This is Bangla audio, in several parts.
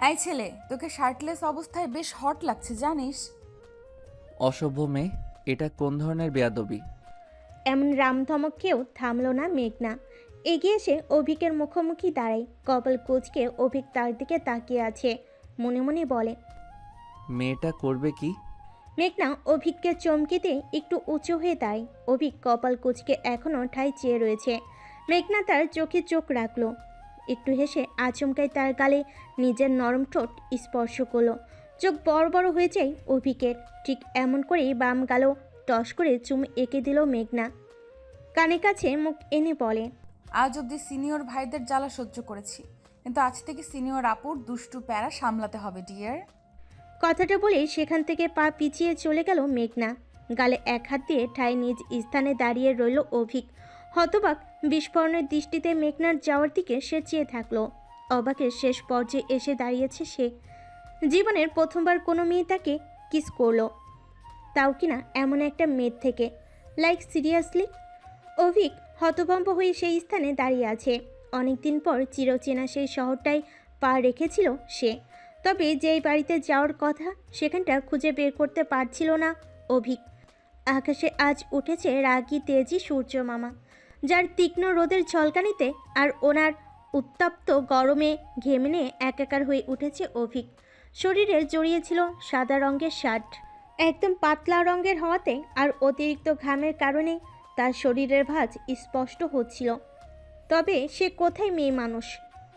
এই ছেলে, তোকে শার্টলেস অবস্থায় বেশ হট লাগছে জানিস? অসভ্য মেয়ে, এটা কোন ধরনের বেয়াদবি? এমন রামধমককেও থামল না মেঘনা। এগিয়ে এসে অভিকের মুখোমুখি দাঁড়ায়। কপাল কুঁচকে অভিক তার দিকে তাকিয়ে আছে। মনে মনে বলে, মেয়েটা করবে কি? মেঘনা অভিককে চমকিতে একটু উঁচু হয়ে দাঁড়ায়। অভিক কপাল কুঁচকে এখনও ঠায় চেয়ে রয়েছে। মেঘনা তার চোখে চোখ রাখল। একটু হেসে আচমকাই তার গালে নিজের নরম ঠোঁট স্পর্শ করলো। চোখ বড় বড় হয়ে যায় অভিকের। ঠিক এমন করেই বাম গালও টস করে চুম এঁকে দিল মেঘনা। কানে কাছে মুখ এনে বলে, আজ অব্দি সিনিয়র ভাইদের জ্বালা সহ্য করেছি, কিন্তু আজ থেকে সিনিয়র আপুর দুষ্টু প্যারা সামলাতে হবে ডিয়ার। কথাটা বলে সেখান থেকে পা পিছিয়ে চলে গেল মেঘনা। গালে এক হাত দিয়ে ঠায় নিজ স্থানে দাঁড়িয়ে রইল অভিক। হতবাক বিস্ফোরণের দৃষ্টিতে মেঘনার যাওয়ার দিকে সে চেয়ে থাকলো। অবাকের শেষ পর্যায়ে এসে দাঁড়িয়েছে সে। জীবনের প্রথমবার কোনো মেয়ে তাকে কিস করলো, তাও কিনা এমন একটা মেয়ের থেকে। Like seriously? অভিক হতভম্ব হয়ে সেই স্থানে দাঁড়িয়ে আছে। অনেকদিন পর চিরচেনা সেই শহরটায় পা রেখেছিল সে। তবে যেই বাড়িতে যাওয়ার কথা সেখানটা খুঁজে বের করতে পারছিল না অভিক। আকাশে আজ উঠেছে রাগী তেজি সূর্য মামা, যার তীক্ষ্ণ রোদের ঝলকানিতে আর ওনার উত্তপ্ত গরমে ঘেমে নিয়ে একাকার হয়ে উঠেছে অভিক। শরীরে জড়িয়েছিল সাদা রঙের শার্ট, একদম পাতলা রঙের হওয়াতে আর অতিরিক্ত ঘামের কারণে তার শরীরের ভাঁজ স্পষ্ট হচ্ছিল। তবে সে কোথায় মেয়ে মানুষ?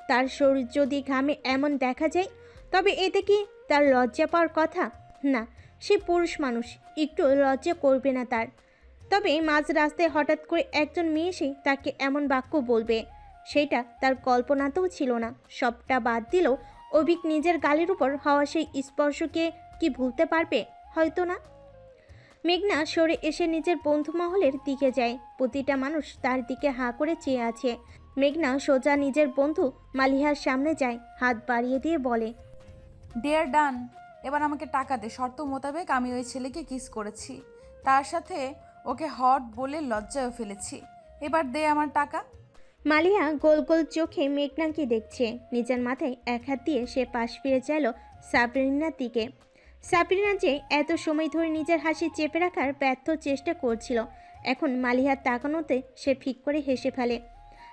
তার শরীর যদি ঘামে এমন দেখা যায় তবে এতে কি তার লজ্জা পাওয়ার কথা? না, সে পুরুষ মানুষ, একটু লজ্জা করবে না তার। তবে মাঝ রাস্তায় হঠাৎ করে একজন মেয়ে এসে তাকে এমন বাক্য বলবে, সেটা তার কল্পনাতেও ছিল না। সবটা বাদ দিলেও অভিক নিজের গালের উপর হওয়া সেই স্পর্শকে কি ভুলতে পারবে? হয়তো না। মেঘনা সরে এসে নিজের বন্ধু মহলের দিকে যায়। প্রতিটা মানুষ তার দিকে হাঁ করে চেয়ে আছে। মেঘনা সোজা নিজের বন্ধু মালিহার সামনে যায়, হাত বাড়িয়ে দিয়ে বলে, ডিয়ার ডান, এবার আমাকে টাকা দে। শর্ত মোতাবেক আমি ওই ছেলেকে কিস করেছি, তার সাথে ওকে হট বলে লজ্জায়ও ফেলেছি। এবার দে আমার টাকা। মালিহা গোল গোল চোখে মেঘনাকে দেখছে। নিজের মাথায় এক হাত দিয়ে সে পাশ ফিরে চাইল সাবরিনার দিকে। সাবরিনা যে এত সময় ধরে নিজের হাসি চেপে রাখার ব্যর্থ চেষ্টা করছিল, এখন মালিহার তাকানোতে সে ফিক করে হেসে ফেলে।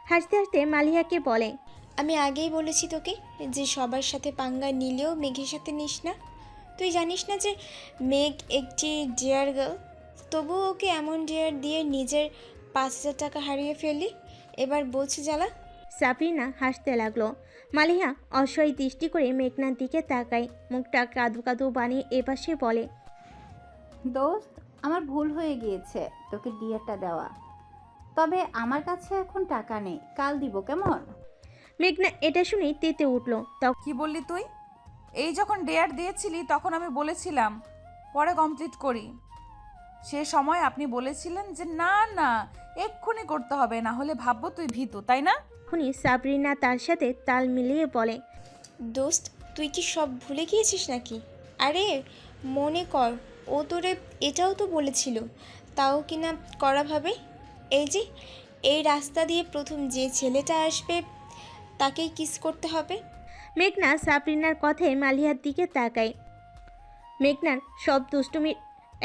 হাসতে হাসতে মালিহাকে বলে, আমি আগেই বলেছি তোকে যে সবার সাথে পাঙ্গা নিলেও মেঘের সাথে নিস না। তুই জানিস না যে মেঘ একটি ডিয়ার গার্ল, তবুও ওকে এমন ডিয়ার দিয়ে নিজের 5,000 টাকা হারিয়ে ফেললি। এবার বলছে জ্বালা। সাবরিনা হাসতে লাগলো। মালিহা অসহায় দৃষ্টি করে মেঘনার দিকে তাকায়, মুখটা কাদু কাদু বানিয়ে এপাশে বলে, দোস্ত, আমার ভুল হয়ে গিয়েছে তোকে ডিয়ারটা দেওয়া। তবে আমার কাছে এখন টাকা নেই, কাল দিব কেমন? মেঘনা এটা শুনেই তেতে উঠল। কি বললি তুই? এই যখন ডেয়ার দিয়েছিলি তখন আমি বলেছিলাম পরে কমপ্লিট করি। সে সময় আপনি বলেছিলেন যে না না, এক্ষুনি করতে হবে, না হলে ভাববো তুই ভীতু, তাই না? তখনই সাবরিনা তার সাথে তাল মিলিয়ে বলে, দোস্ত, তুই কি সব ভুলে গিয়েছিস নাকি? আরে মনে কর, ও তোরে এটাও তো বলেছিল, তাও কিনা কড়াভাবে। এই যে এই রাস্তা দিয়ে প্রথম যে ছেলেটা আসবে তাকেই কিস করতে হবে। মেঘনা সাবরিনার কথায় মালিহার দিকে তাকায়। মেঘনার সব দুষ্টুমির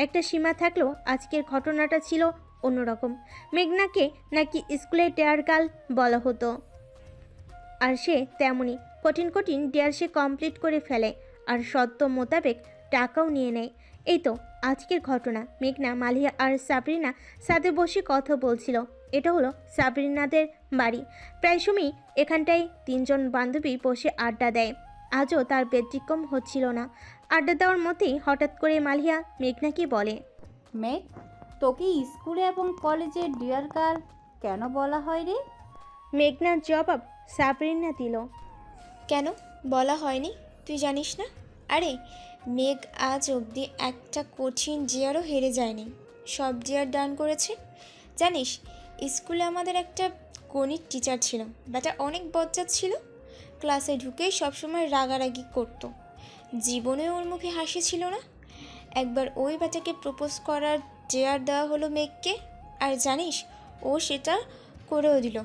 একটা সীমা থাকলেও আজকের ঘটনাটা ছিল অন্যরকম। মেঘনাকে নাকি স্কুলে ডেয়ার গার্ল বলা হতো, আর সে তেমনই কঠিন কঠিন ডেয়ার সে কমপ্লিট করে ফেলে, আর শর্ত মোতাবেক টাকাও নিয়ে নেয়। এই তো আজকের ঘটনা। মেঘনা, মালিহা আর সাবরিনা সাথে বসে কথা বলছিল। এটা হলো সাবরিনাদের বাড়ি। প্রায় সময়ই এখানটায় তিনজন বান্ধবী বসে আড্ডা দেয়। আজও তার ব্যতিক্রম হচ্ছিল না। আড্ডা দেওয়ার মধ্যেই হঠাৎ করে মালিহা মেঘনাকে বলে, মেঘ, তোকে স্কুলে এবং কলেজে ডিয়ার গার্ল কেন বলা হয় রে? মেঘনার জবাব সাবরিনা দিল, কেন বলা হয়নি তুই জানিস না? আরে মেঘ আজ অবধি একটা কঠিন জিয়ারও হেরে যায়নি, সব জিয়ার ডান করেছে। জানিস, স্কুলে আমাদের একটা গণিত টিচার ছিল, ব্যাটা অনেক বজ্জাত ছিল। ক্লাসে ঢুকেই সবসময় রাগারাগি করতো, জীবনে ওর মুখে হাসি ছিল না। একবার ওই ব্যাটাকে প্রপোজ করার জেয়ার দেওয়া হলো মেঘকে, আর জানিস ও সেটা করেও দিল,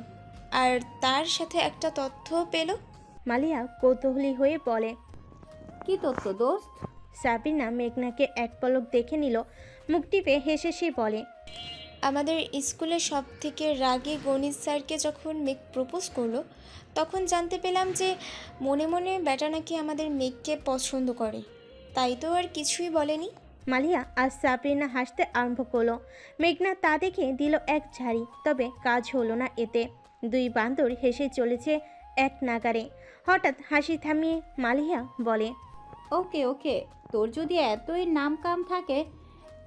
আর তার সাথে একটা তথ্যও পেল। মালিয়া কৌতূহলী হয়ে বলে, কি তথ্য দোস্ত? সাবিনা মেঘনাকে এক পলক দেখে নিল, মুখ টিপে হেসে সে বলে, আমাদের স্কুলের সব থেকে রাগী গণিত স্যারকে যখন মেঘ প্রপোজ করলো, তখন জানতে পেলাম যে মনে মনে ব্যাটা নাকি আমাদের মেঘকে পছন্দ করে। তাই তো আর কিছুই বলেনি। মালিয়া আর সাবরিনা হাসতে আরম্ভ করলো। মেঘনা তা দেখে দিল এক ঝাড়ি, তবে কাজ হলো না এতে। দুই বান্দর হেসে চলেছে এক নাগারে। হঠাৎ হাসি থামিয়ে মালিয়া বলে, ওকে ওকে, তোর যদি এতই নাম কাম থাকে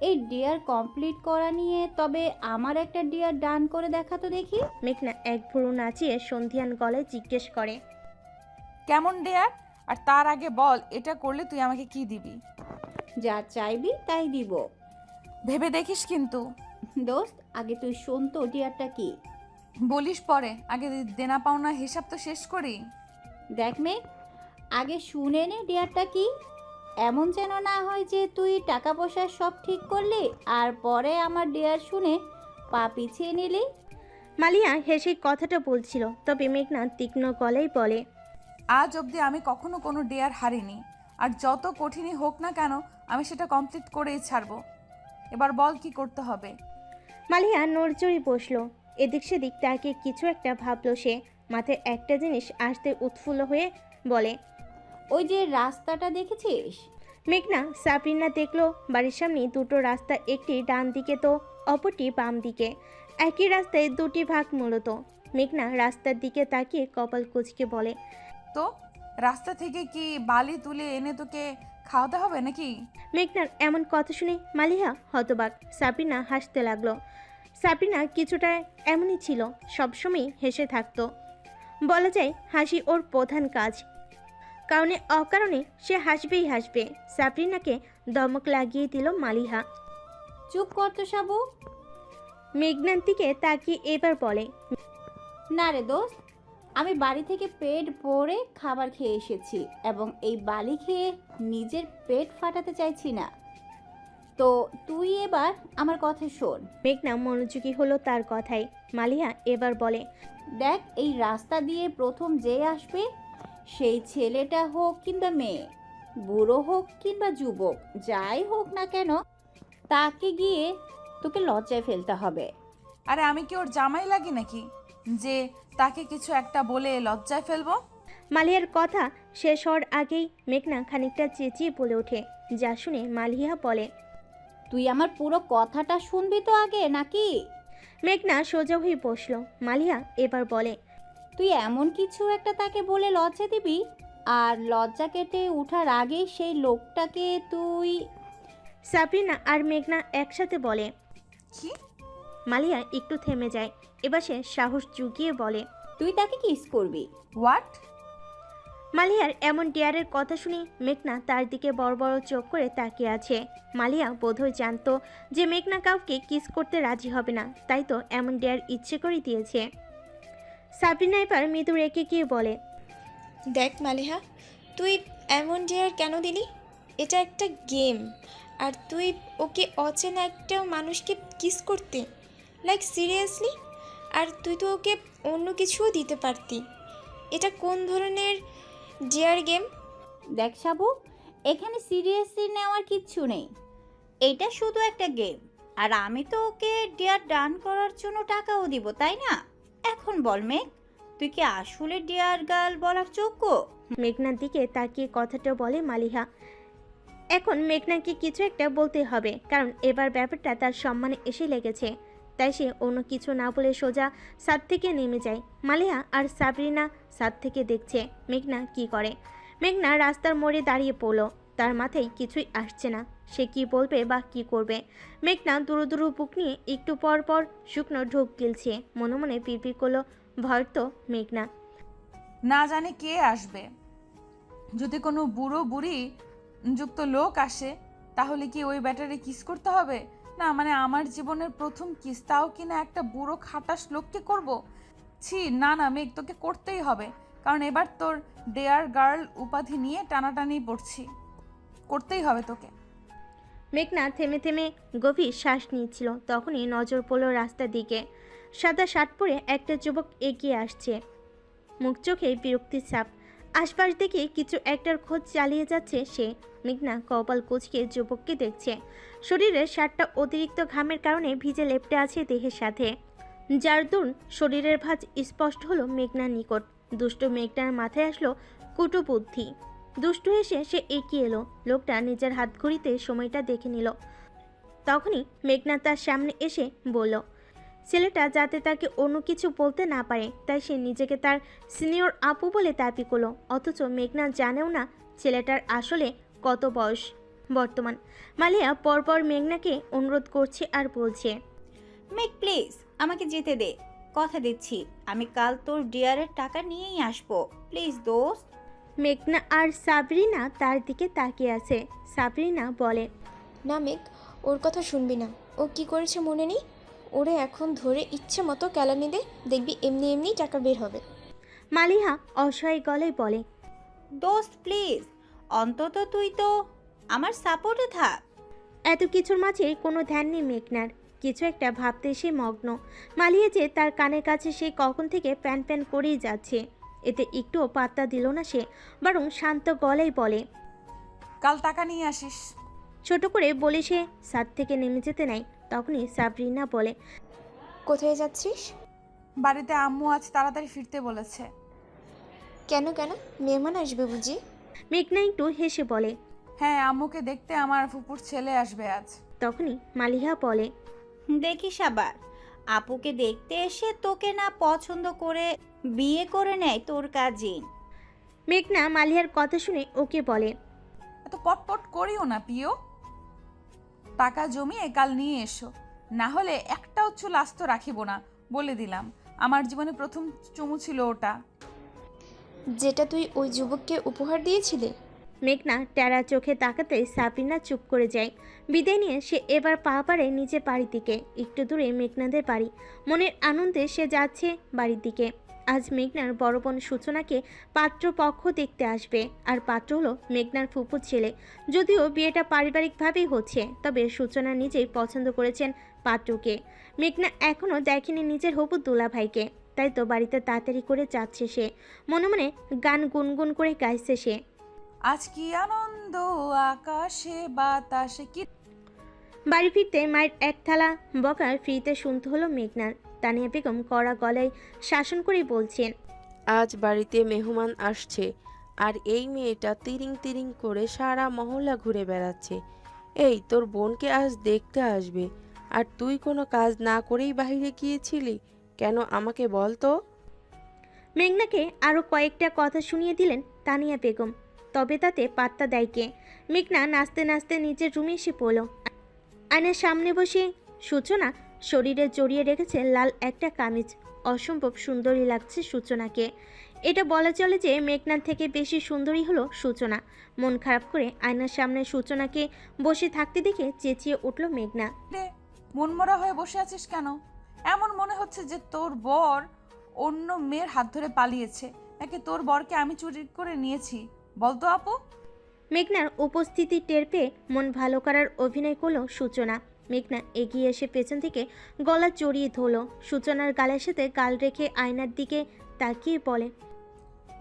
এই ডিয়ার কমপ্লিট করা নিয়ে, তবে আমার একটা ডিয়ার ডান করে দেখা তো দেখি। মেঘনা এক ভুরু নাচিয়ে সন্ধিয়ান গলায় জিজ্ঞেস করে, কেমন ডেয়ার? আর তার আগে বল, এটা করলে তুই আমাকে কি দিবি? যা চাইবি তাই দিব। ভেবে দেখিস কিন্তু। দোস্ত আগে তুই শোন তো ডিয়ারটা কি। বলিস পরে, আগে দেনা পাওনা হিসাব তো শেষ করি। দেখ মেঘ, আগে শুনে নে ডিয়ারটা কি। এমন যেন না হয় যে তুই টাকা পয়সা সব ঠিক করলি আর পরে আমার ডিয়ার শুনে পা পিছিয়ে নিলি। মালিয়া হেসে কথাটা বলছিল, তবে মেঘনা তীক্ষ্ণ গলায় বলে, আজ অবধি আমি কখনো কোনো ডেয়ার হারিনি, আর যত কঠিনই হোক না কেন আমি সেটা কমপ্লিট করেই ছাড়বো। এবার বল কি করতে হবে? মালিয়া নড়চড়ে বসলো। এদিক সেদিক তাকে কিছু একটা ভাবলো সে। মাথায় একটা জিনিস আসতে উৎফুল্ল হয়ে বলে, ওই যে রাস্তাটা দেখেছিস? মেঘনা সাবরিনা দেখলো বাড়ির সামনে দুটো রাস্তা, একটি ডান দিকে তো অপরটি বাম দিকে। একই রাস্তায় দুটি ভাগ মূলত। মেঘনা রাস্তার দিকে তাকিয়ে কপাল কুঁচকে বলে, তো রাস্তা থেকে কি বালি তুলে এনে তোকে খাওয়াতে হবে নাকি? মেঘনার এমন কথা শুনে মালিয়া হতবাক। সাবরিনা হাসতে লাগলো। সাবরিনা কিছুটা এমনই ছিল, সবসময় হেসে থাকতো। বলা যায় হাসি ওর প্রধান কাজ। কারণে অকারণে সে হাসবেই হাসবে। সাবরিনাকে দমক লাগিয়ে দিল মালিহা। চুপ কর তো সাবু। মেঘনার দিকে তাকিয়ে এবার বলে, না রে দোস্ত, আমি বাড়ি থেকে পেট ভরে খাবার খেয়ে এসেছি এবং এই বালি খেয়ে নিজের পেট ফাটাতে চাইছি না। তো তুই এবার আমার কথা শোন। মেঘনা মনোযোগী হলো তার কথায়। মালিহা এবার বলে, দেখ, এই রাস্তা দিয়ে প্রথম যে আসবে, সেই ছেলেটা হোক কিংবা মেয়ে, বুড়ো হোক কিংবা যুবক, যাই হোক না কেন, তাকে গিয়ে তোকে লজ্জায় ফেলতে হবে। আরে আমি কি ওর জামাই লাগি নাকি যে তাকে কিছু একটা বলে লজ্জায় ফেলবো? মালিয়ার কথা শেষ হওয়ার আগেই মেঘনা খানিকটা চেঁচিয়ে বলে ওঠে, যা শুনে মালিহা বলে, তুই আমার পুরো কথাটা শুনবি তো আগে নাকি? মেঘনা সোজা হয়ে বসলো। মালিহা এবার বলে, তুই এমন কিছু একটা তাকে বলে লজ্জা দিবি, আর লজ্জা কেটে ওঠার আগেই সেই লোকটাকে তুই। সাবরিনা আর মেঘনা একসাথে বলে। কি? মালিয়া একটু থেমে যায়। এবার সে সাহস জুগিয়ে বলে, তুই তাকে কিস করবি। হোয়াট? মালিয়ার এমন ডেয়ারের কথা শুনে মেঘনা তার দিকে বড় বড় চোখ করে তাকিয়ে আছে। মালিয়া বোধহয় জানতো যে মেঘনা কাউকে কিস করতে রাজি হবে না, তাই তো এমন ডেয়ার ইচ্ছে করে দিয়েছে। সাবরিনা এবার মৃদু রেখে গিয়ে বলে, দেখ মালিহা, তুই এমন ডেয়ার কেন দিলি? এটা একটা গেম, আর তুই ওকে অচেনা একটা মানুষকে কিস করতে, লাইক সিরিয়াসলি? আর তুই তো ওকে অন্য কিছুও দিতে পারতি। এটা কোন ধরনের ডেয়ার গেম? দেখ সাবু, এখানে সিরিয়াসলি নেওয়ার কিচ্ছু নেই। এটা শুধু একটা গেম, আর আমি তো ওকে ডিয়ার ডান করার জন্য টাকাও দিব, তাই না? এখন বল মেঘ, তুই কি আসলে ডিয়ার গার্ল বলার যোগ্য? মেঘনার দিকে তাকিয়ে কথাটা বলে মালিহা। এখন মেঘনাকে কিছু একটা বলতে হবে, কারণ এবার ব্যাপারটা তার সম্মানে এসে লেগেছে। তাই সে অন্য কিছু না বলে সোজা ছাদ থেকে নেমে যায়। মালিহা আর সাবরিনা ছাদ থেকে দেখছে মেঘনা কি করে। মেঘনা রাস্তার মোড়ে দাঁড়িয়ে পড়লো। তার মাথায় কিছুই আসছে না, সে কি বলবে বা কি করবে। মেঘনা দুরু দুরু বুক নিয়ে একটু পর পর শুকনো ঢোক গিলছে। মনে মনে পিড়পিড় করলো, ভয় তো মেঘনা। না জানি কে আসবে। যদি কোনো বুড়ো বুড়ি যুক্ত লোক আসে, তাহলে কি ওই ব্যাটারে কিস করতে হবে? না মানে আমার জীবনের প্রথম কিস, তাও কিনা একটা বুড়ো খাটাস লোককে করব? ছি, না না মেঘ, তোকে করতেই হবে, কারণ এবার তোর ডেয়ার গার্ল উপাধি নিয়ে টানাটানি পড়ছি। করতেই হবে তোকে। মেঘনা থেমে থেমে গভীর শ্বাস নিচ্ছিল। তখনই নজর পড়ল রাস্তার দিকে। সাদা শার্ট পরে একটা যুবক এগিয়ে আসছে, মুখ চোখে বিরক্তির ছাপ। আশপাশ দেখে কিছু একটার খোঁজ চালিয়ে যাচ্ছে সে। মেঘনা কপাল কুঁচকে যুবককে দেখছে। শরীরের শার্টটা অতিরিক্ত ঘামের কারণে ভিজে লেপ্টে আছে দেহের সাথে, যার দরুন শরীরের ভাঁজ স্পষ্ট হলো মেঘনার নিকট। দুষ্টু মেঘনার মাথায় আসলো কুটু বুদ্ধি। দুষ্টু হেসে সে এগিয়ে এলো। লোকটা নিজের হাত ঘড়িতে সময়টা দেখে নিল। তখনই মেঘনা তার সামনে এসে বলল, ছেলেটা যাতে তাকে অন্য কিছু বলতে না পারে তাই সে নিজেকে তার সিনিয়র আপু বলে দাবি করলো। অথচ মেঘনা জানেও না ছেলেটার আসলে কত বয়স বর্তমান। মালিয়া পরপর মেঘনাকে অনুরোধ করছে আর বলছে, মেঘ প্লিজ আমাকে যেতে দে, কথা দিচ্ছি আমি কাল তোর ডিয়ারের টাকা নিয়েই আসবো, প্লিজ দোস্ত। মেঘনা আর সাবরিনা তার দিকে তাকিয়ে আছে। সাবরিনা বলে, না মেঘ, ওর কথা শুনবি না। ও কি করেছে মনে নেই? ওরে এখন ধরে ইচ্ছে মতো কেলানি দে, দেখবি এমনি এমনি টাকা বের হবে। মালিহা অসহায় গলায় বলে, দোস্ত প্লিজ, অন্তত তুই তো আমার সাপোর্টে থাক। এত কিছুর মাঝে কোনো ধ্যান নেই মেঘনার। কিছু একটা ভাবতে সে মগ্ন। মালিয়া যে তার কানের কাছে সে কখন থেকে প্যান প্যান করেই যাচ্ছে, এতে একটুও পাত্তা দিল না সে, বরং শান্ত গলায় বলে, কাল টাকা নিয়ে আসিস। ছোট করে বলে সে ছাদ থেকে নেমে যেতে নাই। তখনই সাবরিনা বলে, কোথায় যাচ্ছিস? বাড়িতে আম্মু আজ তাড়াতাড়ি ফিরতে বলেছে। কেন কেন, মেহমান আসবে বুঝি? মেঘনা একটু হেসে বলে, হ্যাঁ, আম্মুকে দেখতে আমার ফুপুর ছেলে আসবে আজ। তখনই মালিহা বলে, দেখিস আবার আপুকে দেখতে এসে তোকে না পছন্দ করে বিয়ে করে নেয় তোর কাজিন। মেঘনা মালিহার কথা শুনে ওকে বলে, এত পটপট করিও না পিও, টাকা জমিয়ে কাল নিয়ে এসো, না হলে একটাও চুল আস্ত রাখিব না বলে দিলাম। আমার জীবনে প্রথম চুমু ছিল ওটা। যেটা তুই ওই যুবককে উপহার দিয়েছিলি? মেঘনা টেরা চোখে তাকাতে সাবরিনা চুপ করে যায়। বিদায় নিয়ে সে এবার পা পাড়ে নিচে বাড়ির দিকে। একটু দূরে মেঘনাদের বাড়ি। মনের আনন্দে সে যাচ্ছে বাড়ির দিকে। আজ মেঘনার বড় বোন সূচনাকে পাত্রপক্ষ দেখতে আসবে। আর পাত্র হলো মেঘনার ফুপুর ছেলে। যদিও বিয়েটা পারিবারিকভাবেই হচ্ছে, তবে সূচনা নিজেই পছন্দ করেছেন পাত্রকে। মেঘনা এখনও দেখেনি নিজের হবু দুলাভাইকে, তাই তো বাড়িতে তাড়াতাড়ি করে যাচ্ছে সে। মনে মনে গান গুনগুন করে গাইছে সে, আজ কি আনন্দ আকাশে বাতাসে কি। বাড়ি ফিরতে মায়ের এক থালা বকা ফ্রিতে শুনতে হলো মেঘনার। তানিয়া বেগম কড়া গলায় শাসন করে বলছেন, আজ বাড়িতে মেহমান আসছে, আর এই মেয়েটা তিরিং তিরিং করে সারা মহল্লা ঘুরে বেড়াচ্ছে। এই তোর বোনকে আজ দেখতে আসবে, আর তুই কোনো কাজ না করেই বাইরে গিয়েছিলি কেন আমাকে বল তো? মেঘনাকে আরও কয়েকটা কথা শুনিয়ে দিলেন তানিয়া বেগম, তবে তাতে পাত্তা দেয় কে। মেঘনা নাচতে নাচতে নিজের রুমে এসে পড়ল। আয়নার সামনে বসে সূচনা শরীরে জড়িয়ে রেখেছে লাল একটা কামিজ। অসম্ভব সুন্দরী লাগছে সূচনাকে। এটা বলা চলে যে মেঘনার থেকে বেশি সুন্দরী হলো সূচনা। মন খারাপ করে আয়নার সামনে সূচনাকে বসে থাকতে দেখে চেঁচিয়ে উঠল মেঘনা, রে, মনমরা হয়ে বসে আছিস কেন? এমন মনে হচ্ছে যে তোর বর অন্য মেয়ের হাত ধরে পালিয়েছে, নাকি তোর বরকে আমি চুরি করে নিয়েছি? বলতো আপু। মেঘনার উপস্থিতি টের পেয়ে মন ভালো করার অভিনয় করল সূচনা। মেঘনা এগিয়ে এসে পেছন থেকে গলা জড়িয়ে ধরল। সূচনার গালের সাথে গাল রেখে আয়নার দিকে তাকিয়ে বলে,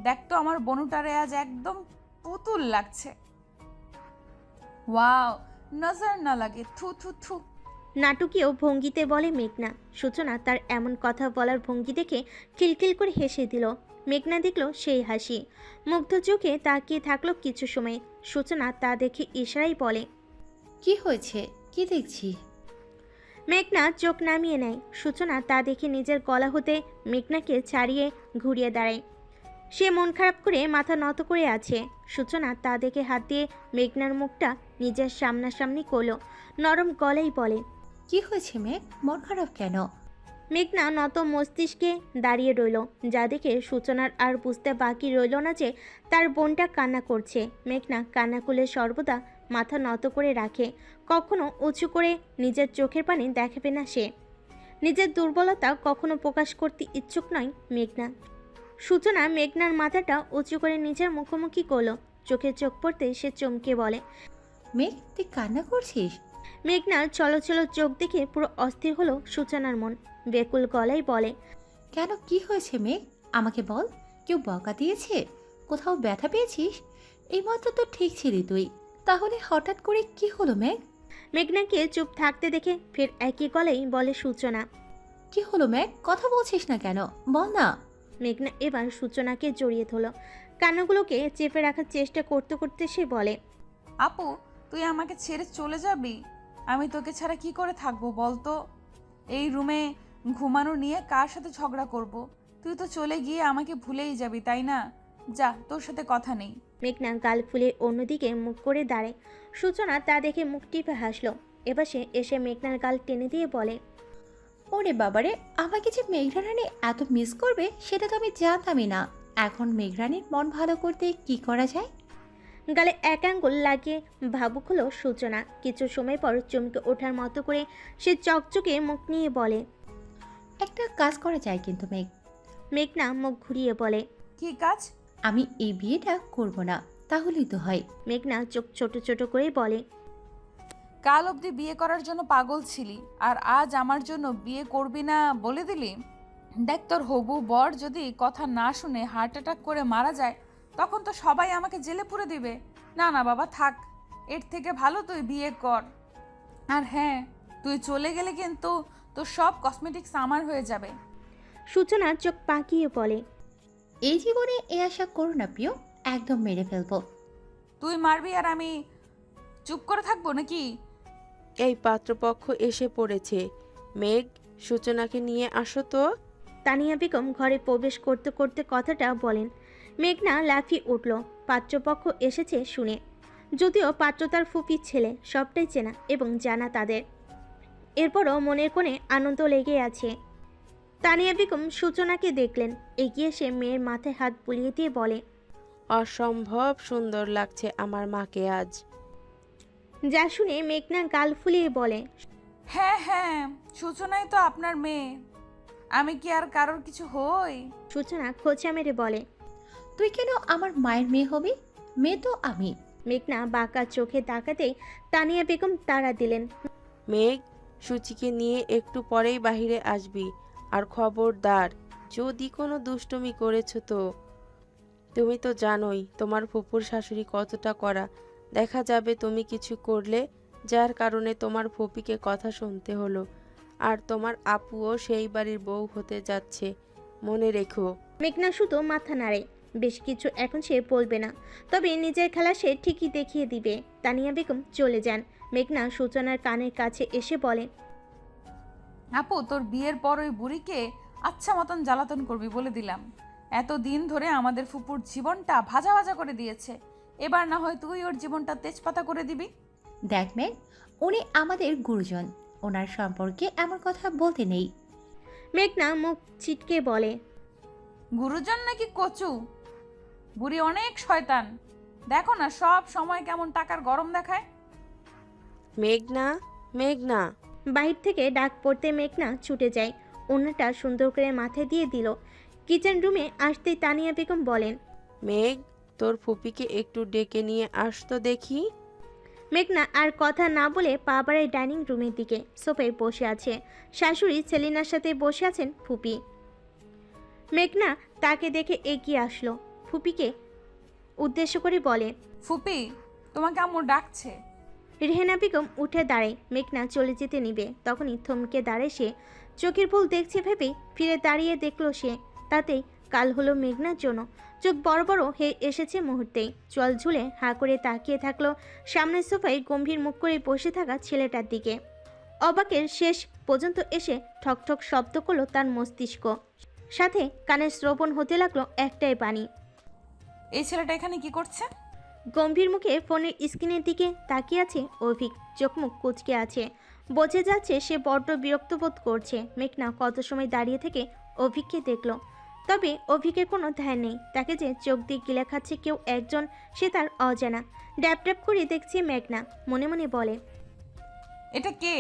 দেখ তো আমার বনুটারে আজ একদম পুতুল লাগছে। ওয়াও, নজর না লাগে, থু থু থু। নাটকীয় ভঙ্গিতে বলে মেঘনা। সূচনা তার এমন কথা বলার ভঙ্গি দেখে খিলখিল করে হেসে দিল। মেঘনা দেখল সেই হাসি। মুগ্ধ চোখে তাকিয়ে থাকলো কিছু সময়। সূচনা তা দেখে ইশারাই বলে, কি হয়েছে, কি দেখছি? মেঘনা চোখ নামিয়ে নেয়। সূচনা তা দেখে নিজের গলা হতে মেঘনাকে ছাড়িয়ে ঘুরিয়ে দাঁড়ায়। সে মন খারাপ করে মাথা নত করে আছে। সূচনা তা দেখে হাত দিয়ে মেঘনার মুখটা নিজের সামনাসামনি করলো। নরম গলায় বলে, কি হয়েছে মেঘ, মন খারাপ কেন? মেঘনা নত মস্তিষ্কে দাঁড়িয়ে রইল, যা দেখে সূচনার আর বুঝতে বাকি রইল না যে তার বোনটা কান্না করছে। মেঘনা কান্না করলে সর্বদা মাথা নত করে রাখে, কখনো উঁচু করে নিজের চোখের পানি দেখাবে না সে। নিজের দুর্বলতা কখনো প্রকাশ করতে ইচ্ছুক নয় মেঘনা। সূচনা মেঘনার মাথাটা উঁচু করে নিজের মুখোমুখি করলো। চোখে চোখ পড়তে সে চমকে বলে, মেঘ তুই কান্না করছিস? মেঘনার ছলছল চোখ দেখে পুরো অস্থির হলো সূচনার মন। বেকুল গলায় বলে, কেন, কি হয়েছে মেঘ, আমাকে বল। কেউ বকা দিয়েছে? কোথাও ব্যথা পেয়েছিস? এইমাত্র তো ঠিক ছিলি তুই, তাহলে হঠাৎ করে কি হলো মেঘ? মেঘনাকে চুপ থাকতে দেখে ফের একই গলেই বলে সূচনা। কি হলো মেঘ, কথা বলছিস না কেন? বল না। মেঘনা এবার সূচনাকে জড়িয়ে ধরল, কান্নাগুলোকে চেপে রাখার চেষ্টা করতে করতে সে বলে, আপু, তুই আমাকে ছেড়ে চলে যাবি? আমি তোকে ছাড়া কি করে থাকবো বলতো? এই রুমে ঘুমানো নিয়ে কার সাথে ঝগড়া করব? তুই তো চলে গিয়ে আমাকে ভুলেই যাবি, তাই না? যা, তোর সাথে কথা নেই। মেঘনা গাল ফুলে অন্যদিকে মুখ করে দাঁড়ায়। সূচনা তা দেখে মুখ টিপে হাসলো। এবার সে এসে মেঘনার গাল টেনে দিয়ে বলে, ওরে বাবারে, আমাকে যে মেঘরানী এত মিস করবে সেটা তো আমি জানতামই না। এখন মেঘরানীর মন ভালো করতে কি করা যায়? গালে এক আঙ্গুল লাগিয়ে ভাবুক হলো সূচনা। কিছু সময় পর চমকে ওঠার মতো করে সে চকচকে মুখ নিয়ে বলে, একটা কাজ করা যায় কিন্তু মেঘ। মেঘনা মুখ ঘুরিয়ে বলে, কি কাজ? আমি এই বিয়েটা করব না, তাহলেই তো হয়। মেঘনা চোখ ছোট ছোট করে বলে, কাল অবধি বিয়ে করার জন্য পাগল ছিলি, আর আজ আমার জন্য বিয়ে করবি না বলে দিলি? দেখ, তোর হবু বর যদি কথা না শুনে হার্ট অ্যাটাক করে মারা যায়, তখন তো সবাই আমাকে জেলে পুরে দিবে। না না বাবা, থাক। এর থেকে ভালো তুই বিয়ে কর। আর হ্যাঁ, তুই চলে গেলে কিন্তু তোর সব কসমেটিক্স আমার হয়ে যাবে। সূচনা চোখ পাকিয়ে বলে, এই জীবনে এ আশা করো না প্রিয়, একদম মেরে ফেলবো। তুই মারবি আর আমি চুপ করে থাকবো নাকি? এই পাত্রপক্ষ এসে পড়েছে। মেঘ, সূচনাকে নিয়ে আসো তো। তানিয়া বেগম ঘরে প্রবেশ করতে করতে কথাটা বলেন। মেঘনা লাফিয়ে উঠল পাত্রপক্ষ এসেছে শুনে। যদিও পাত্র তার ফুপির ছেলে, সবটাই চেনা এবং জানা তাদের। এরপরও মনের কোণে আনন্দ লেগে আছে। তানিয়া বেগম সূচনাকে দেখলেন, এগিয়ে এসে মেয়ের মাথায় হাত বুলিয়ে দিয়ে বলে, অসম্ভব সুন্দর লাগছে আমার মাকে আজ। যা শুনে মেঘনা গাল ফুলিয়ে বলে, হ্যাঁ হ্যাঁ, সূচনাই তো আপনার মেয়ে। আমি কি আর কারোর কিছু হই? সূচনা খোঁচা মেরে বলে, তুই কেন আমার মায়ের মেয়ে হবি? মেয়ে তো আমি। মেঘনা বাঁকা চোখে তাকাতেই তানিয়া বেগম তাড়া দিলেন, মেঘ, সূচিকে নিয়ে একটু পরেই বাহিরে আসবি। আর খবরদার, যদি কোনো দুষ্টুমি করেছো তো। তুমি তো জানোই তোমার ফুপুর শাশুড়ি কতটা কড়া। দেখা যাবে তুমি কিছু করলে, যার কারণে তোমার ফুপিকে কথা শুনতে হলো। আর তোমার আপুও সেই বাড়ির বউ হতে যাচ্ছে, মনে রেখো। মেঘনা শুধু মাথা নাড়ে। বেশ কিছু এখন সে বলবে না, তবে নিজের খেলা সে ঠিকই দেখিয়ে দিবে। তানিয়া বেগম চলে যান। মেঘনা সূচনার কানের কাছে এসে বলে, আপু, তোর বিয়ের পর ওই বুড়িকে আচ্ছা মতন জ্বালাতন করবি বলে দিলাম। এত দিন ধরে আমাদের ফুপুর জীবনটা ভাজা ভাজা করে দিয়েছে, এবার না হয় তুই ওর জীবনটা তেজপাতা করে দিবি। দেখ মেঘ, উনি আমাদের গুরুজন, ওনার সম্পর্কে এমন কথা বলতে নেই। মেঘনা মুখ ছিটকে বলে, গুরুজন নাকি কচু? বুড়ি অনেক শয়তান। দেখো না সব সময় কেমন টাকার গরম দেখায়। মেঘনা, মেঘনা। বাহির থেকে ডাক পড়তে মেঘনা ছুটে যায়। অন্যটা সুন্দর করে মাথায় দিয়ে দিল। কিচেন রুমে আসতেই তানিয়া বেগম বলেন, মেঘ, তোর ফুপিকে একটু ডেকে নিয়ে আসতো দেখি। মেঘনা আর কথা না বলে পা বাড়ায় ডাইনিং রুমের দিকে। সোফায় বসে আছে শাশুড়ি, সেলিনার সাথে বসে আছেন ফুপি। মেঘনা তাকে দেখে এগিয়ে আসলো, ফুপিকে উদ্দেশ্য করে বলে, ফুপি, তোমাকে আম্মু ডাকছে। রেহেনা বেগম উঠে দাঁড়ায়। মেঘনা চলে যেতে নিবে, তখনই থমকে দাঁড়ায় সে। চোখের ভুল দেখছে ভেবেই ফিরে দাঁড়িয়ে দেখলো সে। তাতেই কাল হলো মেঘনার জন্য। চোখ বড় বড় হয়ে এসেছে মুহূর্তেই। চল ঝুলে হাঁ করে তাকিয়ে থাকলো সামনের সোফায় গম্ভীর মুখ করে বসে থাকা ছেলেটার দিকে। অবাকের শেষ পর্যন্ত এসে ঠকঠক শব্দ করলো তার মস্তিষ্ক। সাথে কানের শ্রবণ হতে লাগলো একটাই বাণী, এই ছেলেটা এখানে কি করছে? গম্ভীর মুখে ফোনের স্ক্রিনের দিকে তাকিয়ে আছে অভিক। চোখ মুখ কুচকে আছে, বোঝা যাচ্ছে সে বড্ড বিরক্ত বোধ করছে। মেঘনা কত সময় দাঁড়িয়ে থেকে অভিককে দেখলো, তবে অভিকের কোনো ধ্যান নেই। তাকে যে চোখ দিয়ে গিলে খাচ্ছে কেউ একজন, সে তার অজানা। ড্যাপ ড্যাপ করে দেখছে মেঘনা, মনে মনে বলে, এটা কে?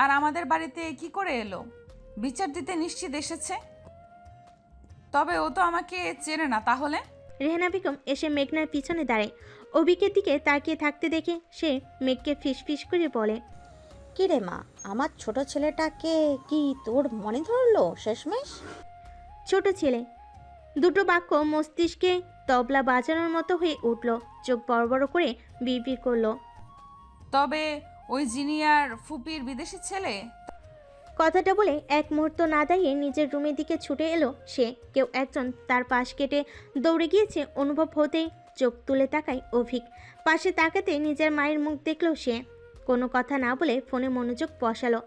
আর আমাদের বাড়িতে কি করে এলো? বিচার দিতে নিশ্চিত এসেছে। তবে ও তো আমাকে চেনে না তাহলে। রেহেনা বেগম এসে মেঘনার পিছনে দাঁড়ায়। অভিকের দিকে তাকিয়ে থাকতে দেখে সে মেঘকে ফিসফিস করে বলে, কি রে মা, আমার ছোট ছেলেটাকে কি তোর মনে ধরলো শেষমেশ? ছোট ছেলে দুটো বাক্য মস্তিষ্কে তবলা বাজানোর মতো হয়ে উঠল, চোখ বড় বড় করে বিড়বিড় করলো। তবে ওই জিনিয়ার ফুপির বিদেশি ছেলে? কথাটা বলে এক মুহূর্ত না দাঁড়িয়ে নিজের রুমের দিকে ছুটে এলো সে। কেউ একজন তার পাশ কেটে দৌড়ে গিয়েছে অনুভব হতেই চোখ তুলে তাকায় অভিক। পাশে তাকাতে নিজের মায়ের মুখ দেখলো সে। কোনো কথা না বলে ফোনে মনোযোগ বসালো।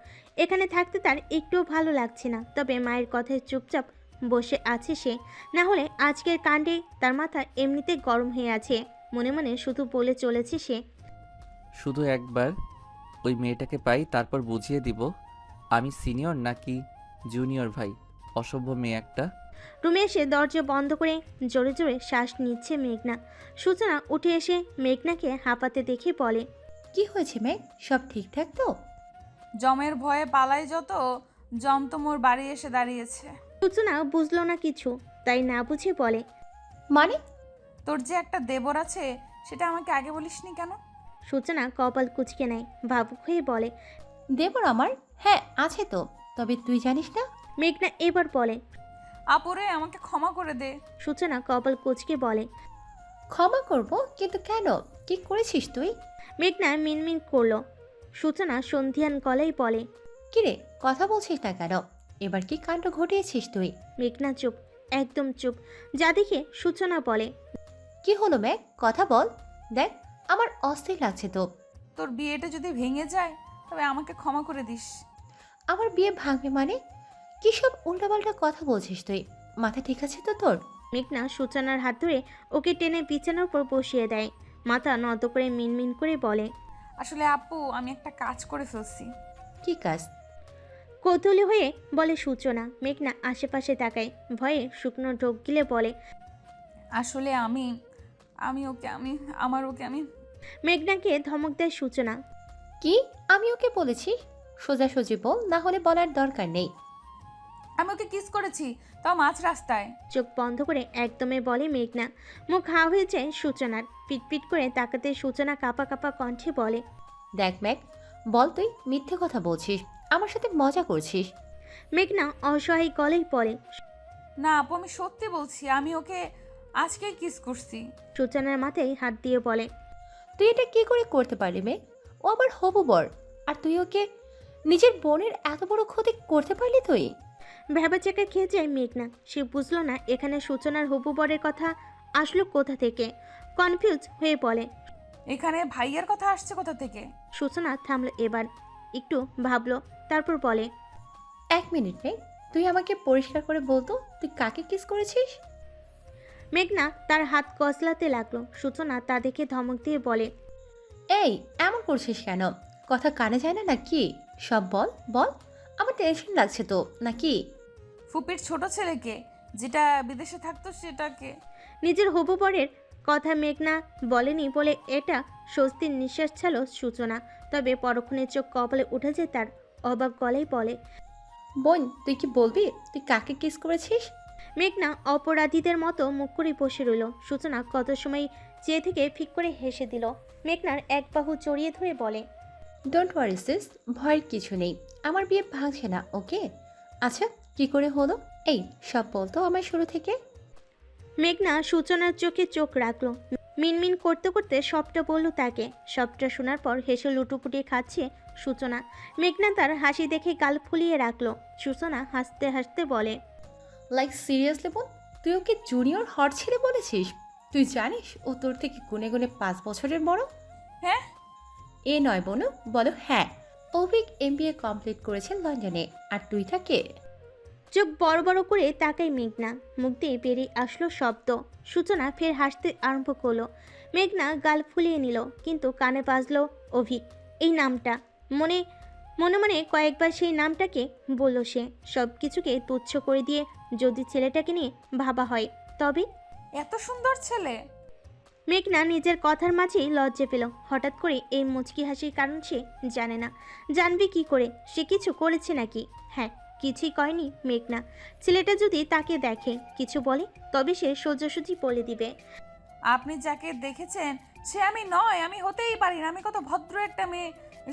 এখানে থাকতে তার একটুও ভালো লাগছে না, তবে মায়ের কথায় চুপচাপ বসে আছে সে। না হলে আজকের কাণ্ডে তার মাথা এমনিতে গরম হয়ে আছে। মনে মনে শুধু বলে চলেছে সে, শুধু একবার ওই মেয়েটাকে পাই, তারপর বুঝিয়ে দিব আমি সিনিয়র নাকি জুনিয়র ভাই। অসভ্য মেয়ে একটা। রুমে এসে দরজা বন্ধ করে জোরে জোরে শ্বাস নিচ্ছে মেঘনা। সূচনা উঠে এসে মেঘনাকে হাঁপাতে দেখে বলে, কি হয়েছে মেঘ, সব ঠিকঠাক তো? জমের ভয়ে পালাই যত, জম তো মোর বাড়ি এসে দাঁড়িয়েছে। সূচনা বুঝলো না কিছু, তাই না বুঝে বলে, মানে? তোর যে একটা দেবর আছে সেটা আমাকে আগে বলিসনি কেন? সূচনা কপাল কুঁচকে নেয়, ভাবুক হয়ে বলে। দেবর আমার? হ্যাঁ আছে তো, তবে তুই জানিস না? মেঘনা এবার বলে, আপুরে আমাকে ক্ষমা করে দে। সূচনা কপাল কুঁচকে বলে, ক্ষমা করব, কিন্তু কেন? কি করেছিস তুই? মেঘনা মিনমিন করলো। সূচনা সন্ধিয়ান গলায় বলে, কিরে, কথা বলছিস না কেন? এবার কি কাণ্ড ঘটিয়েছিস তুই? মেঘনা চুপ, একদম চুপ। যা দেখে সূচনা বলে, কি হলো মেঘ, কথা বল। দেখ, আমার অস্থির লাগছে তো। তোর বিয়েটা যদি ভেঙে যায় তবে আমাকে ক্ষমা করে দিস। আমার বিয়ে ভাঙবে মানে? কি সব উল্টাপাল্টা কথা বলছিস তুই? মাথা ঠিক আছে তো তোর? মেঘনা সূচনার হাত ধরে ওকে টেনে বিছানার উপর বসিয়ে দেয়। মাথা নত করে মিনমিন করে বলে, আসলে আপু আমি একটা কাজ করে ফেলছি। কি কাজ? কৌতূহলী হয়ে বলে সূচনা। মেঘনা আশেপাশে তাকায়, ভয়ে শুকনো ঢোক গিলে বলে, আসলে আমি ওকে মেঘনাকে ধমক দেয় সূচনা। কি? আমি ওকে বলেছি? সোজাসুজি বল, না হলে বলার দরকার নেই। আমি ওকে কিস করেছি, তাও মাঝ রাস্তায়। চোখ বন্ধ করে একদমে বলে মেঘনা। মুখ হা হয়ে যায় সূচনার। পিটপিট করে তাকাতে সূচনা কাঁপা কাঁপা কণ্ঠে বলে, দেখ মেঘ, বল তুই মিথ্যে কথা বলছিস, আমার সাথে মজা করছিস। মেঘনা অসহায় গলেই বলে, না আপু আমি সত্যি বলছি, আমি ওকে আজকেই কিস করছি। সূচনার মাথায় হাত দিয়ে বলে, তুই এটা কি করে করতে পারলি মেঘ? ও আবার হবু বর, আর তুই ওকে নিজের বোনের এত বড় ক্ষতি করতে পারলি তুই? ভ্যাবাচাকা খেয়ে যায় মেঘনা। সে বুঝলো না এখানে সূচনার হবু বরের কথা আসলো কোথা থেকে। কনফিউজ হয়ে বলে, এখানে ভাইয়ের কথা আসছে কোথা থেকে? সূচনা থামলো এবার, একটু ভাবলো, তারপর বলে, 1 মিনিট মেঘ, তুই আমাকে পরিষ্কার করে বলতো তুই কাকে কিস করেছিস? মেঘনা তার হাত কসলাতে লাগলো। সূচনা তা দেখে ধমক দিয়ে বলে, এই এমন করছিস কেন? কথা কানে যায় না নাকি? সব বল বল, আমার টেনশন লাগছে তো নাকি? ফুপির ছোট ছেলেকে, যেটা বিদেশে থাকতো সেটাকে। নিজের হবু বরের কথা মেঘনা বলেনি বলে এটা স্বস্তির নিঃশ্বাস ছাড়ল সূচনা। তবে পরক্ষণে চোখ কপালে উঠে যায় তার। অবাক গলায় বলে, বোন তুই কি বলবি তুই কাকে কিস করেছিস? মেঘনা অপরাধীদের মতো মুখ করে বসে রইল। সূচনা কত সময় চেয়ে থেকে ফিক করে হেসে দিল। মেঘনার এক বাহু জড়িয়ে ধরে বলে, ডোন্ট ওয়ারি সিস, ভয়ের কিছু নেই, আমার বিয়ে ভাঙছে না, ওকে? আচ্ছা, কি করে হলো? এই সব বলতো আমার শুরু থেকে। মেঘনা সূচনার চোখে চোখ রাখলো। মিনমিন করতে করতে সবটা বলল তাকে। সবটা শোনার পর হেসে লুটুপুটিয়ে খাচ্ছে সূচনা। মেঘনা তার হাসি দেখে গাল ফুলিয়ে রাখলো। সূচনা হাসতে হাসতে বলে, লাইক সিরিয়াসলি বোন, তুই ওকে জুনিয়র হট ছেলে বলেছিস? তুই জানিস ও তোর থেকে গুনে গুনে 5 বছরের বড়? হ্যাঁ এ নয় বোনু, বলো হ্যাঁ। অভিক MBA কমপ্লিট করেছেন লন্ডনে, আর তুই তাকে? চোখ বড় বড় করে তাকাই মেঘনা। মুখ দিয়ে বেরিয়ে আসলো শব্দ। সূচনা ফের হাসতে আরম্ভ করলো। মেঘনা গাল ফুলিয়ে নিল, কিন্তু কানে বাজলো অভিক এই নামটা। মনে মনে মনে কয়েকবার সেই নামটাকে বলল সে। সব কিছুকে তুচ্ছ করে দিয়ে যদি ছেলেটাকে নিয়ে ভাবা হয় তবে। এত সুন্দর ছেলে। মেঘনা নিজের কথার মাঝেই লজ্জা পেল। হঠাৎ করে এই মুচকি হাসির কারণ সে জানে না। জানবে কি করে? সে কিছু করেছে নাকি? হ্যাঁ, কিছুই কয়নি মেঘনা। ছেলেটা যদি তাকে দেখে কিছু বলে তবে সে সোজাসুজি বলে দিবে। আপনি যাকে দেখেছেন সে আমি নয়, আমি হতেই পারি না, আমি কত ভদ্র একটা মেয়ে,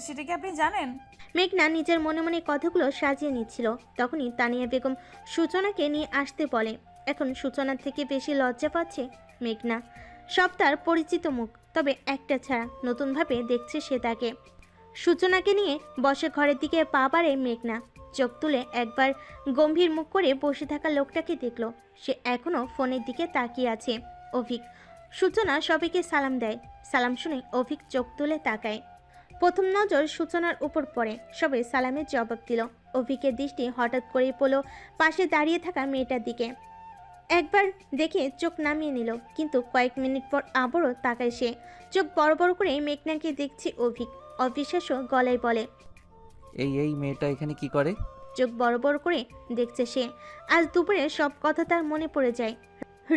সেটা কি আপনি জানেন? মেঘনা নিজের মনে মনে কথাগুলো সাজিয়ে নিচ্ছিল। তখনই তানিয়া বেগম সূচনাকে নিয়ে আসতে বলে। এখন সূচনার থেকে বেশি লজ্জা পাচ্ছে মেঘনা। সব তার পরিচিত মুখ, তবে একটা ছাড়া, নতুনভাবে দেখছে সে তাকে। সূচনাকে নিয়ে বসে ঘরের দিকে পা বাড়ে মেঘনা। চোখ তুলে একবার গম্ভীর মুখ করে বসে থাকা লোকটাকে দেখল। সে এখনও ফোনের দিকে তাকিয়ে আছে। অভিক। সূচনা সবাইকে সালাম দেয়। সালাম শুনে অভিক চোখ তুলে তাকায়। প্রথম নজর সূচনার উপর পড়ে। সবাই সালামের জবাব দিল। অভিকের দৃষ্টি হঠাৎ করেই পড়ল পাশে দাঁড়িয়ে থাকা মেয়েটার দিকে। একবার দেখে চোখ নামিয়ে নিল, কিন্তু কয়েক মিনিট পর আবারও তাকায় সে। চোখ বড় বড় করে মেঘনাকে দেখছে অভিক। অবিশ্বাস্য গলায় বলে, এই মেয়েটা এখানে কি করে? চোখ বড় বড় করে দেখছে সে। আজ দুপুরে সব কথা তার মনে পড়ে যায়।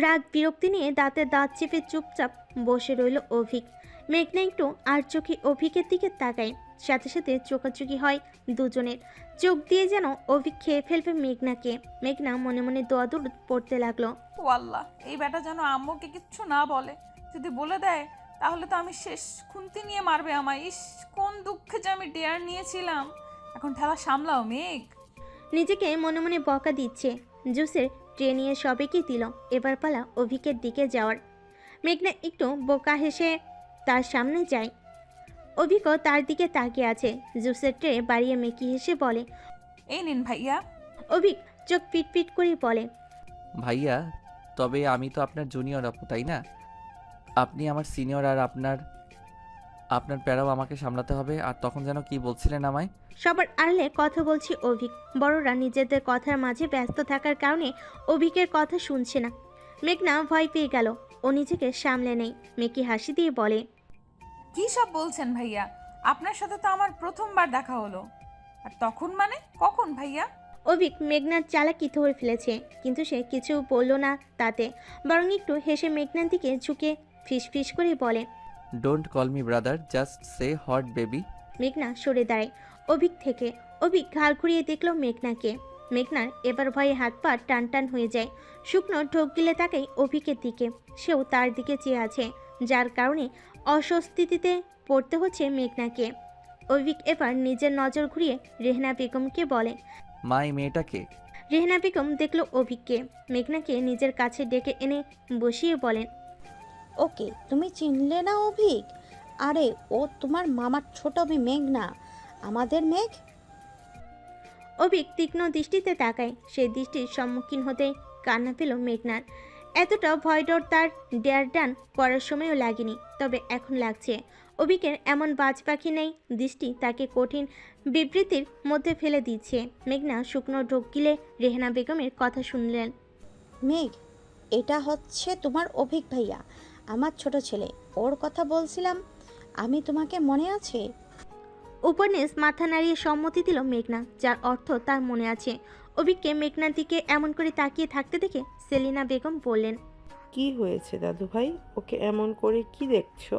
রাগ বিরক্তি নিয়ে দাঁতে দাঁত চেপে চুপচাপ বসে রইল অভিক। মেঘনা একটু আর চোখে অভিকের দিকে তাকায়। সাথে সাথে চোখাচোখি হয় দুজনের। চোখ দিয়ে যেন অভিক খেয়ে ফেলবে মেঘনাকে। মেঘনা মনে মনে দোয়াদুর পড়তে লাগলো। ও আল্লাহ, এই বেটা যেন আম্মুকে কিচ্ছু না বলে। যদি বলে দেয় তাহলে তো আমি শেষ, খুন্তি নিয়ে মারবে আমায়। ইস, কোন দুঃখে যে আমি ডেয়ার নিয়েছিলাম। এখন ঠেলা সামলাও মেঘ। নিজেকে মনে মনে বকা দিচ্ছে। জুসের ট্রে নিয়ে সবাইকে দিল। এবার পালা অভিকের দিকে যাওয়ার। মেঘনা একটু বোকা হেসে তার সামনে যায়। অভিকও তার দিকে তাকিয়ে আছে। জুসের ট্রে বাড়িয়ে মেকি হেসে বলে, এই নিন ভাইয়া। অভিক চোখ পিট পিট করে বলে, ভাইয়া, তবে আমি তো আপনার জুনিয়র আপু, তাই না? আপনি আমার সিনিয়র, আর আপনার প্যারাও আমাকে সামলাতে হবে। আর তখন যেন কি বলছিলেন আমায়? সবার আড়ালে কথা বলছে অভিক। বড়রা নিজেদের কথার মাঝে ব্যস্ত থাকার কারণে অভিকের কথা শুনছে না। মেঘনা ভয় পেয়ে গেল। ও নিজেকে সামলে নেই। মেকি হাসি দিয়ে বলে, কি সব বলছেন ভাইয়া? আপনার সাথে তো আমার প্রথমবার দেখা হলো। আর তখন মানে কখন ভাইয়া? অভিক মেঘনার চালাকি ধরে ফেলেছে, কিন্তু সে কিছু বলল না তাতে, বরং একটু হেসে মেঘনার দিকে ঝুঁকে ফিস ফিস করে বলে, don't call me brother, just say hot baby. মেঘনা সরে দাঁড়ায় অভিক থেকে। অভিক ঘাড় ঘুরিয়ে দেখল মেঘনাকে। মেঘনার এবার ভয়ে হাত পা টান টান হয়ে যায়। শুকনো ঢোক গিলে তাকাই অভিকের দিকে। সেও তার দিকে চেয়ে আছে, যার কারণে অস্বস্তিতে পড়তে হচ্ছে মেঘনাকে। অভিক এবার নিজের নজর ঘুরিয়ে রেহনা বেগমকে বলে। মা, এই মেয়েটাকে? রেহনা বেগম দেখল অভিককে। মেঘনাকে নিজের কাছে ডেকে এনে বসিয়ে বলেন, ওকে, তুমি চিনলে না অভিক? আরে ও তোমার মামার ছোট মেয়ে মেঘনা, আমাদের মেঘ। অভিক তীক্ষ্ণ দৃষ্টিতে তাকায়। সেই দৃষ্টির সম্মুখীন হতেই কান্না পেল মেঘনার। এতটা ভয় ডর তার ডেয়ার ডান করার সময়ও লাগেনি, তবে এখন লাগছে। অভিকের এমন বাজ পাখি নেই দৃষ্টি তাকে কঠিন বিবৃতির মধ্যে ফেলে দিচ্ছে। মেঘনা শুকনো ঢোক গিলে রেহনা বেগমের কথা শুনলেন। মেঘ, এটা হচ্ছে তোমার অভিক ভাইয়া, আমার ছোট ছেলে। ওর কথা বলছিলাম আমি, তোমাকে মনে আছে? উপন্যাস মাথা নাড়িয়ে সম্মতি দিল মেঘনা, যার অর্থ তার মনে আছে। অভিককে মেঘনার দিকে এমন করে তাকিয়ে থাকতে দেখে সেলিনা বেগম বললেন, কি হয়েছে দাদু ভাই? ওকে এমন করে কি দেখছো?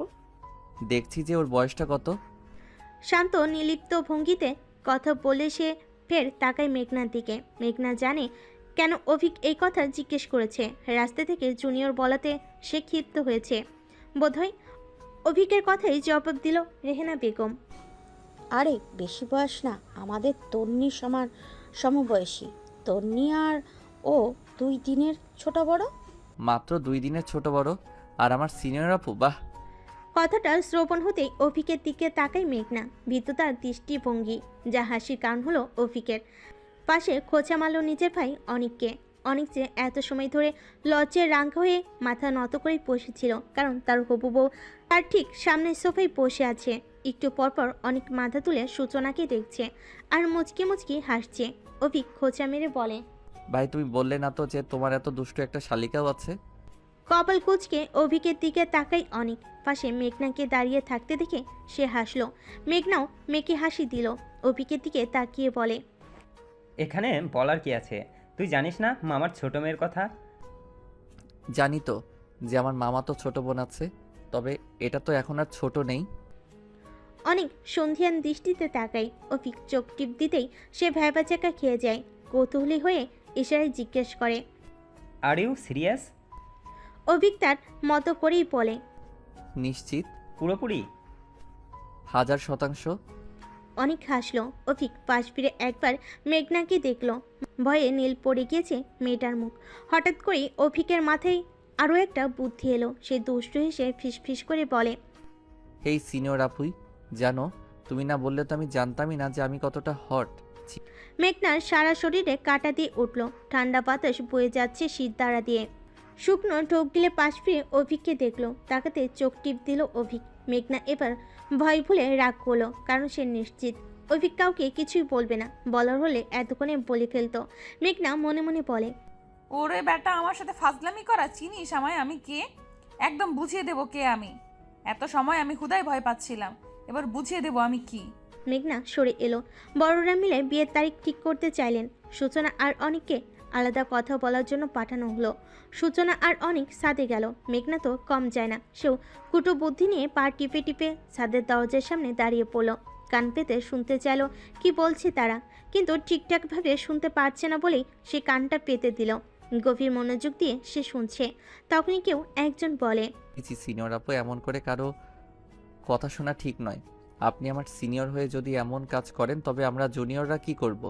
দেখছি যে ওর বয়সটা কত। শান্ত নিলিপ্ত ভঙ্গিতে কথা বলে সে ফের তাকায় মেঘনার দিকে। মেঘনা জানে কেন অভিক এই কথা জিজ্ঞেস করেছে। রাস্তা থেকে জুনিয়র বলাতে সে ক্ষিপ্ত হয়েছে বোধহয়। অভিকের কথাই জবাব দিল রেহেনা বেগম। আরে বেশি বয়স না, আমাদের তন্নি সমবয়সী। তন্নি আর ও 2 দিনের ছোট বড়। মাত্র 2 দিনের ছোট বড়, আর আমার সিনিয়র আপু? বাহ! কথাটা শ্রবণ হতেই অভিকের দিকে তাকায় মেঘনা। ভীততার দৃষ্টিভঙ্গি, যা হাসির কারণ হলো অভিকের। পাশে খোঁচা মারল নিজের ভাই অনিককে। অনিক যে এত সময় ধরে লজ্জায় রাঙ্গা হয়ে মাথা নত করেই বসেছিল, কারণ তার হবু বউ তার ঠিক সামনে সোফায় বসে আছে। একটু পরপর অনেক মাথা তুলে সূচনাকে দেখছে আর মুচকি মুচকি হাসছে। অভিক খোঁচা মেরে বলে, ভাই, তুমি বললে না তো যে তোমার এত দুষ্টু একটা শালিকাও আছে? কপাল কুঁচকে অভিকের দিকে তাকাই অনেক। পাশে মেঘনাকে দাঁড়িয়ে থাকতে দেখে সে হাসলো। মেঘনাও মেকে হাসি দিল। অভিকের দিকে তাকিয়ে বলে, এখানে বলার কি আছে? তুই জানিস না মামার ছোট মেয়ের কথা? জানি তো যে আমার মামা তো ছোট বোন আছে, তবে এটা তো এখন আর ছোট নেই। অনেক সন্ধিয়ান দৃষ্টিতে তাকাই। অভিক চোখ টিপ দিতেই সে ভ্যাবাচাকা খেয়ে যায়। কৌতূহলী হয়ে ইশারায় জিজ্ঞেস করে, আর ইউ সিরিয়াস? অভিক তার মতো করেই বলে, নিশ্চিত? পুরোপুরি? 1000%। অনেক হাসলো। অভিক পাশ ফিরে একবার মেঘনাকে দেখল। ভয়ে নীল পড়ে গিয়েছে মেয়েটার মুখ। হঠাৎ করেই অভিকের মাথায় আরও একটা বুদ্ধি এলো। সে দুষ্টু হেসে ফিসফিস করে বলে, হেই সিনিয়র আপুই, জানো তুমি না বললে তো আমি জানতামই না যে আমি কতটা হট। মেঘনার সারা শরীরে কাঁটা দিয়ে উঠল। ঠান্ডা বাতাস বয়ে যাচ্ছে শীত দ্বারা দিয়ে। শুকনো ঢোক গিলে পাশ ফিরে অভিককে দেখলো। তাকাতে চোখ টিপ দিল অভিক। মেঘনা এবার ভয় ভুলে রাগ করলো, কারণ সে নিশ্চিত অভিক কাউকে কিছুই বলবে না। বলার হলে এতক্ষণে বলে ফেলতো। মেঘনা মনে মনে বলে, ওরে বেটা, আমার সাথে ফাজলামি করা, চিনিস আমায় আমি কে? একদম বুঝিয়ে দেবো কে আমি। এত সময় আমি খুদাই ভয় পাচ্ছিলাম, এবার বুঝিয়ে দেবো আমি কি। মেঘনা সরে এলো। বড়রা মিলে বিয়ের তারিখ ঠিক করতে চাইলেন। সূচনা আর অনিককে আলাদা কথা বলার জন্য পাঠানো হলো। সূচনা আর অনিক ছাদে গেল। মেঘনা তো কম যায় না, সেও কুটো বুদ্ধি নিয়ে পা টিপে টিপে ছাদের দরজার সামনে দাঁড়িয়ে পড়ল। কান পেতে শুনতে চাইল কি বলছে তারা, কিন্তু ঠিকঠাকভাবে শুনতে পারছে না বলেই সে কানটা পেতে দিল। গভীর মনোযোগ দিয়ে সে শুনছে। তখনই কেউ একজন বলে, সিনিয়র আপু, এমন করে কারো কথা শোনা ঠিক নয়। আপনি আমার সিনিয়র হয়ে যদি এমন কাজ করেন তবে আমরা জুনিয়ররা কি করব?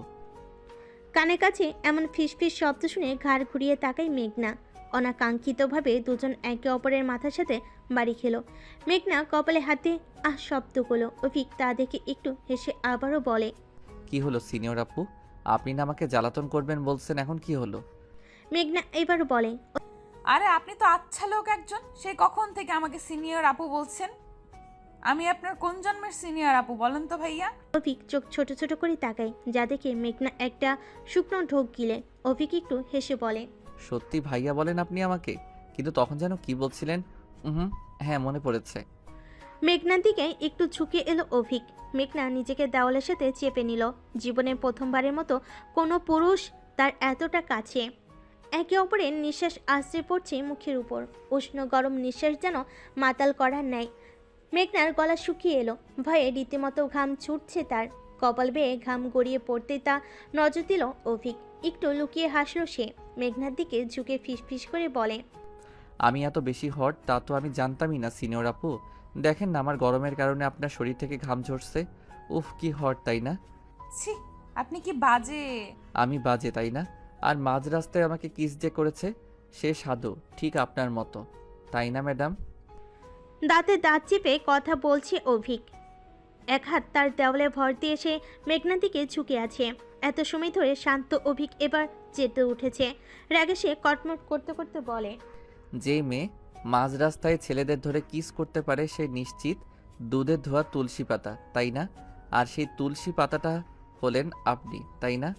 কানে কাছে এমন ফিসফিস শব্দ শুনে ঘাড় ঘুরিয়ে তাকায় মেঘনা। অনাকাঙ্ক্ষিতভাবে দুজন একে অপরের মাথার সাথে বাড়ি খেলো। মেঘনা কপালে হাতে শব্দ করলো। অভিক তা দেখে একটু হেসে আবারও বলে, কি হলো সিনিয়র আপু, আপনি না আমাকে জ্বালাতন করবেন বলছেন, এখন কি হলো? মেঘনা এবার বলে, আরে আপনি তো আচ্ছা লোক একজন, সে কখন থেকে আমাকে সিনিয়র আপু বলছেন? আমি আপনার কোন জন্মের সিনিয়র আপু বলেন তো ভাইয়া? অভিক চোখ ছোট ছোট করে তাকায়, যা দেখে মেঘনা একটা শুকনো ঢোক গিলে। অভিক একটু হেসে বলে, সত্যি ভাইয়া বলেন আপনি আমাকে? কিন্তু তখন যেন কি বলছিলেন? হ্যাঁ, মনে পড়েছে। মেঘনার দিকে একটু ঝুঁকে এলো অভিক। মেঘনা নিজেকে দেওয়ালের সাথে চেপে নিল। জীবনে প্রথমবারের মতো কোনো পুরুষ তার এতটা কাছে। একে অপরের নিঃশ্বাস আশ্রে পড়ছে মুখের উপর। উষ্ণ গরম নিঃশ্বাস যেন মাতাল করার ন্যায়। মেঘনার গলা শুকিয়ে এলো। ভয়ে রীতিমতো ঘাম ছুটছে তার। কপাল বেয়ে ঘাম গড়িয়ে পড়তে তা নজর দিল অভিক। একটু লুকিয়ে হাসলো সে। মেঘনার দিকে ঝুঁকে ফিসফিস করে বলে, আমি এত বেশি হট তা তো আমি জানতামই না সিনিয়র আপু। দেখেন না, আমার গরমের কারণে আপনার শরীর থেকে ঘাম ঝরছে। উফ, কি হট তাই না? ছি, আপনি কি বাজে। আমি বাজে তাই না? আর মাঝ রাস্তায় আমাকে কিস যে করেছে, সে সাধু, ঠিক আপনার মতো, তাই না ম্যাডাম? দাঁতে দাঁত চেপে কথা বলছে অভিক। এক হাত তার দেওয়ালে ভর দিয়ে সে মেঘনার দিকে ঝুঁকে আছে। এত সময় ধরে শান্ত অভিক এবার চেতে উঠেছে। রাগে সে কটমট করতে করতে বলে, যে মেয়ে মাঝ রাস্তায় ছেলেদের ধরে কিস করতে পারে সে নিশ্চিত দুধে ধোয়া তুলসী পাতা, তাই না? আর সেই তুলসী পাতাটা হলেন আপনি, তাই না?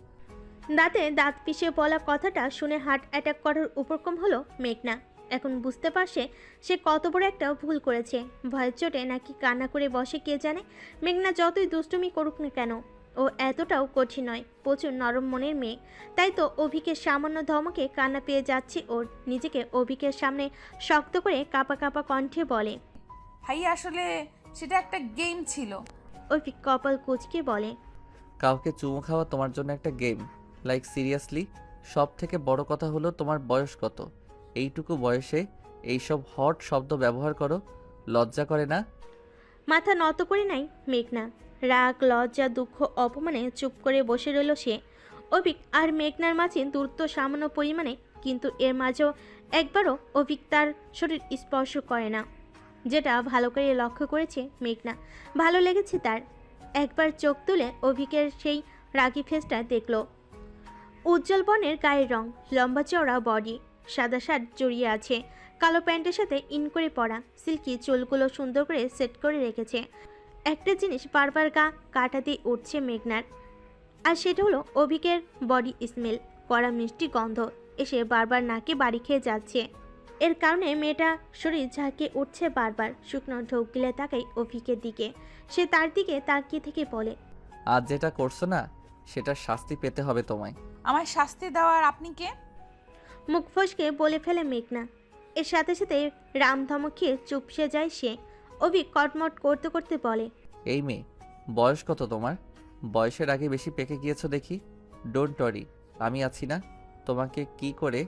দাঁতে দাঁত পিষে বলা কথাটা শুনে হার্ট অ্যাটাক করার উপক্রম হলো মেঘনা। এখন বুঝতে পারছে সে কত বড় একটা ভুল করেছে। ভয়ের চোটে নাকি কান্না করে বসে কে জানে। মেঘনা যতই দুষ্টুমি করুক না কেন, ও এতটাও কঠিন নয়। প্রচুর নরম মনের মেয়ে। তাই তো অভিকের সামান্য ধমকে কান্না পেয়ে যাচ্ছে ওর। নিজেকে অভিকের সামনে শক্ত করে কাঁপা কাঁপা কণ্ঠে বলে, ভাইয়া আসলে সেটা একটা গেম ছিল। অভিক কপাল কুঁচকে বলে, কাউকে চুমু খাওয়া তোমার জন্য একটা গেম? Like seriously? সব থেকে বড় কথা হলো তোমার বয়স কত? এইটুকু বয়সে এইসব হট শব্দ ব্যবহার করো, লজ্জা করে না? মাথা নত করে নাই মেঘনা। রাগ, লজ্জা, দুঃখ, অপমানে চুপ করে বসে রইল সে। অভিক আর মেঘনার মাঝে দূরত্ব সামান্য পরিমাণে, কিন্তু এর মাঝেও একবারও অভিক তার শরীর স্পর্শ করে না, যেটা ভালো করে লক্ষ্য করেছে মেঘনা। ভালো লেগেছে তার। একবার চোখ তুলে অভিকের সেই রাগী ফেসটা দেখল। উজ্জ্বল বর্ণের গায়ের রং, লম্বা চওড়া বডি, সাদা শার্ট জড়িয়ে আছে, কালো প্যান্টের সাথে ইন করে পরা, সিল্কি চুলগুলো সুন্দর করে সেট করে রেখেছে। একটা জিনিস বারবার গা কাটা দিয়ে উঠছে মেঘনার, আর সেটা হলো অভিকের বডি স্মেল। কড়া মিষ্টি গন্ধ এসে বারবার নাকে বাড়ি খেয়ে যাচ্ছে। এর কারণে মেয়েটা শরীর ঝাঁকিয়ে উঠছে বারবার। শুকনো ঢোক গিলে তাকাই অভিকের দিকে। সে তার দিকে তাকিয়ে থেকে বলে, আজ যেটা করছো না সেটার শাস্তি পেতে হবে তোমায়। আমায় শাস্তি দেওয়ার আপনি কে? মুখ ফসকে বলে ফেলে মেঘনা। এর সাথে সাথে রামধমক খেয়ে চুপসে যায় সে। অভিক কটমট করতে করতে বলে, এই মেয়ে, বয়স কত তোমার? বয়সের আগে বেশি পেকে গিয়েছো দেখি। ডোন্ট ওয়ারি, আমি আছি না। তোমাকে কি করে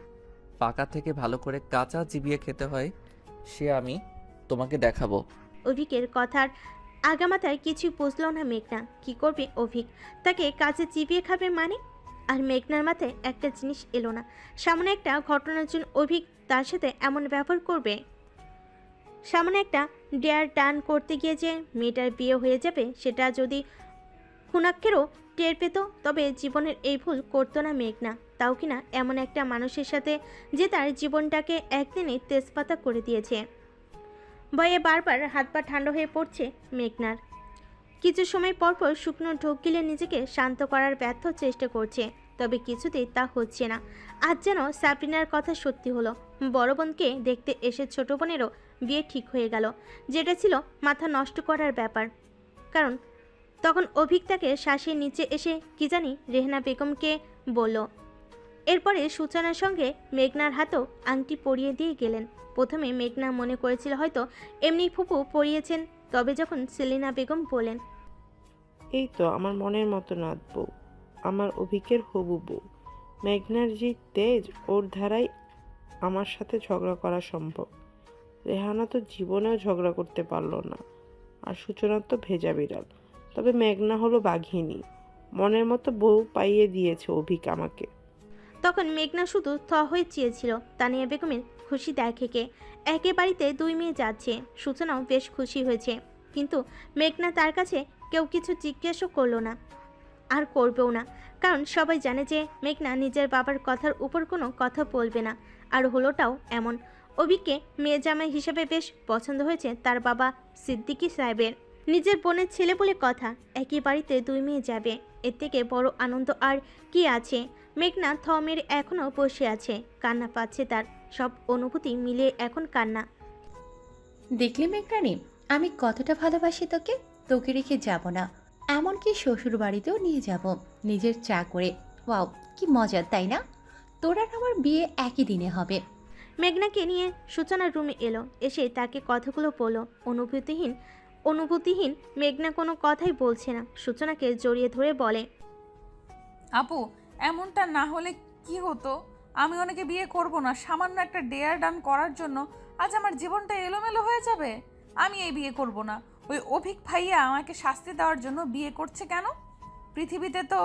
পাকা থেকে ভালো করে কাঁচা চিবিয়ে খেতে হয় সে আমি তোমাকে দেখাবো। অভিকের কথার আগামাথায় কিছু বুঝল না মেঘনা। কি করবে অভিক? তাকে কাছে চিবিয়ে খাবে মানে? আর মেঘনার মাথায় একটা জিনিস এলো না, সামনে একটা ঘটনার জন্য অভিক তার সাথে এমন ব্যবহার করবে। সামনে একটা ডেয়ার ডান করতে গিয়ে যে মেয়েটার বিয়ে হয়ে যাবে সেটা যদি হুনাক্ষেরও টের পেত তবে জীবনের এই ভুল করতো না মেঘনা, তাও কিনা এমন একটা মানুষের সাথে যে তার জীবনটাকে একদিনে তেজপাতা করে দিয়েছে। ভয়ে বারবার হাত পা ঠান্ডা হয়ে পড়ছে মেঘনার। কিছু সময় পরপর শুকনো ঢোক গিলে নিজেকে শান্ত করার ব্যর্থ চেষ্টা করছে, তবে কিছুতেই তা হচ্ছে না। আজ যেন সাবরিনার কথা সত্যি হলো, বড় বোনকে দেখতে এসে ছোট বোনেরও বিয়ে ঠিক হয়ে গেল, যেটা ছিল মাথা নষ্ট করার ব্যাপার। কারণ তখন অভিক তাকে শ্বাসের নিচে এসে কি জানি রেহনা বেগমকে বলল। এরপরে সূচনার সঙ্গে মেঘনার হাতেও আংটি পরিয়ে দিয়ে গেলেন। প্রথমে মেঘনা মনে করেছিল হয়তো এমনি ফুপু পরিয়েছেন, তবে যখন সেলিনা বেগম বলেন, এই তো আমার মনের মতো নাত বউ, আমার অভিকের হবু বউ। মেঘনার যে তেজ, ওর ধারাই আমার সাথে ঝগড়া করা সম্ভব। রেহানা তো জীবনেও ঝগড়া করতে পারলো না, আর সূচনার তো ভেজা বিড়াল। তবে মেঘনা হলো বাঘিনী, মনের মতো বউ পাইয়ে দিয়েছে অভিক আমাকে। তখন মেঘনা শুধু থ হয়ে চেয়েছিল তানিয়া বেগমের খুশি দেখে একে বাড়িতে 2 মেয়ে যাচ্ছে। সূচনাও বেশ খুশি হয়েছে, কিন্তু মেঘনা তার কাছে কেউ কিছু জিজ্ঞেসও করলো না, আর করবেও না, কারণ সবাই জানে যে মেঘনা নিজের বাবার কথার উপর কোনো কথা বলবে না। আর হলোটাও এমন, অভিককে মেয়ে জামাই হিসেবে বেশ পছন্দ হয়েছে তার বাবা সিদ্দিকী সাহেবের। নিজের বোনের ছেলে বলে কথা, একই বাড়িতে 2 মেয়ে যাবে, এর থেকে বড় আনন্দ আর কি আছে। মেঘনা থ মেরে এখনও বসে আছে, কান্না পাচ্ছে তার, সব অনুভূতি মিলিয়ে এখন কান্না। দেখলি মেঘরানি, আমি কতটা ভালোবাসি তোকে, তোকে রেখে যাব না, এমনকি শ্বশুর বাড়িতেও নিয়ে যাব নিজের চা করে। ওয়াও, কি মজার তাই না? তোর আর আমার বিয়ে একই দিনে হবে। মেঘনাকে নিয়ে সূচনার রুমে এলো, এসে তাকে কথাগুলো বলল। অনুভূতিহীন মেঘনা কোনো কথাই বলছে না, সূচনাকে জড়িয়ে ধরে বলে, আপু, এমনটা না হলে কি হতো? আমি ওনাকে বিয়ে করব না, সামান্য একটা ডেয়ার ডান করার জন্য আজ আমার জীবনটা এলোমেলো হয়ে যাবে। আমি এই বিয়ে করব না। ওই অভিক ভাইয়া আমাকে শাস্তি দেওয়ার জন্য বিয়ে করছে কেন? পৃথিবীতে তো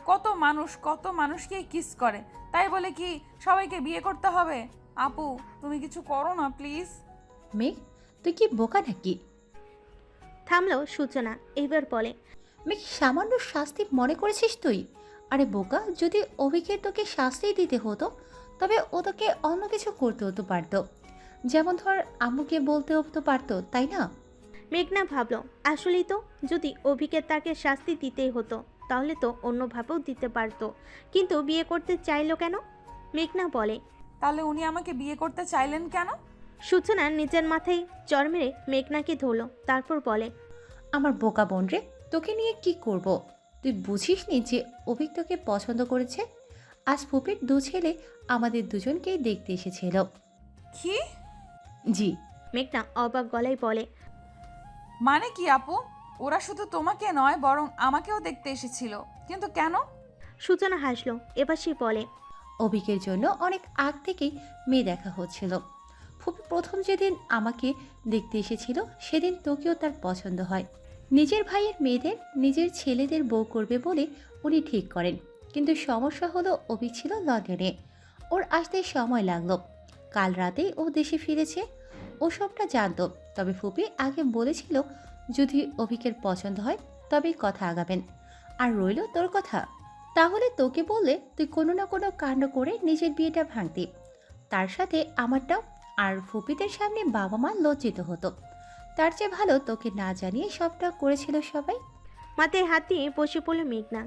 কত মানুষকে কিস করে, তাই বলে কি সবাইকে বিয়ে করতে হবে? আপু, তুমি কিছু করো না প্লিজ। মেঘ, তুই কি বোকা নাকি? থামলো সূচনা, এবার বলে, মেঘ, সামান্য শাস্তি মনে করেছিস তুই? আরে বোকা, যদি অভিকে তোকে শাস্তি দিতে হতো তবে ও তোকে অন্য কিছু করতে হতো পারতো, যেমন ধর আম্মুকে বলতে হতো পারতো, তাই না? মেঘনা ভাবলো, আসলেই তো, যদি অভিকে তাকে শাস্তি দিতেই হতো তাহলে তো অন্যভাবেও দিতে পারতো, কিন্তু বিয়ে করতে চাইলো কেন? মেঘনা বলে, তাহলে উনি আমাকে বিয়ে করতে চাইলেন কেন? সূচনা নিজের মাথায় চড় মেরে মেঘনাকে ধরলো, তারপর বলে, আমার বোকা বোন রে, তোকে নিয়ে কি করব? তুই বুঝিস নি যে অভিক তোকে পছন্দ করেছে? আজ ফুপির 2 ছেলে আমাদের দুজনকেই দেখতে এসেছিল। কি? জি। মেঘনা অবাক গলায় বলে, মানে কি আপু? ওরা শুধু তোমাকে নয় বরং আমাকেও দেখতে এসেছিল, কিন্তু কেন? সূচনা হাসলো, এবার সে বলে, অভিকের জন্য অনেক আগ থেকেই মেয়ে দেখা হচ্ছিল। ফুপি প্রথম যেদিন আমাকে দেখতে এসেছিল সেদিন তোকেও তার পছন্দ হয়। নিজের ভাইয়ের মেয়েদের নিজের ছেলেদের বউ করবে বলে উনি ঠিক করেন, কিন্তু সমস্যা হলো অভিক ছিল লন্ডনে, ওর আসতে সময় লাগলো। কাল রাতেই ও দেশে ফিরেছে। ও সবটা জানতো, তবে ফুপি আগে বলেছিল যদি অভিকের পছন্দ হয় তবেই কথা আগাবেন। আর রইল তোর কথা, তাহলে তোকে বললে তুই কোনো না কোনো কাণ্ড করে নিজের বিয়েটা ভাঙতি, তার সাথে আমারটাও, আর ফুপিদের সামনে বাবা মা লজ্জিত হতো। তার চেয়ে ভালো তোকে না জানিয়ে সবটা করেছিল সবাই। মাথায় হাত দিয়ে বসে পড়ল মেঘনা।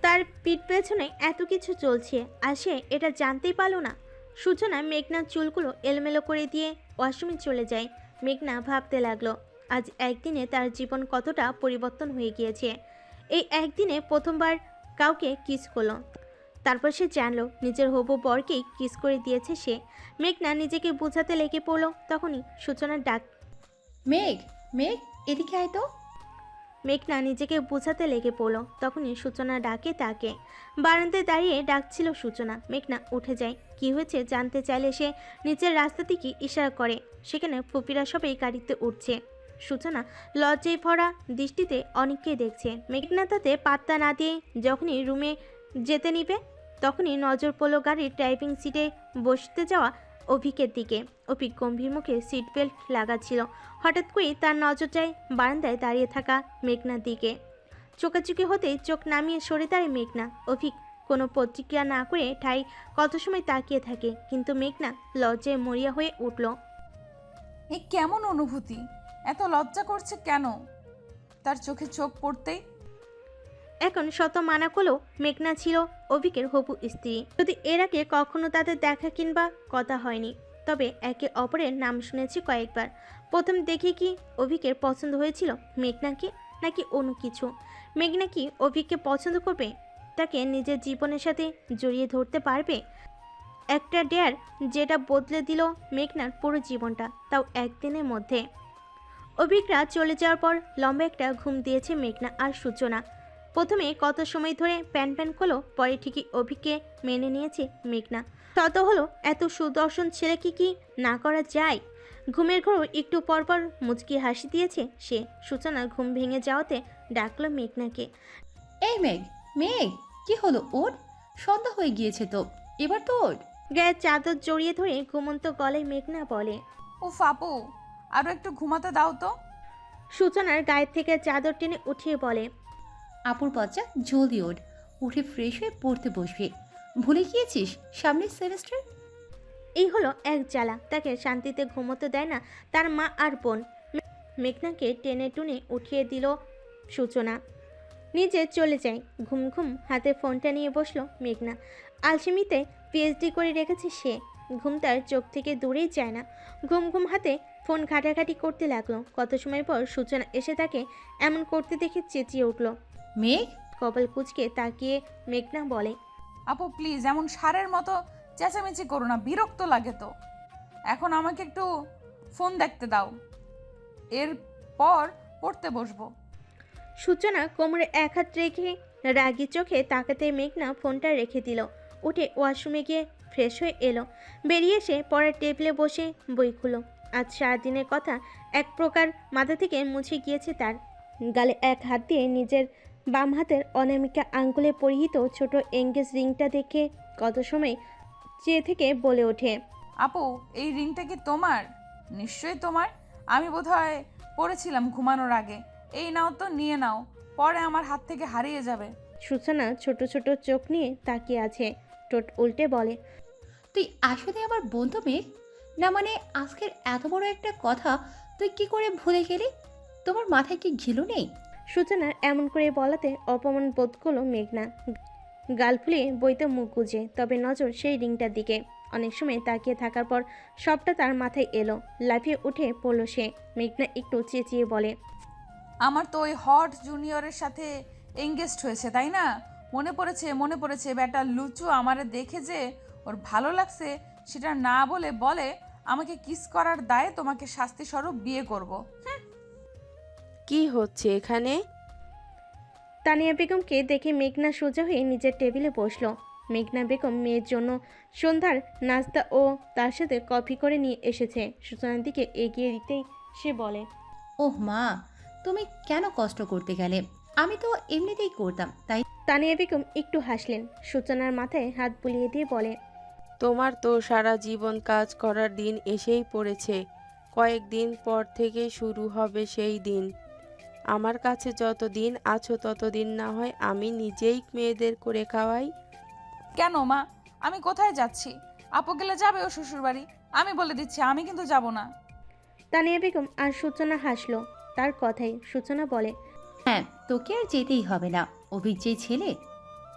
তার পিঠ পেছনে এত কিছু চলছে আর সে এটা জানতেই পারল না। সূচনা মেঘনার চুলগুলো এলোমেলো করে দিয়ে ওয়াশরুমে চলে যায়। মেঘনা ভাবতে লাগলো, আজ একদিনে তার জীবন কতটা পরিবর্তন হয়ে গিয়েছে। এই একদিনে প্রথমবার কাউকে কিস করলো, তারপর সে জানলো নিজের হবু বরকেই কিস করে দিয়েছে সে। মেঘনা নিজেকে বোঝাতে লেগে পড়লো, তখনই সূচনার ডাক। মেঘ, মেঘ, এদিকে আয় তো। মেঘনা নিজেকে বোঝাতে লেগে পড়লো, তখনই সূচনা ডাকে তাকে। বারান্দায় দাঁড়িয়ে ডাকছিল সূচনা। মেঘনা উঠে যায়, কি হয়েছে জানতে চাইলে সে নিচের রাস্তা থেকে ইশারা করে। সেখানে ফুপিরা সবাই গাড়িতে উঠছে। সূচনা লজ্জায় ভরা দৃষ্টিতে অনেককেই দেখছে। মেঘনা তাতে পাত্তা না দিয়ে যখনই রুমে যেতে নিবে। তখনই নজর পড়ল গাড়ির ড্রাইভিং সিটে বসতে যাওয়া অভিকের দিকে। অভিক গম্ভীর মুখে সিট বেল্ট লাগাচ্ছিল। হঠাৎ করেই তার নজর যায় বারান্দায় দাঁড়িয়ে থাকা মেঘনার দিকে। চোখাচোখি হতেই চোখ নামিয়ে সরে দাঁড়ায় মেঘনা। অভিক কোনো প্রতিক্রিয়া না করে ঠাই কত সময় তাকিয়ে থাকে, কিন্তু মেঘনা লজ্জায় মরিয়া হয়ে উঠল। এ কেমন অনুভূতি? এত লজ্জা করছে কেন? তার চোখে চোখ পড়তেই এখন শত মানা করলেও মেঘনা ছিল অভিকের হবু স্ত্রী। যদি এর আগে কখনো তাদের দেখা কিংবা কথা হয়নি, তবে একে অপরের নাম শুনেছি কয়েকবার। প্রথম দেখে কি অভিকের পছন্দ হয়েছিল মেঘনাকে, নাকি অন্য কিছু? মেঘনা কি অভিককে পছন্দ করবে? তাকে নিজের জীবনের সাথে জড়িয়ে ধরতে পারবে? একটা ডেয়ার যেটা বদলে দিল মেঘনার পুরো জীবনটা, তাও একদিনের মধ্যে। অভিকরা চলে যাওয়ার পর লম্বা একটা ঘুম দিয়েছে মেঘনা আর সূচনা। প্রথমে কত সময় ধরে প্যান প্যান করলো, পরে ঠিকই অভিককে মেনে নিয়েছে মেঘনা। তত হলো এত সুদর্শন ছেলেকে কি না করা যায়? ঘুমের ঘোর একটু পরপর মুচকি হাসি দিয়েছে সে। সূচনা ঘুম ভেঙে যাওয়াতে ডাকলো মেঘনাকে। এই মেঘ, মেঘ, কি হলো ওর? সন্ধ্যা হয়ে গিয়েছে তো, এবার তো ওর। গায়ে চাদর জড়িয়ে ধরে ঘুমন্ত গলায় মেঘনা বলে। ও ফাপু, আরো একটু ঘুমাতে দাও তো। সূচনার গায়ের থেকে চাদর টেনে উঠিয়ে বলে। আপুর বাচ্চা, জলদি ওঠ, উঠে ফ্রেশ হয়ে পড়তে বসবি। ভুলে গিয়েছিস সামনের সেমিস্টার? এই হলো এক জ্বালা, তাকে শান্তিতে ঘুমোতে দেয় না তার মা আর বোন। মেঘনাকে টেনে টুনে উঠিয়ে দিল সূচনা, নিজে চলে যায়। ঘুম ঘুম হাতে ফোনটা নিয়ে বসলো মেঘনা। আলসেমিতে পিএইচডি করে রেখেছে সে। ঘুম তার চোখ থেকে দূরেই যায় না। ঘুম ঘুম হাতে ফোন ঘাটাঘাটি করতে লাগলো। কত সময় পর সূচনা এসে তাকে এমন করতে দেখে চেঁচিয়ে উঠল। মেঘ, কপাল কুঁচকে তাকিয়ে মেঘনা বলে। আপু প্লিজ এমন সারের মতো চেঁচামেচি করো না, বিরক্ত লাগে তো। এখন আমাকে একটু ফোন দেখতে দাও, এরপর পড়তে বসবো। সূচনা কোমরে এক হাত রেখে রাগী চোখে তাকাতে মেঘনা ফোনটা রেখে দিল। উঠে ওয়াশরুমে গিয়ে ফ্রেশ হয়ে এলো। বেরিয়ে এসে পড়ার টেবিলে বসে বই খুলো। আজ সারাদিনের কথা এক প্রকার মাথা থেকে মুছে গিয়েছে তার। গালে এক হাত দিয়ে নিজের বাম হাতের অনামিকা আঙ্গুলে পরিহিত ছোট এঙ্গেজ রিংটা দেখে কত সময় চেয়ে থেকে বলে ওঠে। আপু, এই রিংটা কি তোমার? নিশ্চয়ই তোমার। আমি বোধহয় পড়েছিলাম ঘুমানোর আগে। এই নাও তো, নিয়ে নাও, পরে আমার হাত থেকে হারিয়ে যাবে। সূচনা ছোট ছোট চোখ নিয়ে তাকিয়ে আছে। ঠোঁট উল্টে বলে। তুই আসলে আমার বন্ধু মেঘ? না মানে আজকের এত বড় একটা কথা তুই কি করে ভুলে গেলি? তোমার মাথায় কি ঘিলু নেই? সূচনার এমন করে বলাতে অপমান বোধ করলো মেঘনা। গাল ফুলিয়ে বইতে মুখ গুজে, তবে নজর সেই রিংটার দিকে। অনেক সময় তাকিয়ে থাকার পর সবটা তার মাথায় এলো। লাফিয়ে উঠে পড়লো সে। মেঘনা একটু চেঁচিয়ে বলে। আমার তো ওই হট জুনিয়রের সাথে এঙ্গেজড হয়েছে, তাই না? মনে পড়েছে, মনে পড়েছে। বেটা লুচু আমারে দেখে যে ওর ভালো লাগছে সেটা না বলে বলে আমাকে কিস করার দায়ে তোমাকে শাস্তি স্বরূপ বিয়ে করব। কি হচ্ছে এখানে? তানিয়া বেগমকে দেখে মেঘনা সোজা হয়ে নিজের টেবিলে বসলো। মেঘনা বেগম মেয়ের জন্য সন্ধ্যার নাস্তা ও তার সাথে কফি করে নিয়ে এসেছে। সূচনার দিকে এগিয়ে দিতেই সে বলে। ওহ মা, তুমি কেন কষ্ট করতে গেলে? আমি তো এমনিতেই করতাম, তাই। তানিয়া বেগম একটু হাসলেন। সূচনার মাথায় হাত বুলিয়ে দিয়ে বলে। তোমার তো সারা জীবন কাজ করার দিন এসেই পড়েছে। কয়েকদিন পর থেকে শুরু হবে সেই দিন। আমার কাছে যতদিন আছো ততদিন না হয় আমি নিজেই মেয়েদের করে খাওয়াই। কেন মা, আমি কোথায় যাচ্ছি? আপু গেলে যাবে ও শ্বশুরবাড়ি। আমি বলে দিচ্ছি, আমি কিন্তু যাব না। তানিয়া বেগম আর সূচনা হাসলো তার কথাই। সূচনা বলে। হ্যাঁ, তোকে আর যেতেই হবে না। অভিক যে ছেলে।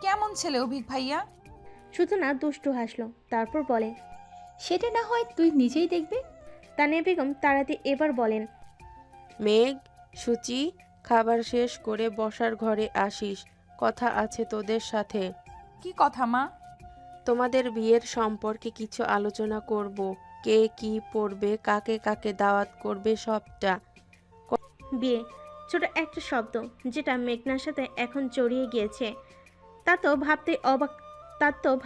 কেমন ছেলে অভিক ভাইয়া? সূচনা দুষ্টু হাসলো, তারপর বলে। সেটা না হয় তুই নিজেই দেখবি। তানিয়া বেগম তাড়াতে এবার বলেন। মেঘ, সুচি, খাবার শেষ করে বসার ঘরে আসিস, কথা আছে তোদের সাথে। কি কথা মা? তোমাদের বিয়ের সম্পর্কে কিছু আলোচনা করব। কে কি পড়বে, কাকে কাকে দাওয়াত করবে, সবটা। বিয়ে ছোট একটা শব্দ, যেটা মেঘনার সাথে এখন জড়িয়ে গিয়েছে। তার তো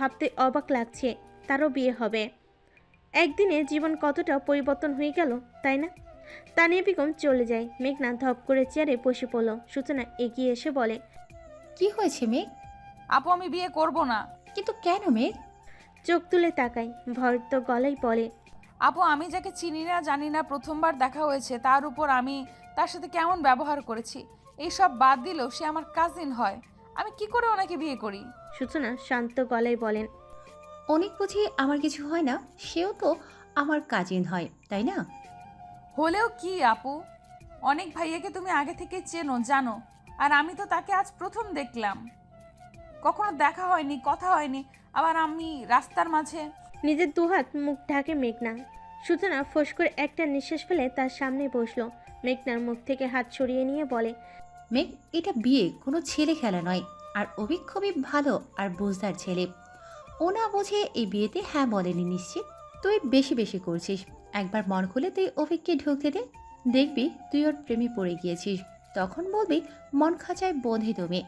ভাবতে অবাক লাগছে তারও বিয়ে হবে। একদিনে জীবন কতটা পরিবর্তন হয়ে গেল, তাই না? তানিয়া বেগম চলে যায়। মেঘনা ধপ করে চেয়ারে বসে পড়ল। সূচনা এগিয়ে এসে বলে। কি হয়েছে মেঘ? আপু আমি বিয়ে করব না। কিন্তু কেন মেঘ? চোখ তুলে তাকায়, ভয়ত গলায় বলে। আপু আমি যাকে চিনি না জানি না, প্রথমবার দেখা হয়েছে, তার উপর আমি তার সাথে কেমন ব্যবহার করেছি এইসব বাদ দিলেও সে আমার কাজিন হয়। আমি কি করে ওনাকে বিয়ে করি? সূচনা শান্ত গলায় বলেন। অনেক বুঝি আমার কিছু হয় না, সেও তো আমার কাজিন হয় তাই না? হলেও কি আপু, অনেক ভাইয়াকে তুমি আগে থেকে চেনো জানো, আর আমি তো তাকে আজ প্রথম দেখলাম, কখনো দেখা হয়নি, কথা হয়নি, আবার আমি রাস্তার মাঝে। নিজের দুহাত মুখ ঢাকে মেঘনা। সূচনা ফোঁস করে একটা নিঃশ্বাস ফেলে তার সামনে বসলো। মেঘনার মুখ থেকে হাত সরিয়ে নিয়ে বলে। মেঘ, এটা বিয়ে, কোনো ছেলে খেলা নয়। আর অভিক খুবই ভালো আর বুঝদার ছেলে। ও না বুঝে এই বিয়েতে হ্যাঁ বলেনি নিশ্চিত। তুই বেশি বেশি করছিস। একবার মন খুলে তুই অভিককে ঢুকতে দে, দেখবি তুই ওর প্রেমে পড়ে গিয়েছিস। তখন বলবি মন খাঁচায় বন্ধি তুমি।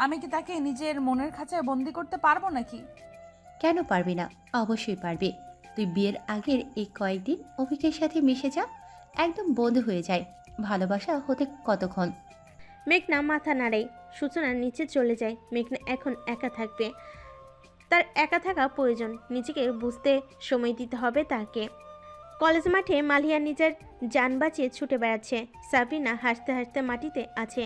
আমি কি তাকে নিজের মনের খাঁচায় বন্দি করতে পারবো নাকি? কেন পারবি না? অবশ্যই পারবি। তুই বিয়ের আগের এই কয়েকদিন অভিকের সাথে মিশে যা, একদম বন্ধু হয়ে যায়। ভালোবাসা হতে কতক্ষণ? মেঘনা মাথা নাড়ে। সূচনা নিচে চলে যায়। মেঘনা এখন একা থাকবে, তার একা থাকা প্রয়োজন। নিজেকে বুঝতে সময় দিতে হবে তাকে। কলেজ মাঠে মালিয়া নিজের যান বাঁচিয়ে ছুটে বেড়াচ্ছে। সাবিনা হাসতে হাসতে মাটিতে আছে।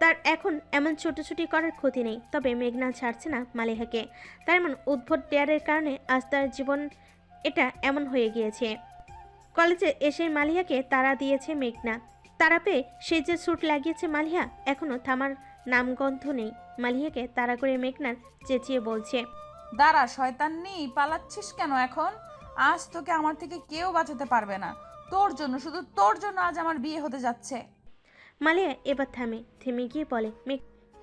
তার এখন এমন ছোটাছুটি করার ক্ষতি নেই, তবে মেঘনা ছাড়ছে না মালিহাকে। তার এমন উদ্ভট ডেয়ারের কারণে আজ তার জীবন এটা এমন হয়ে গিয়েছে। কলেজে এসে মালিহাকে তাড়া দিয়েছে মেঘনা। তাড়া পেয়ে সে যে ছুট লাগিয়েছে মালিহা, এখনও থামার নামগন্ধ নেই। মালিহাকে তাড়া করে মেঘনার চেঁচিয়ে বলছে। দাঁড়া শয়তান্নি, পালাচ্ছিস কেন এখন? আজ তোকে আমার থেকে কেউ বাঁচাতে পারবে না। তোর জন্য, শুধু তোর জন্য আজ আমার বিয়ে হতে যাচ্ছে। মালিয়া এবার থেমে গিয়ে বলে।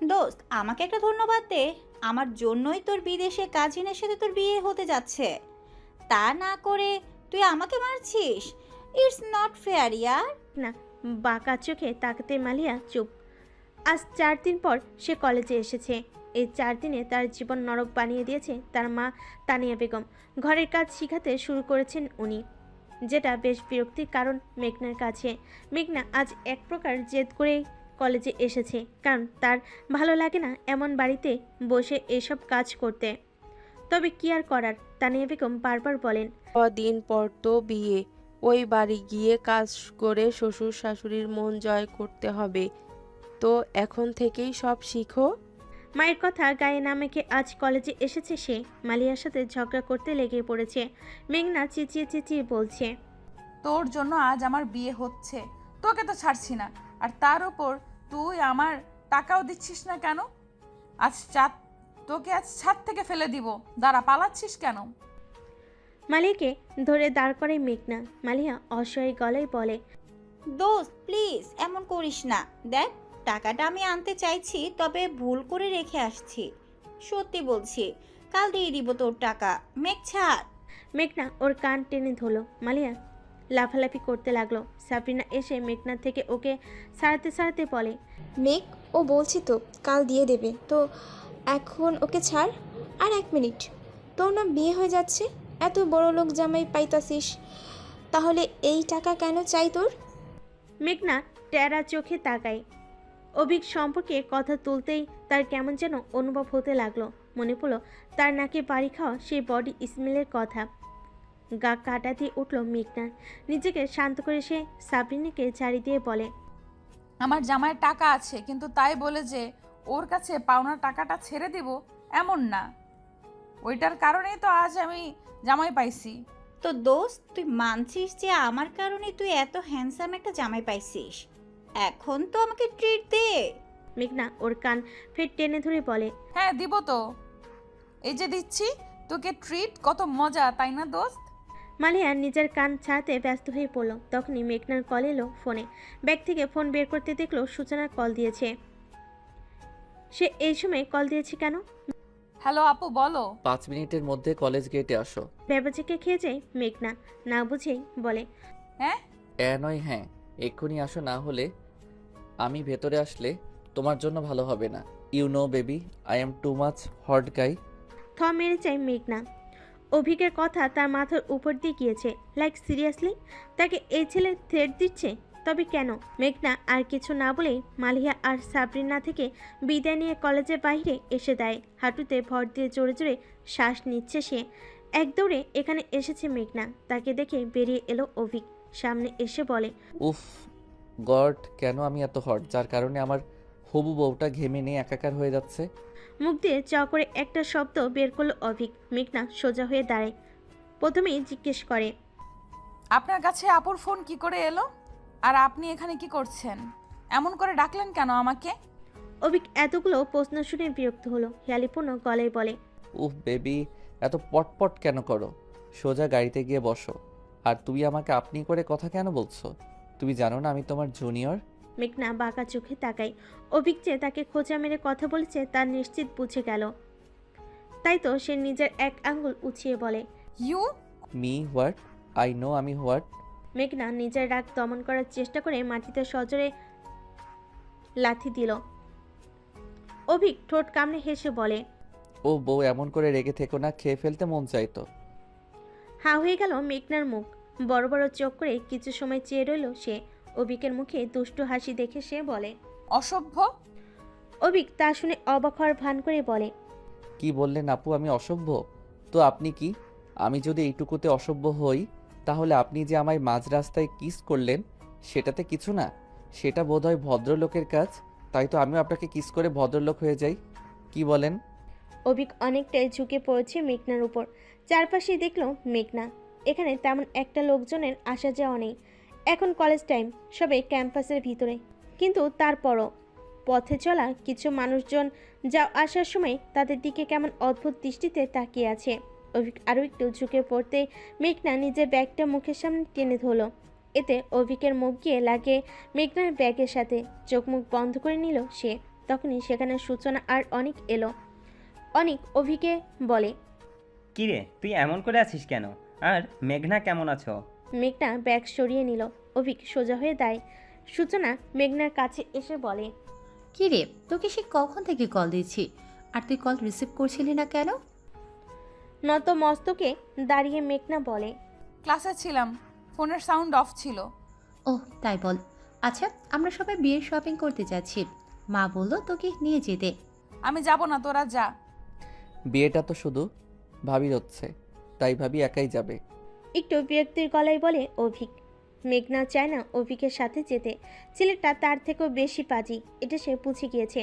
দোস্ত, আমাকে একটা ধন্যবাদ দে। আমার জন্যই তোর বিদেশে কাজিনের সাথে তোর বিয়ে হতে যাচ্ছে। তা না করে তুই আমাকে মারছিস। ইটস নট ফেয়ার ইয়ার। না, বাঁকা চোখে তাকাতে মালিয়া চুপ। আজ 4 দিন পর সে কলেজে এসেছে। এই 4 দিনে তার জীবন নরক বানিয়ে দিয়েছে তার মা তানিয়া বেগম। ঘরের কাজ শিখাতে শুরু করেছেন উনি, যেটা বেশ বিরক্তির কারণ মেঘনার কাছে। মেঘনা আজ এক প্রকার জেদ করে কলেজে এসেছে, কারণ তার ভালো লাগে না এমন বাড়িতে বসে এসব কাজ করতে। তবে কি আর করার, তানিয়া বেগম বারবার বলেন। কদিন পর তো বিয়ে, ওই বাড়ি গিয়ে কাজ করে শ্বশুর শাশুড়ির মন জয় করতে হবে। তো এখন থেকেই সব শিখো। মায়ের কথা গায়ে না মেখে আজ কলেজে এসেছে সে। মালিয়ার সাথে ঝগড়া করতে লেগে পড়েছে। মেঘনা চেঁচিয়ে চেঁচিয়ে বলছে। তোর জন্য আজ আমার বিয়ে হচ্ছে, তোকে তো ছাড়ছি না, আর তার উপর তুই আমার টাকাও দিচ্ছিস না কেন? তোকে আজ ছাদ থেকে ফেলে দিব। দাঁড়া, পালাচ্ছিস কেন? মালিয়াকে ধরে দাঁড় করে মেঘনা। মালিয়া অসহায় গলায় বলে। দোস্ত প্লিজ এমন করিস না। দেখ, টাকাটা আমি আনতে চাইছি, তবে ভুল করে রেখে আসছি। সত্যি বলছি, কাল দিয়ে দিব তোর টাকা। মেঘ ছাড়। মেঘনা ওর কান টেনে ধরল। মালিয়া লাফালাফি করতে লাগলো। সাবরিনা এসে মেঘনা থেকে ওকে সারাতে সারাতে বলে। মেঘ, ও বলছি তো কাল দিয়ে দেবে, তো এখন ওকে ছাড়। আর 1 মিনিট, তোর না বিয়ে হয়ে যাচ্ছে, এত বড় লোক জামাই পাইতাছিস, তাহলে এই টাকা কেন চাই তোর? মেঘনা টেরা চোখে তাকায়। অভিক সম্পর্কে কথা তুলতেই তার কেমন যেন অনুভব হতে লাগলো। মনে পড়ল তার নাকে বাড়ি খাওয়া সেই বডি স্মেলের কথা। গা কাটা দিয়ে উঠল মেঘনার। নিজেকে শান্ত করে সে সাবরিনাকে ছাড়ি দিয়ে বলে। আমার জামাইয়ের টাকা আছে, কিন্তু তাই বলে যে ওর কাছে পাওনা টাকাটা ছেড়ে দিব এমন না। ওইটার কারণেই তো আজ আমি জামাই পাইছি। তো দোস্ত, তুই মানছিস যে আমার কারণে তুই এত হ্যান্ডসাম একটা জামাই পাইছিস? এখন তো আমাকে ট্রিট দে। মেঘনা ওর কান ফের টেনে ধরে বলে। হ্যাঁ দিব তো, এই যে দিচ্ছি তোকে ট্রিট। কত মজা তাই না দোস্ত? মালিয়া নিজের কান ছাড়াতে ব্যস্ত হয়ে পড়ল। তখনই মেঘনার কল এলো ফোনে। ব্যাগ থেকে ফোন বের করতে দেখলো সূচনা কল দিয়েছে। সে এই সময় কল দিয়েছে কেন? হ্যালো আপু, বলো। 5 মিনিটের মধ্যে কলেজ গেটে আসো। ব্যবচাকে খেয়ে যায় মেঘনা, না বুঝেই বলে। হ্যাঁ নয় হ্যাঁ, এক্ষুনি আসো, না হলে আমি ভেতরে আসলে তোমার জন্য ভালো হবে না। You know baby, I am too much hot guy. থ মেরে চাই মেঘনা। অভিকের কথা তার মাথার উপর দিয়ে গিয়েছে। লাইক সিরিয়াসলি, তাকে এই ছেলে থ্রেট দিচ্ছে। তবে কেন? মেঘনা আর কিছু না বলেই মালিহা আর সাবরিনা থেকে বিদায় নিয়ে কলেজের বাইরে এসে দেয়। হাঁটুতে ভর দিয়ে জোরে জোরে শ্বাস নিচ্ছে সে। এক দৌড়ে এখানে এসেছে মেঘনা। তাকে দেখে বেরিয়ে এলো অভিক। সামনে এসে বলে, উফ গড, কেন আমি এত হট যার কারণে আমার হবু বউটা ঘেমে নিয়ে একাকার হয়ে যাচ্ছে? মুখ দিয়ে চ করে একটা শব্দ বের করলো অভিক। মেঘনা সোজা হয়ে দাঁড়ায়। প্রথমেই জিজ্ঞেস করে, আপনার কাছে আপুর ফোন কি করে এলো? আর আপনি এখানে কি করছেন? এমন করে ডাকলেন কেন আমাকে? অভিক এতগুলো প্রশ্ন শুনে বিরক্ত হলো। হেয়ালিপূর্ণ গলায় বলে, উফ বেবি, এত পটপট কেন করো? সোজা গাড়িতে গিয়ে বসো। আর তুমি আমাকে আপনি করে কথা কেন বলছো? তুমি জানো না আমি তোমার জুনিয়র? মেঘনা বাঁকা চোখে তাকায়। অভিক যে তাকে খোঁচা মেরে কথা বলেছে তার নিশ্চিত বুঝে গেল। তাই তো সে নিজের এক আঙ্গুল উঁচিয়ে বলে, you? Me what? I know আমি হোয়াট। মেঘনা নিজের রাগ দমন করার চেষ্টা করে মাটিতে সজোরে লাথি দিল। অভিক ঠোঁট কামড়ে হেসে বলে, ও বউ, এমন করে রেগে থেকো না, খেয়ে ফেলতে মন চাইতো। হা হয়ে গেল মেঘনার মুখ। বড় বড় চোখ করে কিছু সময় চেয়ে রইল সে। অভিকের মুখে দুষ্টু হাসি দেখে সে বলে, অসভ্য? অভিক তা শুনে অবাক হওয়ার ভান করে বলে, কি বললেন আপু, আমি অসভ্য? তো আপনি কি? আমি যদি এইটুকুতে অসভ্য হই, তাহলে আপনি যে আমায় মাঝ রাস্তায় কিস করলেন সেটাতে কিছু না? সেটা বোধহয় ভদ্রলোকের কাজ। তাই তো আমিও আপনাকে কিস করে ভদ্রলোক হয়ে যাই। কি বলেন? অভিক অনেকটাই ঝুঁকে পড়েছে মেঘনার উপর। চারপাশে দেখলো মেঘনা। এখানে তেমন একটা লোকজনের আসা যাওয়া নেই। এখন কলেজ টাইম, সবাই ক্যাম্পাসের ভিতরে। কিন্তু তারপরও পথে চলা কিছু মানুষজন যা আসার সময় তাদের দিকে কেমন অদ্ভুত দৃষ্টিতে তাকিয়ে আছে। অভিক আরও একটু ঝুঁকে পড়তে মেঘনা নিজের ব্যাগটা মুখের সামনে টেনে ধরল। এতে অভিকের মুখ গিয়ে লাগে মেঘনার ব্যাগের সাথে। চোখ মুখ বন্ধ করে নিল সে। তখনই সেখানে সূচনা আর অনেক এলো। অনেক অভিকে বলে, কিরে তুই এমন করে আছিস কেন? আর মেঘনা কেমন আছো? মেঘনা ব্যাগ সরিয়ে নিল। অভিক সোজা হয়ে দাঁড়ায়। সূচনা মেঘনার কাছে এসে বলে, কি রে, তোকে সে কখন থেকে কল দিচ্ছি আর তুই কল রিসিভ করছিলি না কেন? নত মস্তকে দাঁড়িয়ে মেঘনা বলে, ক্লাসে ছিলাম, ফোনের সাউন্ড অফ ছিল। ওহ তাই বল। আচ্ছা, আমরা সবাই বিয়ের শপিং করতে যাচ্ছি। মা বললো তোকে নিয়ে যেতে। আমি যাব না, তোরা যা। বিয়েটা তো শুধু ভাবির হচ্ছে, তাই ভাবি একাই যাবে। একটু বিরক্তির গলায় বলে অভিক। মেঘনা চায় না অভিকের সাথে যেতে। ছেলেটা তার থেকেও বেশি পাজি, এটা সে বুঝে গিয়েছে।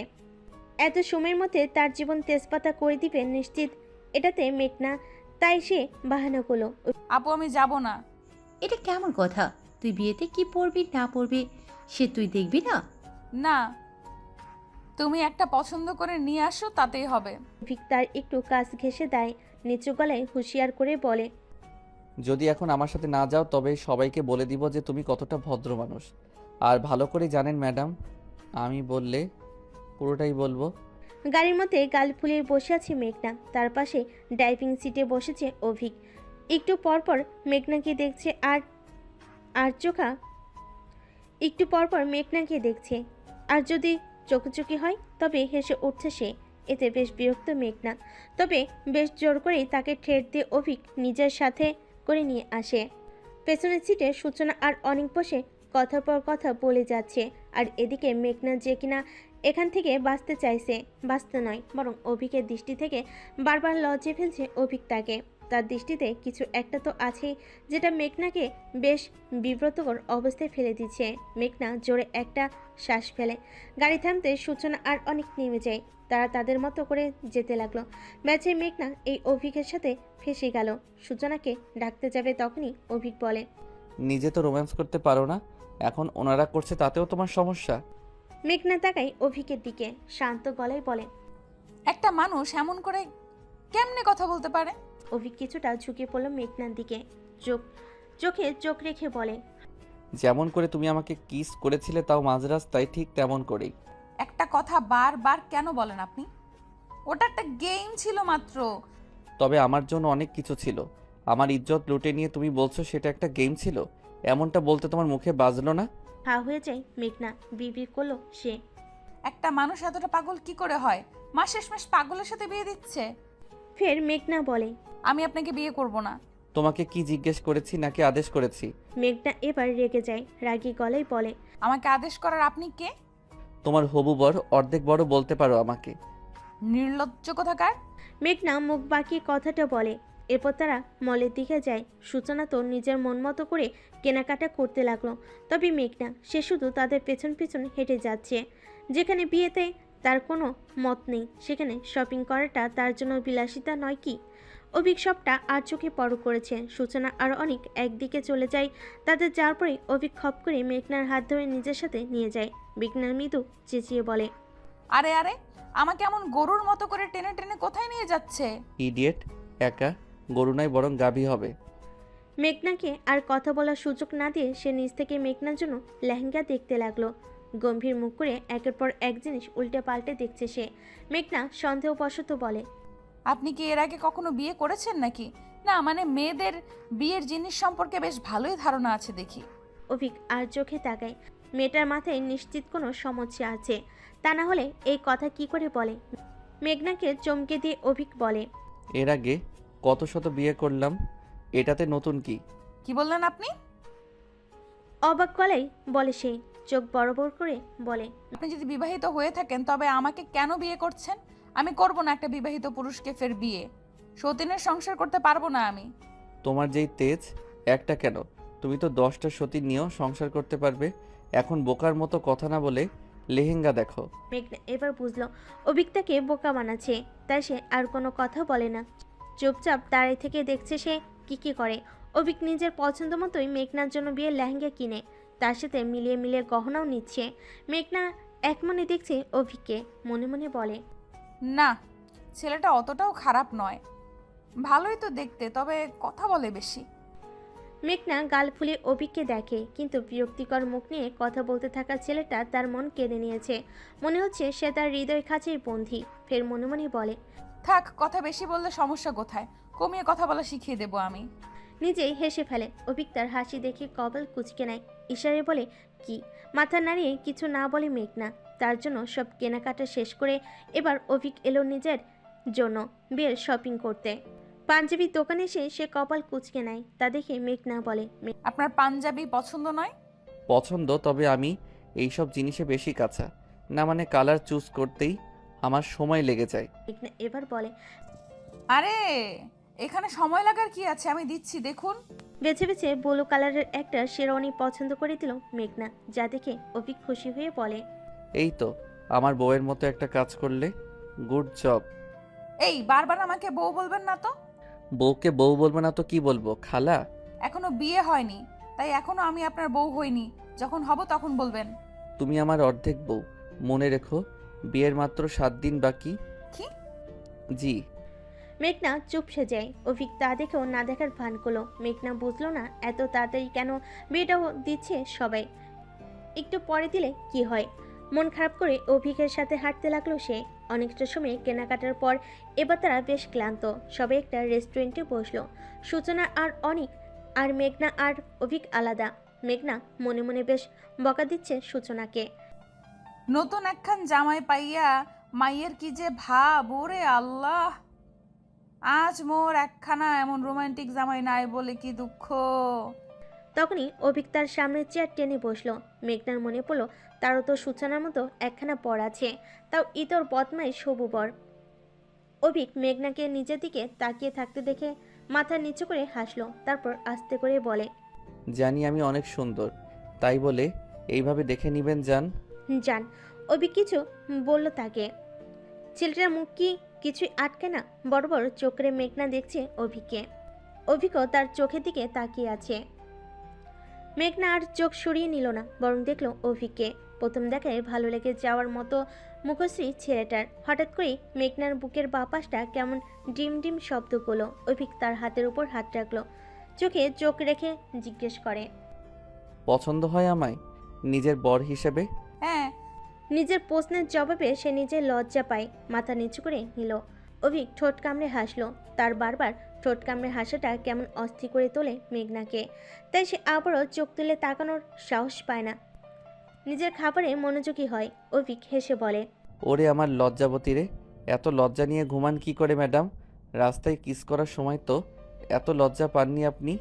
এত সময়ের মধ্যে তার জীবন তেজপাতা করে দিবে নিশ্চিত এটাতে মেঘনা। তাই সে বাহানা করলো, আপু আমি যাব না। এটা কেমন কথা? তুই বিয়েতে কি পরবি না পরবি সে তুই দেখবি না? না, তুমি একটা পছন্দ করে নিয়ে আসো, তাতেই হবে। অভিক তার একটু কাছ ঘেঁষে দেয়। নিচু গলায় হুঁশিয়ার করে বলে, যদি এখন আমার সাথে না যাও তবে সবাইকে বলে দিব যে তুমি কতটা ভদ্র মানুষ। আর ভালো করে জানেন ম্যাডাম, আমি বললে পুরোটাই বলবো। গাড়ির মধ্যে গাল ফুলিয়ে বসে আছে মেঘনা। তার পাশে ড্রাইভিং সিটে বসেছে অভিক। একটু পরপর মেঘনাকে দেখছে একটু পরপর মেঘনাকে দেখছে। আর যদি চোখোচোখি হয় তবে হেসে উঠছে সে। এতে বেশ বিরক্ত মেঘনা। তবে বেশ জোর করেই তাকে ঠেট দিয়ে অভিক নিজের সাথে করে নিয়ে আসে। পেছনের সিটে সূচনা আর অনেক বসে কথার পর কথা বলে যাচ্ছে। আর এদিকে মেঘনা যে কিনা এখান থেকে বাঁচতে চাইছে, বাঁচতে নয় বরং অভিকের দৃষ্টি থেকে বারবার লজ্জে ফেলছে অভিক তাকে। তার দৃষ্টিতে কিছু একটা তো আছেই যেটা মেঘনাকে বেশ বিব্রতকর অবস্থায় ফেলে দিচ্ছে। মেঘনা জোরে একটা শ্বাস ফেলে। গাড়ি থামতে সূচনা আর অনেক নেমে যায়। তারা তাদের মতো করে যেতে লাগলো। ম্যাচে মেঘনা এই অভিকের সাথে ফেঁসে গেল। সূচনাকে ডাকতে যাবে তখনই অভিক বলে, নিজে তো রোম্যান্স করতে পারো না, এখন ওনারা করছে তাতেও তোমার সমস্যা? মেঘনা তাকাই অভিকের দিকে, শান্ত গলায় বলে, একটা মানুষ এমন করে কেমনে কথা বলতে পারে? অভিক কিছুটা ঝুঁকে পড়ল মেঘনার দিকে। চোখে চোখ রেখে বলে, যেমন করে তুমি আমাকে কিস করেছিলে তাও মাঝ রাস্তায়, ঠিক তেমন করেই। একটা কথা বারবার কেন বলেন আপনি? ওটা একটা গেম ছিল মাত্র। তবে আমার জন্য অনেক কিছু ছিল। আমার ইজ্জত লুটে নিয়ে তুমি বলছো সেটা একটা গেম ছিল? এমনটা বলতে তোমার মুখে বাজলো না? হা হয়ে যায় মেঘনা। বিড়বিড় করলো সে, একটা মানুষ এতটা পাগল কি করে হয়? মাস শেষমেশ পাগলের সাথে বিয়ে দিচ্ছে। ফের মেঘনা বলে, আমি আপনাকে বিয়ে করব না। তোমাকে কি জিজ্ঞেস করেছি নাকি আদেশ করেছি? মেঘনা এবার রেগে যায়, রাগী গলায় বলে। আমাকে আদেশ করার আপনি কে? তোমার হবু বর, অর্ধেক বড় বলতে পারো আমাকে। নির্লজ্জ কোথাকার। মেঘনা মুখ বাঁকিয়ে কথাটা বলে। এরপর তারা মলের দিকে যায়। সূচনা তো নিজের মন মতো করে কেনাকাটা করতে লাগলো। তবে মেঘনা সে শুধু তাদের পেছন পেছন হেঁটে যাচ্ছে। যেখানে বিয়েতে তার কোনো মত নেই, সেখানে শপিং করাটা তার জন্য বিলাসিতা নয় কি? অভিক সবটা আর চোখে পড় করেছে। সূচনা আর অনেক একদিকে চলে যায়। তাদের যাওয়ার পরে অভিক খপ করে মেঘনার হাত ধরে নিজের সাথে নিয়ে যায়। মেঘনা মৃদু চেঁচিয়ে বলে, আরে আরে, আমাকে এমন গরুর মতো করে টেনে টেনে কোথায় নিয়ে যাচ্ছে? ইডিয়েট, একা গরু নয় বরং গাভী হবে। মেঘনাকে আর কথা বলার সুযোগ না দিয়ে সে নিজ থেকে মেঘনার জন্য লেহেঙ্গা দেখতে লাগলো। গম্ভীর মুখ করে একের পর এক জিনিস উল্টে পাল্টে দেখছে সে। মেঘনা সন্দেহবশত বলে, আপনি কি এর আগে কখনো বিয়ে করেছেন নাকি? না মানে মেয়েদের বিয়ের জিনিস সম্পর্কে বেশ ভালোই ধারণা আছে দেখি। অভিক আর চোখে তাকায়। মেয়েটার মাথায় নিশ্চিত কোনো সমস্যা আছে, তা না হলে এই কথা কি করে বলে। মেঘনাকে চমকে দিয়ে অভিক বলে, এর আগে কত শত বিয়ে করলাম, এটাতে নতুন কি? কি বললেন আপনি? অবাক গলায় বলে সে, চোখ বড় বড় করে বলে, আপনি যদি বিবাহিত হয়ে থাকেন তবে আমাকে কেন বিয়ে করছেন? আমি করব না একটা বিবাহিত পুরুষকে ফের বিয়ে। সতীনের সংসার করতে পারবো না আমি। তোমার যেই তেজ, একটা কেন, তুমি তো 10টা সতী নিয়েও সংসার করতে পারবে। এখন বোকার মতো কথা না বলে লেহেঙ্গা দেখো। মেঘনা এবার বুঝলো অভিক তাকে বোকা বানাচ্ছে, তাই সে আর কোনো কথা বলে না। চুপচাপ দাঁড়িয়ে থেকে দেখছে সে কি করে। অভিক নিজের পছন্দ মতোই মেঘনার জন্য বিয়ের লেহেঙ্গা কিনে তার সাথে মিলিয়ে মিলিয়ে গহনাও নিচ্ছে। মেঘনা এক মনে দেখছে অভিককে, মনে মনে বলে, না, ছেলেটা অতটাও খারাপ নয়, ভালোই তো দেখতে, তবে কথা বলে বেশি। মেঘনা গাল ফুলে অভিককে দেখে, কিন্তু বিরক্তিকর মুখ নিয়ে কথা বলতে থাকা ছেলেটা তার মন কেড়ে নিয়েছে। মনে হচ্ছে সে তার হৃদয় খাঁচেই বন্দী। ফের মনে মনে বলে, থাক, কথা বেশি বললে সমস্যা কোথায়? কমিয়ে কথা বলা শিখিয়ে দেবো আমি। নিজেই হেসে ফেলে। অভিক তার হাসি দেখে কপাল কুঁচকে নেয়, ইশারে বলে কি। মাথা নাড়িয়ে কিছু না বলে মেঘনা। তার জন্য সব কেনাকাটা শেষ করে এবার অভিক এলো নিজের জন্য বিয়ের শপিং করতে। পাঞ্জাবির দোকানে এসে সে কপাল কুঁচকে নেয়। তা দেখে মেঘনা বলে, আপনার পাঞ্জাবি পছন্দ নয়? পছন্দ, তবে আমি এইসব জিনিসে বেশি কাঁচা না, মানে কালার চুজ করতেই আমার সময় লেগে যায়। মেঘনা এবার বলে, আরে এখানে সময় লাগার কি আছে, আমি দিচ্ছি দেখুন। বেছে বেছে ব্লু কালারের একটা শেরওয়ানি পছন্দ করে দিল মেঘনা, যা দেখে অভিক খুশি হয়ে বলে, এই তো আমার বউয়ের মতো একটা কাজ করলে, গুড জব। এই বারবার আমাকে বউ বলবেন না তো। বউকে বউ বলবো না তো কি বলবো, খালা? এখনো বিয়ে হয়নি, তাই এখনো আমি আপনার বউ হইনি। যখন হব তখন বলবেন। তুমি আমার অর্ধেক বউ, মনে রেখো। বিয়ের মাত্র 7 দিন বাকি। কি? জি। মেঘনা চুপসে যায়। অভিক তা দেখেও না দেখার ভান করলো। মেঘনা বুঝলো না এত তাড়াতাড়ি কেন বিয়েটাও দিচ্ছে সবাই, একটু পরে দিলে কি হয়। মন খারাপ করে অভিকের সাথে হাঁটতে লাগলো সে। অনেকটা সময় কেনাকাটার পর এবার তারা বেশ ক্লান্ত। সবাই একটা রেস্টুরেন্টে বসলো। সূচনা আর অনিক আর মেঘনা আর অভিক আলাদা। মেঘনা মনে মনে বেশ বকা দিচ্ছে সূচনাকে। নতুন একখান জামাই পাইয়া মাইয়ের কি যে ভাব, ওরে আল্লাহ। আজ মোর একখানা এমন রোমান্টিক জামাই নাই বলে কি দুঃখ। তখনই অভিক তার সামনে চেয়ার টেনে বসলো। মেঘনার মনে পড়লো তারও তো সূচনার মতো একখানা পর আছে, তাও ইতর বদমাই সবু বর। অভিক মেঘনাকে নিজের দিকে তাকিয়ে থাকতে দেখে মাথা নিচু করে হাসলো। তারপর আস্তে করে বলে, জানি আমি অনেক সুন্দর, তাই বলে এইভাবে দেখে নিবেন জান। জান। অভিক কিছু বলল তাকে। ছেলেটার মুখ কি কিছুই আটকে না, বড় বড় চোখ করে মেঘনা দেখছে অভিককে। অভিকও তার চোখের দিকে তাকিয়ে আছে। মেঘনা আর চোখ সরিয়ে নিল না, বরং দেখলো অভিককে। প্রথম দেখায় ভালো লেগে যাওয়ার মতো মুখশ্রী ছেলেটার। হঠাৎ করেই মেঘনার বুকের বাপাসটা কেমন ডিম ডিম শব্দ করলো। অভিক তার হাতের উপর হাত রাখলো, চোখে চোখ রেখে জিজ্ঞেস করে, পছন্দ হয় আমায় নিজের বর হিসেবে? হ্যাঁ। নিজের প্রশ্নের জবাবে সে নিজের লজ্জা পায়, মাথা নিচু করে নিল। অভিক ঠোঁট কামড়ে হাসলো। তার বারবার ঠোঁট কামড়ে হাসাটা কেমন অস্থির করে তোলে মেঘনাকে, তাই সে আবারও চোখ তুলে তাকানোর সাহস পায় না। নিজের খাবারে মনোযোগী হয়। অভিক হেসে বলে, ওরে আমার লজ্জাবতী রে, এত লজ্জা নিয়ে ঘুমান কি করে ম্যাডাম? রাস্তায় কিস করার সময় তো এত লজ্জা পাননি আপনি?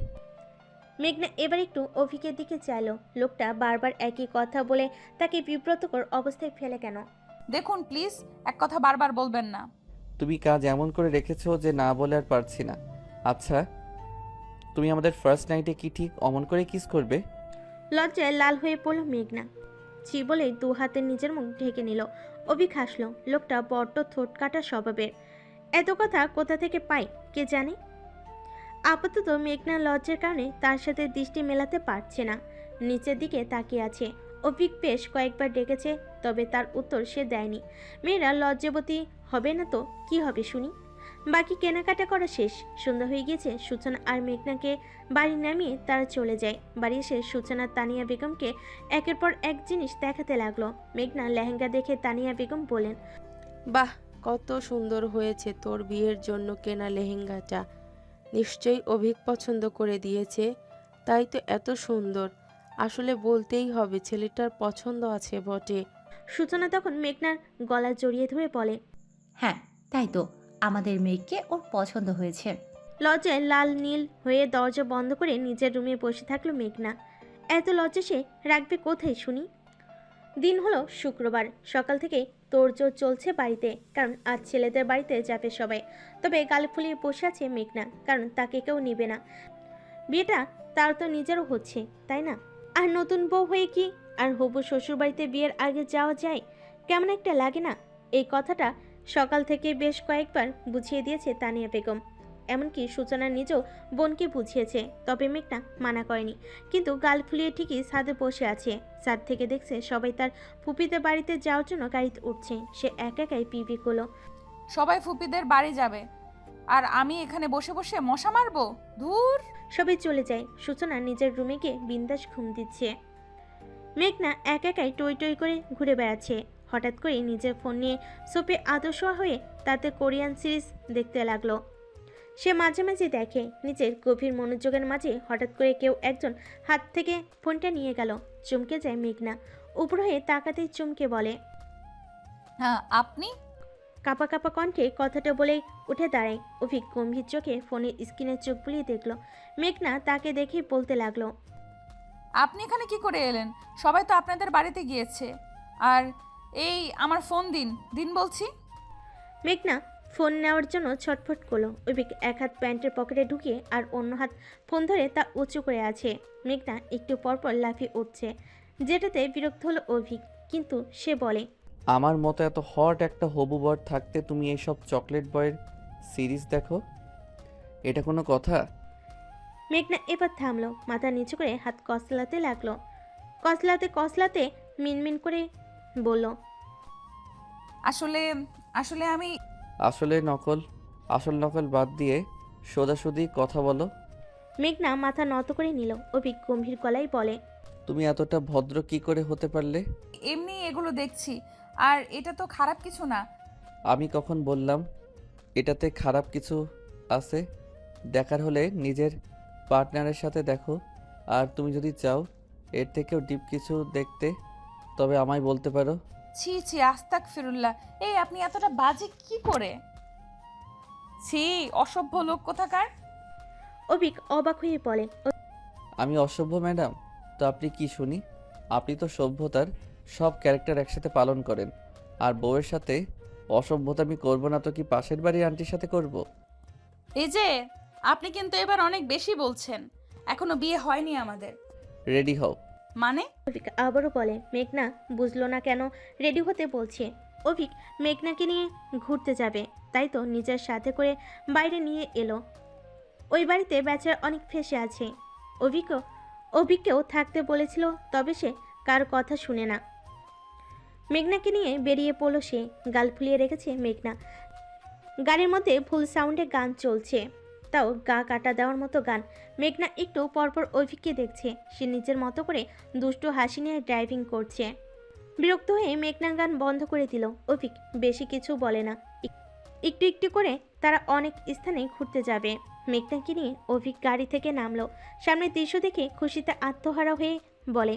মেঘনা এবার একটু অভিকের দিকে চাইলো। লোকটা বারবার একই কথা বলে তাকে বিব্রতকর অবস্থায় ফেলে কেন? দেখুন প্লিজ, এক কথা বারবার বলবেন না। তুমি কাজ এমন করে রেখেছো যে না বলে আর পারছি না। আচ্ছা, তুমি আমাদের ফার্স্ট নাইটে কি ঠিক অমন করে কিস করবে? লজ্জায় লাল হয়ে পড়ল মেঘনা। ছি বলে দু হাতে নিজের মুখ ঢেকে নিল। অভিক হাসলো। লোকটা বড্ড ঠোঁট কাটা স্বভাবের। এত কথা কোথা থেকে পায় কে জানে। আপাতত মেঘনা লজ্জার কারণে তার সাথে দৃষ্টি মেলাতে পারছে না। নিচের দিকে তাকিয়ে আছে। অভিক বেশ কয়েকবার ডেকেছে, তবে তার উত্তর সে দেয়নি। মেয়েরা লজ্জাবতী হবে না তো কি হবে শুনি। বাকি কেনাকাটা করা শেষ। সন্ধ্যা হয়ে গিয়েছে। সূচনা আর মেঘনাকে বাড়ি নামিয়ে তারা চলে যায়। বাড়ি এসে সূচনা তানিয়া বেগমকে একের পর এক জিনিস দেখাতে লাগলো। মেঘনা লেহেঙ্গা দেখে তানিয়া বেগম বলেন, বাহ, কত সুন্দর হয়েছে তোর বিয়ের জন্য কেনা লেহেঙ্গাটা। নিশ্চয়ই অভিক পছন্দ করে দিয়েছে, তাই তো এত সুন্দর। আসলে বলতেই হবে ছেলেটার পছন্দ আছে বটে। সূচনা তখন মেঘনার গলা জড়িয়ে ধরে বলে, হ্যাঁ, তাই তো, আমাদের মেয়েকে ওর পছন্দ হয়েছে। লজ্জায় লাল নীল হয়ে দরজা বন্ধ করে নিজের রুমে বসে থাকলো মেঘনা। এত লজ্জা সে রাখবে কোথায় শুনি। দিন হলো শুক্রবার। সকাল থেকে তোড়জোড় চলছে বাড়িতে, কারণ আজ ছেলেদের বাড়িতে যাবে সবাই। তবে গাল ফুলিয়ে বসে আছে মেঘনা, কারণ তাকে কেউ নিবে না। বিয়েটা তার তো নিজেরও হচ্ছে, তাই না? আর নতুন বউ হয়ে কি আর হবু শ্বশুর বাড়িতে বিয়ের আগে যাওয়া যায়? কেমন একটা লাগে না? এই কথাটা সকাল থেকে বেশ কয়েকবার বুঝিয়ে দিয়েছে তানিয়া বেগম। এমনকি সূচনা নিজেও বোনকে বুঝিয়েছে, তবে মেঘনা মানা করেনি। কিন্তু গাল ফুলিয়ে ঠিকই ছাদে বসে আছে। ছাদ থেকে দেখছে সবাই তার ফুপিদের বাড়িতে যাওয়ার জন্য গাড়িতে উঠছে। সে একাই পিপি করলো। সবাই ফুপিদের বাড়ি যাবে আর আমি এখানে বসে বসে মশা মারবো? ধুর। সবাই চলে যায়। সূচনা নিজের রুমে গিয়ে বিন্দাস ঘুম দিচ্ছে। মেঘনা একাই টই টই করে ঘুরে বেড়াচ্ছে। হঠাৎ করে নিজের ফোন নিয়ে সোপে আদর্শোয়া হয়ে তাতে কোরিয়ান সিরিজ দেখতে লাগলো। সে মাঝে মাঝে দেখে নিজের গভীর মনোযোগের মাঝে হঠাৎ করে কেউ একজন হাত থেকে ফোনটা নিয়ে গেল। চমকে যায় মেঘনা। উপর হয়ে তাকাতেই চমকে বলে, হ্যাঁ আপনি? কাপা কাপা কণ্ঠে কথাটা বলে উঠে দাঁড়ায়। অভিক গম্ভীর চোখে ফোনের স্ক্রিনে চোখ বুলিয়ে দেখলো। মেঘনা তাকে দেখেই বলতে লাগলো, আপনি এখানে কি করে এলেন? সবাই তো আপনাদের বাড়িতে গিয়েছে। আর এই আমার ফোন দিন দিন বলছি। মেঘনা ফোন নেওয়ার জন্য ছটফট করলো। অভিক এক হাত প্যান্টের পকেটে ঢুকিয়ে আর অন্য হাত ফোন ধরে তা উঁচু করে আছে। মেঘনা একটু পরপর লাফিয়ে উঠছে, যেটাতে বিরক্ত হলো অভিক। কিন্তু সে বলে, আমার মতো এত হট একটা হবু বর থাকতে তুমি এইসব চকলেট বয়ের সিরিজ দেখো? এটা কোনো কথা? মেঘনা এবার থামলো। মাথা নিচু করে হাত কসলাতে লাগলো। কসলাতে মিনমিন করে বলল, আসলে আসলে আমি আসল নকল বাদ দিয়ে সোজাসুজি কথা বলো। মেঘনা মাথা নত করে নিল। অভিক গম্ভীর গলায় বলে, তুমি এতটা ভদ্র কি করে হতে পারলে? এমনি এগুলো দেখছি। আর এটা তো খারাপ কিছু না। আমি কখন বললাম এটাতে খারাপ কিছু আছে? দেখার হলে নিজের পার্টনারের সাথে দেখো। আর তুমি যদি চাও এর থেকেও ডিপ কিছু দেখতে, তবে আমায় বলতে পারো। ছি ছি, আস্তাক ফিরুল্লাহ। এই আপনি এতটা বাজে কি করে? ছি, অসভ্য লোক কোথাকার। অভিক অবাক হয়ে বলে, আমি অসভ্য ম্যাডাম? তো আপনি কি শুনি? আপনি তো সভ্যতার সব ক্যারেক্টার একসাথে পালন করেন। আর বউয়ের সাথে অসভ্যতা আমি করবো না তো কি পাশের বাড়ির আন্টির সাথে করব? এই যে আপনি কিন্তু এবার অনেক বেশি বলছেন। এখনো বিয়ে হয়নি আমাদের। রেডি হও। মানে? অভিক আবারও বলে। মেঘনা বুঝলো না কেন রেডি হতে বলছে। অভিক মেঘনাকে নিয়ে ঘুরতে যাবে, তাই তো নিজের সাথে করে বাইরে নিয়ে এলো। ওই বাড়িতে বেচার অনেক ফেসে আছে। অভিককেও থাকতে বলেছিল, তবে সে কার কথা শুনে না। মেঘনাকে নিয়ে বেরিয়ে পড়লো সে। গাল ফুলিয়ে রেখেছে মেঘনা। গাড়ির মধ্যে ফুল সাউন্ডে গান চলছে, তাও গা কাটা দেওয়ার মতো গান। মেঘনা একটু পরপর অভিককে দেখছে। সে নিজের মতো করে দুষ্টু হাসি নিয়ে ড্রাইভিং করছে। বিরক্ত হয়ে মেঘনা গান বন্ধ করে দিল। অভিক বেশি কিছু বলে না। একটু একটু করে তারা অনেক স্থানে ঘুরতে যাবে। মেঘনাকে নিয়ে অভিক গাড়ি থেকে নামলো। সামনের দৃশ্য দেখে খুশিতে আত্মহারা হয়ে বলে,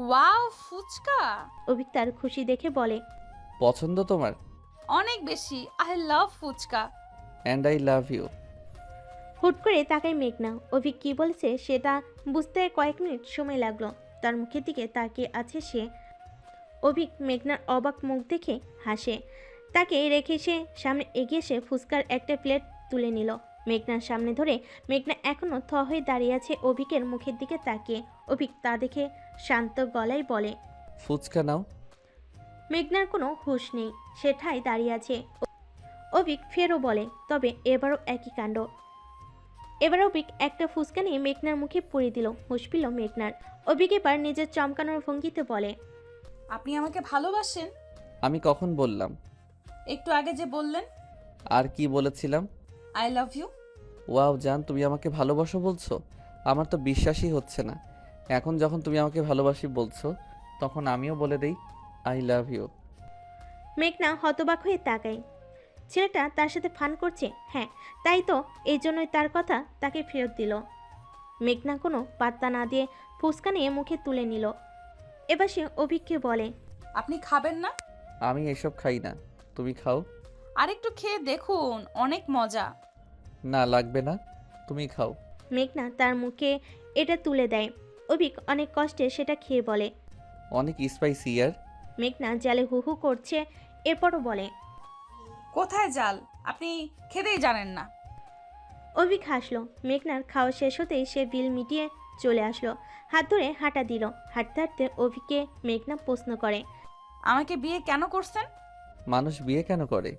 ওয়াও, ফুচকা। অভিক তার খুশি দেখে বলে, পছন্দ তোমার? অনেক বেশি। I love fuchka. And I love you. হুট করে তাকায় মেঘনা। অভিক কি বলেছে সেটা বুঝতে কয়েক মিনিট সময় লাগলো। তার মুখের দিকে তাকিয়ে আছে সে। অভিক মেঘনার অবাক মুখ দেখে হাসে। তাকে রেখে সে সামনে এগিয়ে এসে ফুচকার একটা প্লেট তুলে নিল মেঘনার সামনে ধরে। মেঘনা এখনো থ হয়ে দাঁড়িয়ে আছে অভিকের মুখের দিকে তাকিয়ে। অভিক তা দেখে শান্ত গলায় বলে, ফুচকা নাও। মেঘনার কোনো হুঁশ নেই, সে ঠায় দাঁড়িয়ে আছে। অভিক ফেরও বলে, তবে এবারও একই কাণ্ড। এবার অভিক একটা ফুচকা নিয়ে মেঘনার মুখে পুড়িয়ে দিল। হুঁশ পেল মেঘনার। অভিক এবার নিজের চমকানোর ভঙ্গিতে বলে, আপনি আমাকে ভালোবাসেন? আমি কখন বললাম? একটু আগে যে বললেন আর কি বলেছিলাম? I love you. ওয়াও জান, তুমি আমাকে ভালোবাসো বলছো? আমার তো বিশ্বাসই হচ্ছে না। এখন যখন তুমি আমাকে ভালোবাসি বলছো, তখন আমিও বলে দেই আই লাভ ইউ। মেঘনা হতবাক হয়ে তাকায়। ছেলেটা তার সাথে ফান করছে। হ্যাঁ, তাই তো, এই জন্যই তার কথা তাকে ফেরত দিল। মেঘনা কোনো পাত্তা না দিয়ে ফুচকা নিয়ে মুখে তুলে নিল। এবার সে অভিককে বলে, আপনি খাবেন না? আমি এসব খাই না, তুমি খাও। আরেকটু খেয়ে দেখুন, অনেক মজা। না লাগবে না, তুমি খাও। মেঘনা তার মুখে এটা তুলে দেয়। অভিক অনেক কষ্টে সেটা খেয়ে বলে। অনেক স্পাইসি ইয়ার। মেঘনা জালে হু হু করছে, এরপরও বলে, কোথায় জাল? আপনি খেতেই জানেন না। অভিক হাসলো। মেঘনার খাওয়া শেষ হতেই সে বিল মিটিয়ে চলে আসলো। হাত ধরে হাঁটা দিল। হাঁটতে হাঁটতে অভিককে মেঘনা প্রশ্ন করে, আমাকে বিয়ে কেন করছেন? মানুষ বিয়ে কেন করে?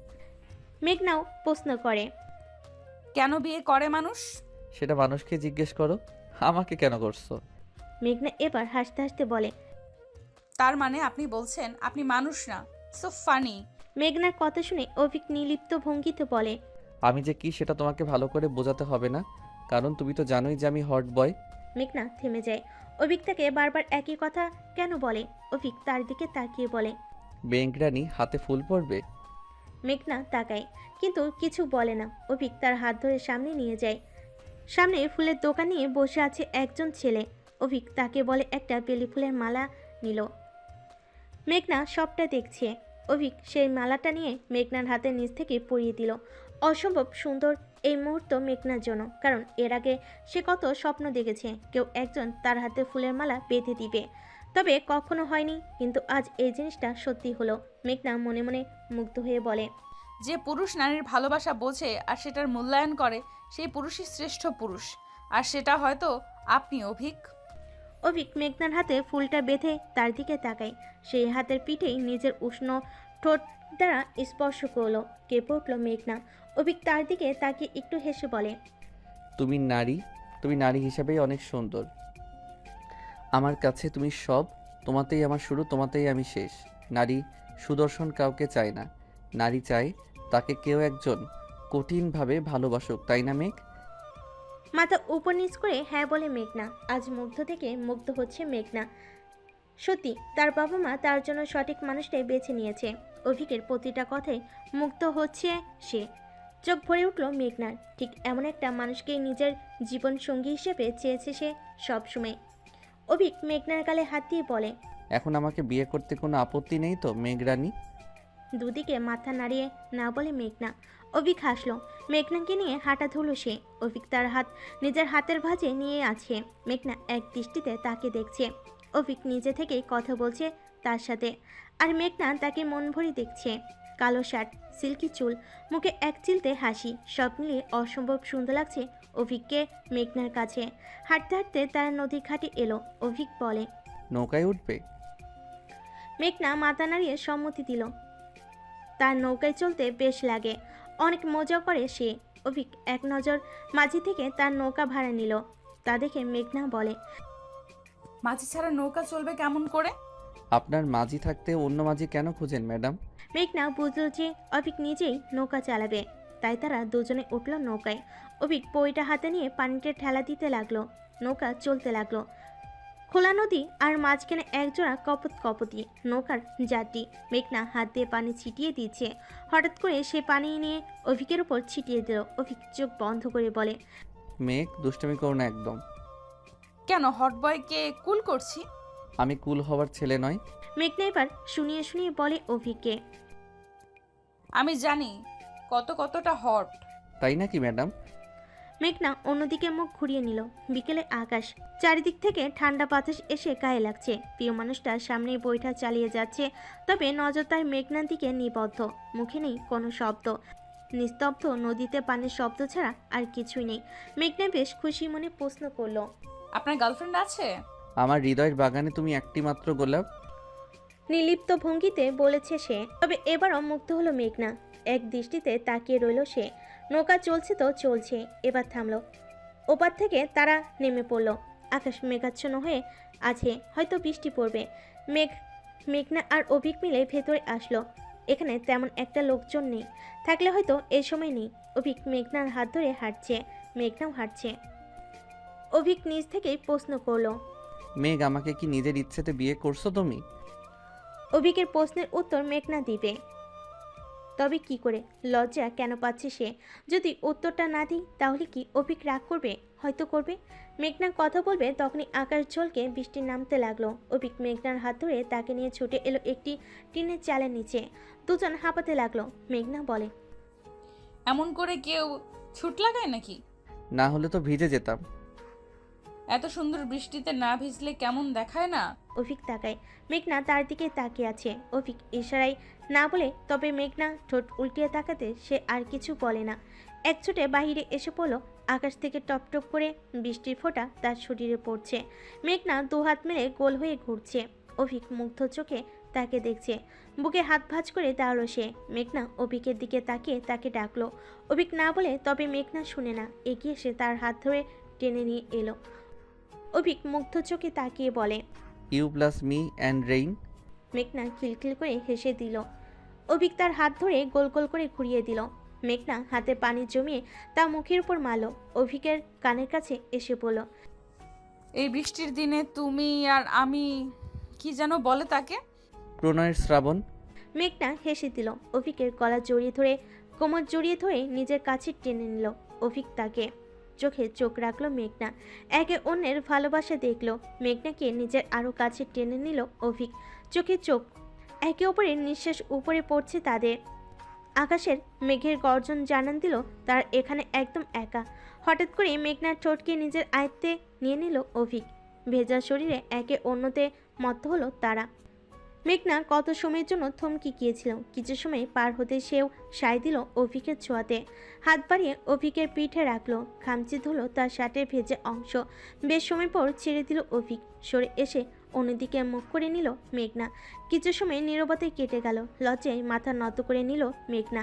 মেঘনাও প্রশ্ন করে, কেন বিয়ে করে মানুষ? সেটা মানুষকে জিজ্ঞেস করো, আমাকে কেন করছো? মেঘনা এবার হাসতে হাসতে বলে। তার মানে আপনি বলছেন আপনি মানুষ না? So funny. মেঘনার কথা শুনে অভিক নির্লিপ্ত ভঙ্গিতে বলে, আমি যে কি সেটা তোমাকে ভালো করে বোঝাতে হবে না, কারণ তুমি তো জানোই যে আমি হট বয়। মেঘনা থেমে যায়। অভিক তাকে বারবার একই কথা কেন বলে? অভিক তার দিকে তাকিয়ে বলে, বেঙ্করানি হাতে ফুল পড়বে। মেঘনা তাকায় কিন্তু কিছু বলে না। অভিক তার হাত ধরে সামনে নিয়ে যায়। সামনে ফুলের দোকান নিয়ে বসে আছে একজন ছেলে। অভিক তাকে বলে একটা বেলি ফুলের মালা নিল। মেঘনা সবটা দেখছে। অভিক সেই মালাটা নিয়ে মেঘনার হাতের নিচ থেকে পরিয়ে দিল। অসম্ভব সুন্দর এই মুহূর্ত মেঘনার জন্য, কারণ এর আগে সে কত স্বপ্ন দেখেছে কেউ একজন তার হাতে ফুলের মালা বেঁধে দিবে, তবে কখনো হয়নি। কিন্তু আজ এই জিনিসটা সত্যি হলো। মেঘনা মনে মনে মুগ্ধ হয়ে বলে, যে পুরুষ নারীর ভালোবাসা বোঝে আর সেটার মূল্যায়ন করে, সেই পুরুষই শ্রেষ্ঠ পুরুষ। আর সেটা হয়তো আপনি, অভিক। অভিক মেঘনার হাতে ফুলটা বেঁধে তার দিকে তাকায়। সেই হাতের পিঠেই নিজের উষ্ণ ঠোঁট দ্বারা স্পর্শ করলো। কেঁপে উঠল মেঘনা। অভিক তার দিকে তাকিয়ে একটু হেসে বলে, তুমি নারী হিসাবেই অনেক সুন্দর। আমার কাছে তুমি সব, তোমাতেই আমার শুরু, তোমাতেই আমি শেষ। নারী সুদর্শন কাউকে চায় না, নারী চায় তাকে কেউ একজন কঠিনভাবে ভালোবাসুক, তাই না মেঘ? মাথা উপর নিচ করে হ্যাঁ বলে মেঘনা। আজ মুগ্ধ থেকে মুগ্ধ হচ্ছে মেঘনা। সত্যি তার বাবা মা তার জন্য সঠিক মানুষটাই বেছে নিয়েছে। অভিকের প্রতিটা কথায় মুগ্ধ হচ্ছে সে। চোখ ভরে উঠল মেঘনার। ঠিক এমন একটা মানুষকেই নিজের জীবন সঙ্গী হিসেবে চেয়েছে সে সবসময়। অভিক মেঘনার গালে হাত দিয়ে বলে, এখন আমাকে বিয়ে করতে কোনো আপত্তি নেই তো মেঘরানী? দুদিকে মাথা নাড়িয়ে না বলে মেঘনা। অভিক হাসলো। মেঘনাকে নিয়ে হাঁটা ধুলো সে। অভিক তার হাত নিজের হাতের ভাঁজে নিয়ে আছে। মেঘনা এক দৃষ্টিতে তাকে দেখছে। অভিক নিজে থেকেই কথা বলছে তার সাথে, আর মেঘনা তাকে মন ভরে দেখছে। কালো শার্ট, সিল্কি চুল, মুখে এক চিলতে হাসি, সব মিলিয়ে অসম্ভব সুন্দর লাগছে অভিককে মেঘনার কাছে। হাঁটতে হাঁটতে তারা নদীর ঘাটে এলো। অভিক বলে, নৌকায় উঠবে? মেঘনা মাথা নাড়িয়ে সম্মতি দিল। তার নৌকায় চলতে বেশ লাগে, অনেক মজা করে সে। অভিক এক নজর মাঝি থেকে তার নৌকা ভাড়া নিল। তা দেখে মেঘনা বলে, মাঝি ছাড়া নৌকা চলবে কেমন করে? আপনার মাঝি থাকতে অন্য মাঝি কেন খুঁজেন ম্যাডাম? মেঘনা বুঝল যে অভিক নিজেই নৌকা চালাবে, তাই তারা দুজনে উঠল নৌকায়। অভিক পইটা হাতে নিয়ে পানিতে ঠেলা দিতে লাগলো। নৌকা চলতে লাগলো। খোলা নদী আর মাঝখানে একজোড়া কপতি নৌকার যাত্রী। মেঘনা হাত দিয়ে পানি ছিটিয়ে দিচ্ছে। হঠাৎ করে সে পানি নিয়ে অভিকের উপর ছিটিয়ে দিল। অভিক চোখ বন্ধ করে বলে, মেঘ দুষ্টমি করো না একদম। কেন, হট বয়কে কুল করছি? আমি কুল হওয়ার ছেলে নয়। মেঘনা এবার শুনিয়ে শুনিয়ে বলে অভিককে, আমি জানি কতটা হট। তাই নাকি ম্যাডাম? মেঘনা অন্যদিকে মুখ ঘুরিয়ে নিল। বিকেলে আকাশ, চারিদিক থেকে ঠান্ডা বাতাস এসে গায়ে লাগছে। প্রিয় মানুষটা সামনেই বইটা চালিয়ে যাচ্ছে, তবে নজর তার মেঘনার দিকে নিবদ্ধ। মুখে নেই কোনো শব্দ, নিস্তব্ধ নদীতে পানির শব্দ ছাড়া আর কিছুই নেই। মেঘনা বেশ খুশি মনে প্রশ্ন করলো, আপনার গার্লফ্রেন্ড আছে? আমার হৃদয়ের বাগানে তুমি একটি মাত্র গোলাপ। নির্লিপ্ত ভঙ্গিতে বলেছে সে। তবে এবারও মুগ্ধ হলো মেঘনা। এক দৃষ্টিতে তাকিয়ে রইল সে। নৌকা চলছে তো চলছে, এবার থামলো। ওপার থেকে তারা নেমে পড়ল। আকাশ মেঘাচ্ছন্ন হয়ে আছে, হয়তো বৃষ্টি পড়বে। মেঘনা আর অভিক মিলে ভেতরে আসলো। এখানে তেমন একটা লোকজন নেই, থাকলে হয়তো এই সময় নেই। অভিক মেঘনার হাত ধরে হাঁটছে, মেঘনাও হাঁটছে। অভিক নিজ থেকেই প্রশ্ন করলো, মেঘ, আমাকে কি নিজের ইচ্ছেতে বিয়ে করছো তুমি? অভিকের প্রশ্নের উত্তর মেঘনা দিবে, তবে কি করে? লজ্জা কেন পাচ্ছে সে? যদি উত্তরটা না দিই তাহলে কি অভিক রাগ করবে? হয়তো করবে। মেঘনা কথা বলবে তখনই আকাশ ঝলকে বৃষ্টি নামতে লাগলো। অভিক মেঘনার হাত ধরে তাকে নিয়ে ছুটে এলো একটি টিনের চালের নিচে। দুজন হাঁপাতে লাগলো। মেঘনা বলে, এমন করে কেউ ছুট লাগায় নাকি? না হলে তো ভিজে যেতাম। এত সুন্দর বৃষ্টিতে না ভিজলে কেমন দেখায় না? অভিক তাকায়। মেঘনা তার দিকে তাকিয়ে আছে। অভিক ইশারায় না বলে, তবে মেঘনা ঠোঁট উল্টিয়ে তাকাতে সে আর কিছু বলে না। এক ছুটে বাহিরে এসে পড়লো। আকাশ থেকে টপ টপ করে বৃষ্টির ফোঁটা তার শরীরে পড়ছে। মেঘনা দুহাত মেলে গোল হয়ে ঘুরছে। অভিক মুগ্ধ চোখে তাকে দেখছে। বুকে হাত ভাঁজ করে দাঁড়ালো সে। মেঘনা অভিকের দিকে তাকিয়ে তাকে ডাকলো। অভিক না বলে, তবে মেঘনা শুনে না। এগিয়ে এসে তার হাত ধরে টেনে নিয়ে এলো। অভিক মুগ্ধ চোখে তাকিয়ে বলে, you plus me and rain. মেঘনা খিলখিল করে হেসে দিল। অভিক তার হাত ধরে গোল গোল করে ঘুরিয়ে দিল। মেঘনা হাতে পানি জমিয়ে তা মুখের উপর মারল। অভিকের কানের কাছে এসে বলল, এই বৃষ্টির দিনে তুমি আর আমি, কি যেন বলে তাকে? প্রণয়ের শ্রাবণ। মেঘনা হেসে দিল। অভিকের গলা জড়িয়ে ধরে, কোমর জড়িয়ে ধরে নিজের কাছে টেনে নিল। অভিক তাকে চোখে চোখ রাখলো। মেঘনা একে অন্যের ভালোবাসা দেখলো। মেঘনাকে নিজের আরো কাছে টেনে নিল অভিক। চোখে চোখ, একে অপরের নিঃশ্বাস উপরে পড়ছে তাদের। আকাশের মেঘের গর্জন জানান দিল তার এখানে একদম একা। হঠাৎ করে মেঘনার ঠোঁটকে নিজের আয়ত্তে নিয়ে নিল অভিক। ভেজা শরীরে একে অন্যতে মত্ত হলো তারা। মেঘনা কত সময়ের জন্য থমকে গিয়েছিল। কিছু সময় পার হতে সেও সায় দিল অভিকের ছোঁয়াতে। হাত বাড়িয়ে অভিকের পিঠে রাখলো। খামচি ধুলো তার শার্টের ভেজে অংশ। বেশ সময় পর ছেড়ে দিল অভিক। সরে এসে অন্যদিকে মুখ করে নিল মেঘনা। কিছু সময় নীরবতায় কেটে গেল। লজ্জায় মাথা নত করে নিল মেঘনা।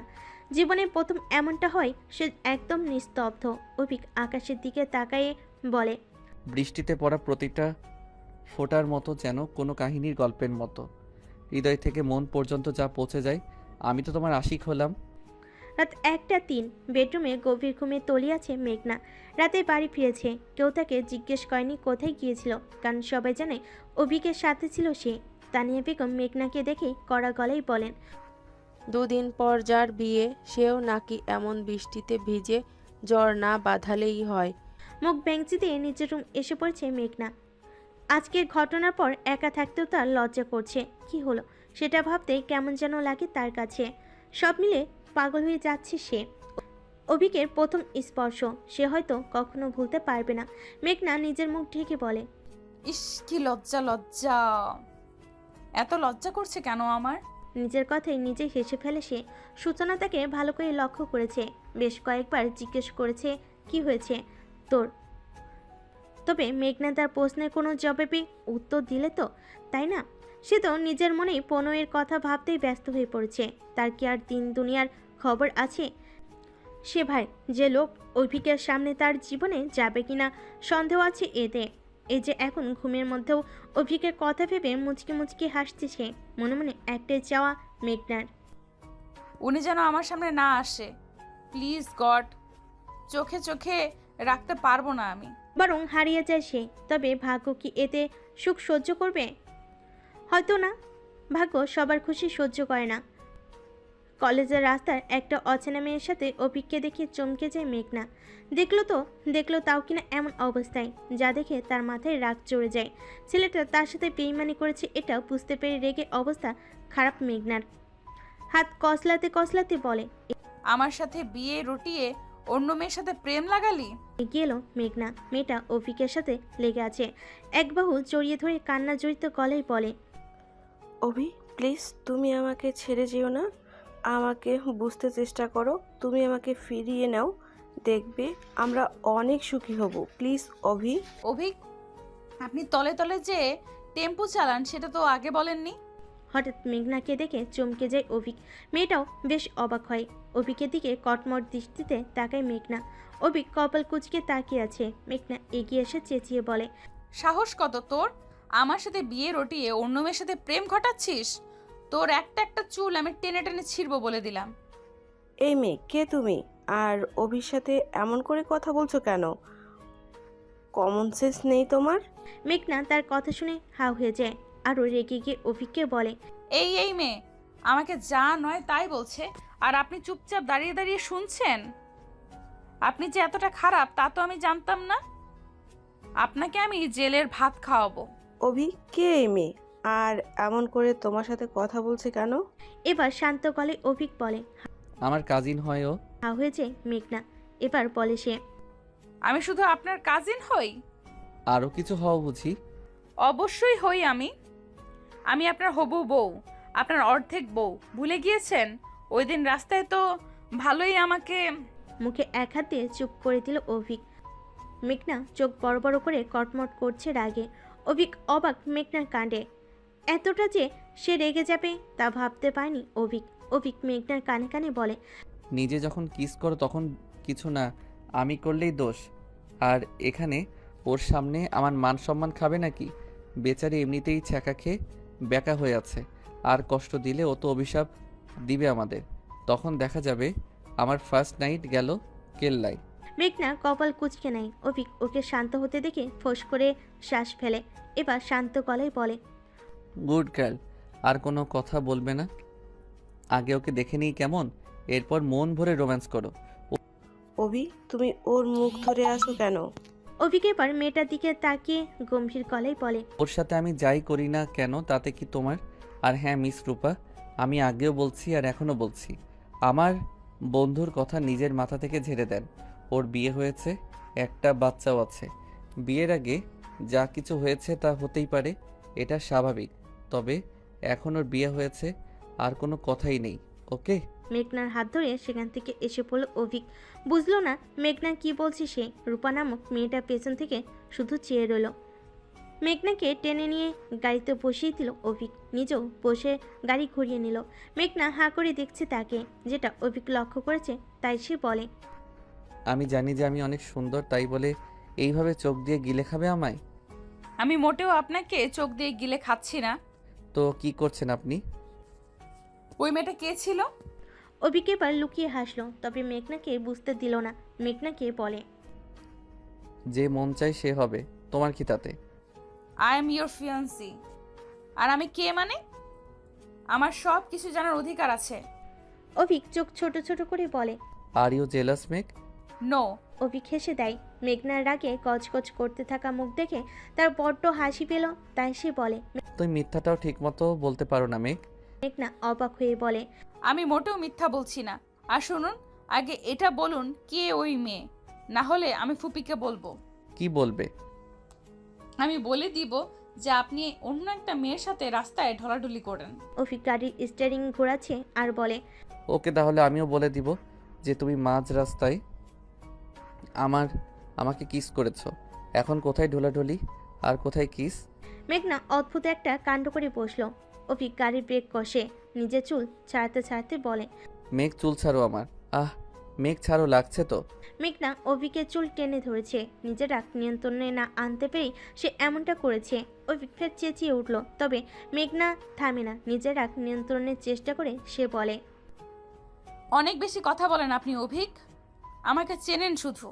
জীবনে প্রথম এমনটা হয়, সে একদম নিস্তব্ধ। অভিক আকাশের দিকে তাকায়ে বলে, বৃষ্টিতে পড়া প্রতিটা ফোঁটার মতো যেন কোনো কাহিনীর গল্পের মতো, হৃদয় থেকে মন পর্যন্ত যা পৌঁছে যায়। আমি তো তোমার আশিক হলাম। রাত 1:03, বেডরুমে গভীর ঘুমে তলিয়ে আছে মেঘনা। রাতে বাড়ি ফিরেছে। কেউ তাকে জিজ্ঞেস করেনি কোথায় গিয়েছিল, কারণ সবাই জানে অভিকের সাথে ছিল সে। তানিয়া বেগম মেঘনাকে দেখে কড়া গলায় বলেন, 2 দিন পর যার বিয়ে, সেও নাকি এমন বৃষ্টিতে ভিজে জ্বর না বাঁধালেই হয়। মুখ বেঞ্চি দিয়ে নিজের রুম এসে পড়েছে মেঘনা। আজকের ঘটনার পর একা থাকতেও তার লজ্জা করছে। কি হলো সেটা ভাবতেই কেমন যেন লাগে তার কাছে। সব মিলে পাগল হয়ে যাচ্ছে সে। অভিকের প্রথম স্পর্শ সে হয়তো কখনো ভুলতে পারবে না। মেঘনা নিজের মুখ ঢেকে বলে, ইস, কি লজ্জা লজ্জা! এত লজ্জা করছে কেন আমার? নিজের কথাই নিজে হেসে ফেলে সে। সূচনা তাকে ভালো করে লক্ষ্য করেছে। বেশ কয়েকবার জিজ্ঞেস করেছে, কি হয়েছে তোর? তবে মেঘনা তার প্রশ্নের কোনো জবাবে উত্তর দিলে তো, তাই না? সে তো নিজের মনেই প্রণয়ের কথা ভাবতেই ব্যস্ত হয়ে পড়েছে। তার কি আর দিন দুনিয়ার খবর আছে? সে ভাই যে লোক অভিকের সামনে তার জীবনে যাবে কিনা সন্দেহ আছে এতে। এই যে এখন ঘুমের মধ্যেও অভিকের কথা ভেবে মুচকি মুচকি হাসছে সে। মনে মনে একটাই চাওয়া মেঘনার, উনি যেন আমার সামনে না আসে। প্লিজ গড, চোখে চোখে রাখতে পারবো না আমি। বরং হারিয়ে যায় সে। তবে ভাগ্য কি এতে সুখ সহ্য করবে? হয়তো না। ভাগ্য সবার খুশি সহ্য করে না। কলেজের রাস্তার একটা অচেনা মেয়ের সাথে অভিককে দেখে চমকে যায় মেঘনা। দেখলো তাও কিনা এমন অবস্থায়, যা দেখে তার মাথায় রাগ চড়ে যায়। ছেলেটা তার সাথে বেইমানি করেছে এটা বুঝতে পেরে রেগে অবস্থা খারাপ মেঘনার। হাত কসলাতে কসলাতে বলে, আমার সাথে বিয়ে রটিয়ে অন্য মেয়ের সাথে প্রেম লাগালি? এগিয়ে এলো মেঘনা। মেয়েটা অভিকের সাথে লেগে আছে। এক বাহু জড়িয়ে ধরে কান্না জড়িত গলায় বলে, অভি প্লিজ তুমি আমাকে ছেড়ে যেও না, আমাকে বুঝতে চেষ্টা করো, তুমি আমাকে ফিরিয়ে নাও, দেখবে আমরা অনেক সুখী হব, প্লিজ অভি। অভিক, আপনি তলে তলে যে টেম্পো চালান সেটা তো আগে বলেননি। হঠাৎ মেঘনাকে দেখে চমকে যায় অভিক। মেয়েটাও বেশ অবাক হয়। অভিকের দিকে কটমট দৃষ্টিতে তাকায় মেঘনা। অভিক কপাল কুঁচকে তাকিয়ে আছে। মেঘনা এগিয়ে এসে চেঁচিয়ে বলে, সাহস কত তোর? আমার সাথে বিয়ে রটিয়ে অন্য মেয়ের সাথে প্রেম ঘটাচ্ছিস? তোর একটা একটা চুল আমি টেনে টেনে ছিঁড়বো বলে দিলাম। এই মেয়ে কে তুমি? আর অভির সাথে এমন করে কথা বলছো কেন? কমন সেন্স নেই তোমার? মেঘনা তার কথা শুনে হাঁ হয়ে যায়। আরও রেগে গিয়ে অভিককে বলে, এই মেয়ে আমাকে যা নয় তাই বলছে, আর আপনি চুপচাপ দাঁড়িয়ে দাঁড়িয়ে শুনছেন? আপনি যে এতটা খারাপ তা তো আমি জানতাম না। আপনাকে আমি জেলের ভাত খাওয়াবো। অভি কে এই মেয়ে? আর এমন করে তোমার সাথে কথা বলছে কেন? এবার শান্ত গলায় অভিক বলে। আমার কাজিন হয় ও। হাঁ হয়ে যায় মেঘনা। এবার বলে সে, আমি শুধু আপনার কাজিন হই? আরও কিছু হওয়া বুঝি? অবশ্যই হই আমি। আমি আপনার হবু বউ, আপনার অর্ধেক বউ। ভুলে গিয়েছেন? ওই দিন রাস্তায় তো ভালোই আমাকে। মুখে এক হাত দিয়ে চুপ করে দিল অভিক। মেঘনা চোখ বড় বড় করে কটমট করছে রাগে। অভিক অবাক মেঘনার কাণ্ডে। এতটা যে সে রেগে যাবে তা ভাবতে পারেনি অভিক। অভিক মেঘনার কানে কানে বলে, নিজে যখন কিস করো তখন কিছু না, আমি করলেই দোষ। আর এখানে ওর সামনে আমার মান সম্মান খাবে নাকি? বেচারি এমনিতেই ছ্যাঁকা খেয়ে ব্যাকা হয়ে আছে, আর কষ্ট দিলে ও তো অভিশাপ দিবে আমাদের। তখন দেখা যাবে আমার ফার্স্ট নাইট গেল কেল্লায়। মেঘনা কপাল কুঁচকে নেয়। অভিক ওকে শান্ত হতে দেখে ফোঁস করে শ্বাস ফেলে। এবার শান্ত গলায় বলে, গুড গার্ল, আর কোনো কথা বলবে না। আগে ওকে দেখে নিই কেমন, এরপর মন ভরে রোম্যান্স করো। অভি তুমি ওর মুখ ধরে আছো কেন? অভিক এবার মেয়েটার দিকে তাকিয়ে গম্ভীর গলায় বলে, ওর সাথে আমি যাই করি না কেন তাতে কি তোমার? আর হ্যাঁ মিস রূপা, আমি আগেও বলছি আর এখনও বলছি, আমার বন্ধুর কথা নিজের মাথা থেকে ঝেড়ে দেন। ওর বিয়ে হয়েছে, একটা বাচ্চাও আছে। বিয়ের আগে যা কিছু হয়েছে তা হতেই পারে, এটা স্বাভাবিক। তবে এখন ওর বিয়ে হয়েছে, আর কোনো কথাই নেই, ওকে? মেঘনার হাত ধরে সেখান থেকে এসে পড়ল অভিক। বুঝলো না মেঘনা কি বলছে সে। রূপা নামক মেয়েটা পেছন থেকে শুধু চেয়ে রইল। মেঘনাকে টেনে নিয়ে গাড়িতে বসিয়ে দিল অভিক। নিজেও বসে গাড়ি ঘুরিয়ে নিল। মেঘনা হাঁ করে দেখছে তাকে। যেটা অভিক লক্ষ্য করেছে তাই সে বলে, আমি জানি যে আমি অনেক সুন্দর, তাই বলে এইভাবে চোখ দিয়ে গিলে খাবে আমায়? আমি মোটেও আপনাকে চোখ দিয়ে গিলে খাচ্ছি না। তো কি করছেন আপনি? ওই মেয়েটা কে ছিল? অভিক এবার লুকিয়ে হাসলো, তবে মেঘনাকে বুঝতে দিল না। মেঘনাকে বলে, যে মন চাই সে হবে, তোমার কি তাতে? I am your fiancee. আর আমি কে মানে? আমার সব কিছু জানার অধিকার আছে। অভিক চোখ ছোট ছোট করে বলে, are you jealous make? No. Avik হেসে দেয়। মেঘনার রাগে কচকচ করতে থাকা মুখ দেখে তার বড্ড হাসি পেল, তাই সে বলে। তুই মিথ্যাটাও ঠিকমতো বলতে পারো না মেক। মেঘনা অবাক হয়ে বলে, আমি মোটেও মিথ্যা বলছি না। আর শুনুন, আগে এটা বলুন কে ওই মেয়ে, না হলে আমি ফুপিকে বলবো। কি বলবে? আমি বলে দিব যে আপনি অন্য একটা মেয়ের সাথে রাস্তায় ঢলাঢলি করেন। অভিক গাড়ির স্টিয়ারিং ঘোরাচ্ছে আর বলে, ওকে তাহলে আমিও বলে দিব যে তুমি মাঝ রাস্তায় আমাকে কিস করেছো। এখন কোথায় ঢোলাঢুলি আর কোথায় কিস? মেঘনা অদ্ভুত একটা কাণ্ড করে বসলো। অভিক গাড়ির ব্রেক কষে নিজের চুল ছাড়তে ছাড়তে বলে, মেঘ চুল ছাড়ো আমার। মেঘ ছাড়ো, লাগছে তো। মেঘনা অভিকের চুল টেনে ধরেছে। নিজের রাগ নিয়ন্ত্রণে না আনতে পেরেই সে এমনটা করেছে। অভিক ফের চেঁচিয়ে উঠল, তবে মেঘনা থামে না। নিজের রাগ নিয়ন্ত্রণের চেষ্টা করে সে বলে, অনেক বেশি কথা বলেন আপনি অভিক। আমাকে চেনেন শুধু,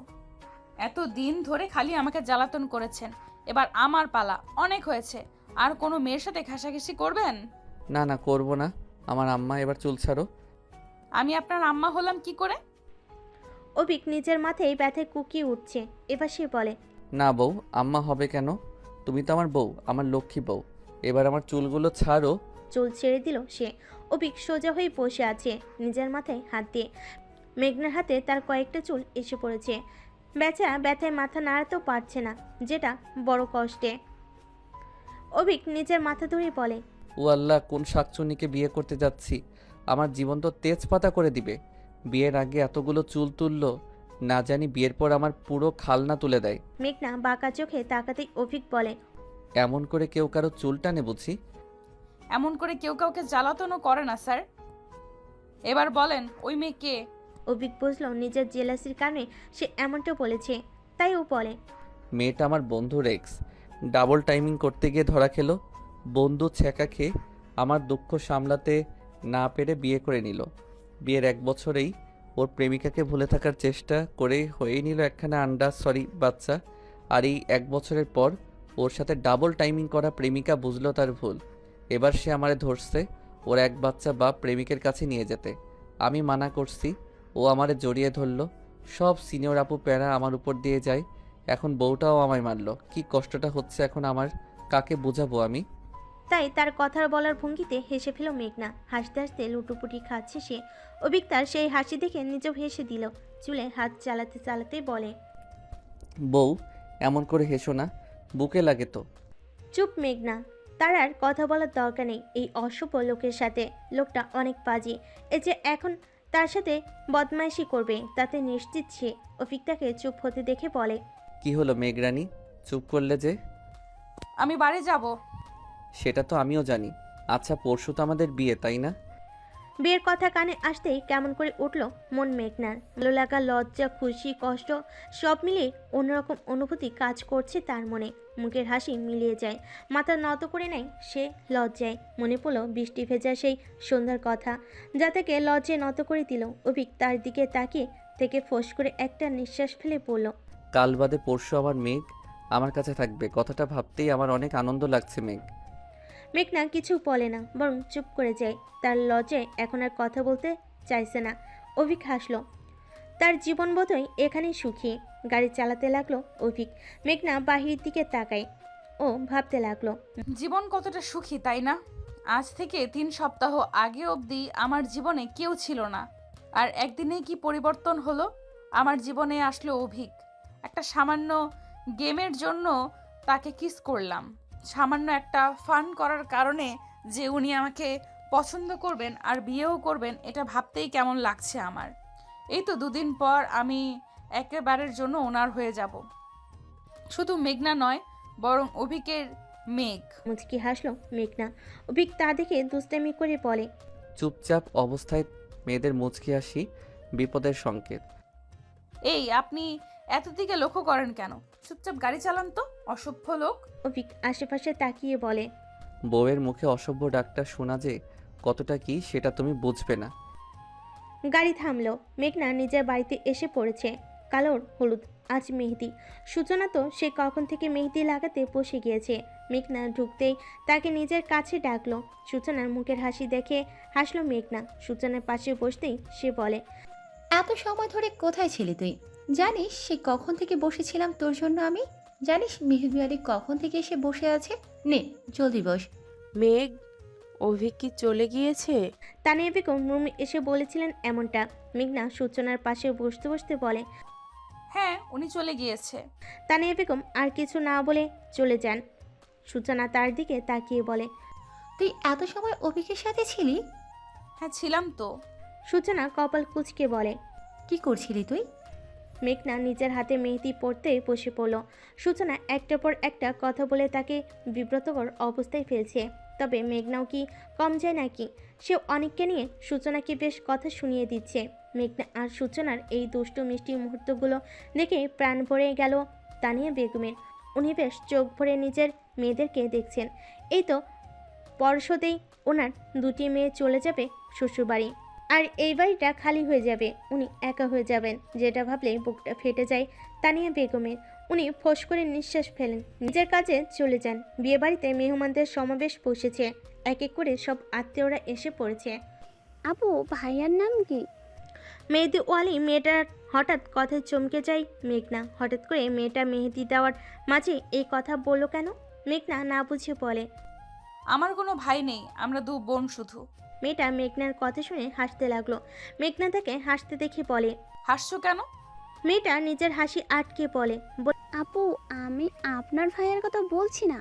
এত দিন ধরে খালি আমাকে জ্বালাতন করেছেন। এবার আমার পালা, অনেক হয়েছে। আর কোনো মেয়ের সাথে ঘাসাঘাসি করবেন? না না, করবো না। আমার আম্মা, এবার চুল ছাড়ো। আমি আপনার আম্মা হলাম কি করে? অভিক নিজের মাথায় ব্যথায় কুকিয়ে উঠছে। এবার সে বলে, না বউ, আম্মা হবে কেন? তুমি তো আমার বউ, আমার লক্ষ্মী বউ। এবার আমার চুলগুলো ছাড়ো। চুল ছেড়ে দিল সে। অভিক সোজা হয়ে বসে আছে নিজের মাথায় হাত দিয়ে। মেঘনার হাতে তার কয়েকটা চুল এসে পড়েছে। বেচারা ব্যথায় মাথা নাড়াতেও পারছে না, যেটা বড় কষ্টে। অভিক নিজের মাথা ধরে বলে, ও আল্লাহ, কোন শাকচুন্নিকে বিয়ে করতে যাচ্ছি? আমার জীবন তো তেজপাতা করে দিবে। বিয়ের আগে এতগুলো চুল তুললো, না জানি বিয়ের পর আমার পুরো খালনা তুলে দেয়। মেঘনা বাঁকা চোখে তাকাতেই অভিক বলে, এমন করে কেউ কারো চুল টানে বুঝি? এমন করে কেউ কাউকে জ্বালাতনও করে না স্যার। এবার বলেন ওই মেয়ে কে? অভিক বুঝলো নিজের জেলাসির কারণে সে এমনটা বলেছে, তাই ও বলে, মেয়েটা আমার বন্ধু রেক্স। ডাবল টাইমিং করতে গিয়ে ধরা খেলো। বন্ধু ছ্যাঁকা খেয়ে আমার দুঃখ সামলাতে না পেরে বিয়ে করে নিল। বিয়ের 1 বছরেই ওর প্রেমিকাকে ভুলে থাকার চেষ্টা করে হয়েই নিল একখানা বাচ্চা। আর এই 1 বছরের পর ওর সাথে ডাবল টাইমিং করা প্রেমিকা বুঝলো তার ভুল। এবার সে আমারে ধরছে ওর 1 বাচ্চা বাপ প্রেমিকের কাছে নিয়ে যেতে। আমি মানা করছি, ও আমারে জড়িয়ে ধরলো। সব সিনিয়র আপু প্যারা আমার উপর দিয়ে যায়। এখন বউটাও আমায় মারলো। কি কষ্টটা হচ্ছে এখন আমার, কাকে বুঝাবো আমি? তাই তার কথা বলার ভঙ্গিতে হেসে ফেল মেঘনা। হাসতে হাসতে লুটোপুটি খাচ্ছে সে। অভিক তার সেই হাসি দেখে নিজেও হেসে দিল। চুলে হাত চালাতে চালাতে বলে, বউ, এমন করে হেসো না, বুকে লাগে তো। চুপ মেঘনা, তার আর কথা বলার দরকার নেই এই অসভ্য লোকের সাথে। লোকটা অনেক পাজি। এই যে এখন তার সাথে বদমাইশি করবে তাতে নিশ্চিত সে। অভিক তাকে চুপ হতে দেখে বলে, কি হলো মেঘরানী, চুপ করলে যে? আমি বাড়ি যাব। সেটা তো আমিও জানি। আচ্ছা, পরশু তো আমাদের বিয়ে, তাই না? বিয়ের কথা কানে আসতেই কেমন করে উঠল মন মেঘনার। ভালো লাগা, লজ্জা, খুশি, কষ্ট সব মিলিয়ে অন্যরকম অনুভূতি কাজ করছে তার মনে। মুখের হাসি মিলিয়ে যায়, মাথা নত করে নেয় সে লজ্জায়। মনে পড়ল বৃষ্টি ভেজা সেই সন্ধ্যার কথা, যা থেকে লজ্জায় নত করে দিল। অভিক তার দিকে তাকিয়ে থেকে ফোঁস করে একটা নিঃশ্বাস ফেলে পড়ল, কাল বাদে পরশু আমার মেঘ আমার কাছে থাকবে। কথাটা ভাবতেই আমার অনেক আনন্দ লাগছে মেঘ। মেঘনা কিছু বলে না, বরং চুপ করে যায়। তার লজ্জায় এখন আর কথা বলতে চাইছে না। অভিক হাসল, তার জীবন বোধহয় এখানেই সুখী। গাড়ি চালাতে লাগলো অভিক। মেঘনা বাহিরের দিকে তাকায়, ও ভাবতে লাগলো, জীবন কতটা সুখী তাই না? আজ থেকে 3 সপ্তাহ আগে অবধি আমার জীবনে কেউ ছিল না, আর একদিনেই কি পরিবর্তন হলো। আমার জীবনে আসলো অভিক। একটা সামান্য গেমের জন্য তাকে কিস করলাম। সামান্য একটা ফান করার কারণে যে উনি আমাকে পছন্দ করবেন আর বিয়েও করবেন, এটা ভাবতেই কেমন লাগছে আমার। এই তো 2 দিন পর আমি একেবারের জন্য ওনার হয়ে যাব। শুধু মেঘনা নয়, বরং অভিকের মেঘ। মুচকি হাসলো মেঘনা। অভিক তা দেখে দুষ্টামি করে বলে, চুপচাপ অবস্থায় মেয়েদের মুচকি হাসি বিপদের সংকেত। এই আপনি এত দিকে লক্ষ্য করেন কেন? চুপচাপ গাড়ি চালান তো, অসভ্য লোক। অভিক আশেপাশে তাকিয়ে বলে, বউয়ের মুখে অসভ্য ডাকটা শোনা যে কতটা কি সেটা তুমি বুঝবে না। গাড়ি থামলো। মেঘনা নিজের বাড়িতে এসে পড়েছে। কালোর হলুদ, আজ মেহেদি। সূচনা তো সে কখন থেকে মেহেদি লাগাতে বসে গিয়েছে। মেঘনা ঢুকতেই তাকে নিজের কাছে ডাকলো। সূচনার মুখের হাসি দেখে হাসলো মেঘনা। সূচনার পাশে বসতেই সে বলে, এত সময় ধরে কোথায় ছিলি তুই? জানিস সে কখন থেকে বসেছিলাম তোর জন্য আমি? জানিস মেহেদি কখন থেকে এসে বসে আছে? নে জলদি বস। মেঘ, অভিক কি চলে গিয়েছে? তানিয়া বেগম রুমে এসে বলেছিলেন এমনটা। মেঘনা সূচনার পাশে বসতে বসতে বলে, হ্যাঁ, উনি চলে গিয়েছে। তানিয়া বেগম আর কিছু না বলে চলে যান। সূচনা তার দিকে তাকিয়ে বলে, তুই এত সময় অভিকের সাথে ছিলি? হ্যাঁ, ছিলাম তো। সূচনা কপাল কুঁচকে বলে, কি করছিলি তুই? মেঘনা নিজের হাতে মেহেদি পড়তে বসে পড়ল। সূচনা একটার পর একটা কথা বলে তাকে বিব্রতকর অবস্থায় ফেলছে। তবে মেঘনাও কি কম যায় নাকি? সে অনেককে নিয়ে সূচনাকে বেশ কথা শুনিয়ে দিচ্ছে। মেঘনা আর সূচনার এই দুষ্টু মিষ্টি মুহূর্তগুলো দেখে প্রাণ ভরে গেল তানিয়া বেগমের। উনি বেশ চোখ ভরে নিজের মেয়েদেরকে দেখছেন। এই তো পরশতেই ওনার 2টি মেয়ে চলে যাবে শ্বশুরবাড়ি, আর এই বাড়িটা খালি হয়ে যাবে। উনি একা হয়ে যাবেন, যেটা ভাবলেই বুকটা ফেটে যায় তানিয়া বেগমের। উনি ফোঁস করে নিঃশ্বাস ফেলেন, নিজের কাজে চলে যান। বিয়েবাড়িতে মেহমানদের সমাবেশ বসেছে। এক এক করে সব আত্মীয়রা এসে পড়েছে। আপু, ভাইয়ার নাম কি? মেহেদি ওয়ালি মেয়েটার হঠাৎ কথায় চমকে যায় মেঘনা। হঠাৎ করে মেয়েটা মেহেদি দেওয়ার মাঝে এই কথা বলল কেন? মেঘনা না বুঝে বলে, আমার কোনো ভাই নেই, আমরা 2 বোন শুধু। মেয়েটা মেঘনার কথা শুনে হাসতে লাগলো। মেঘনা তাকে হাসতে দেখে বলে। হাসছো কেন? মেয়েটা নিজের হাসি আটকে বলে। আপু আমি আপনার ভাইয়ের কথা বলছি না,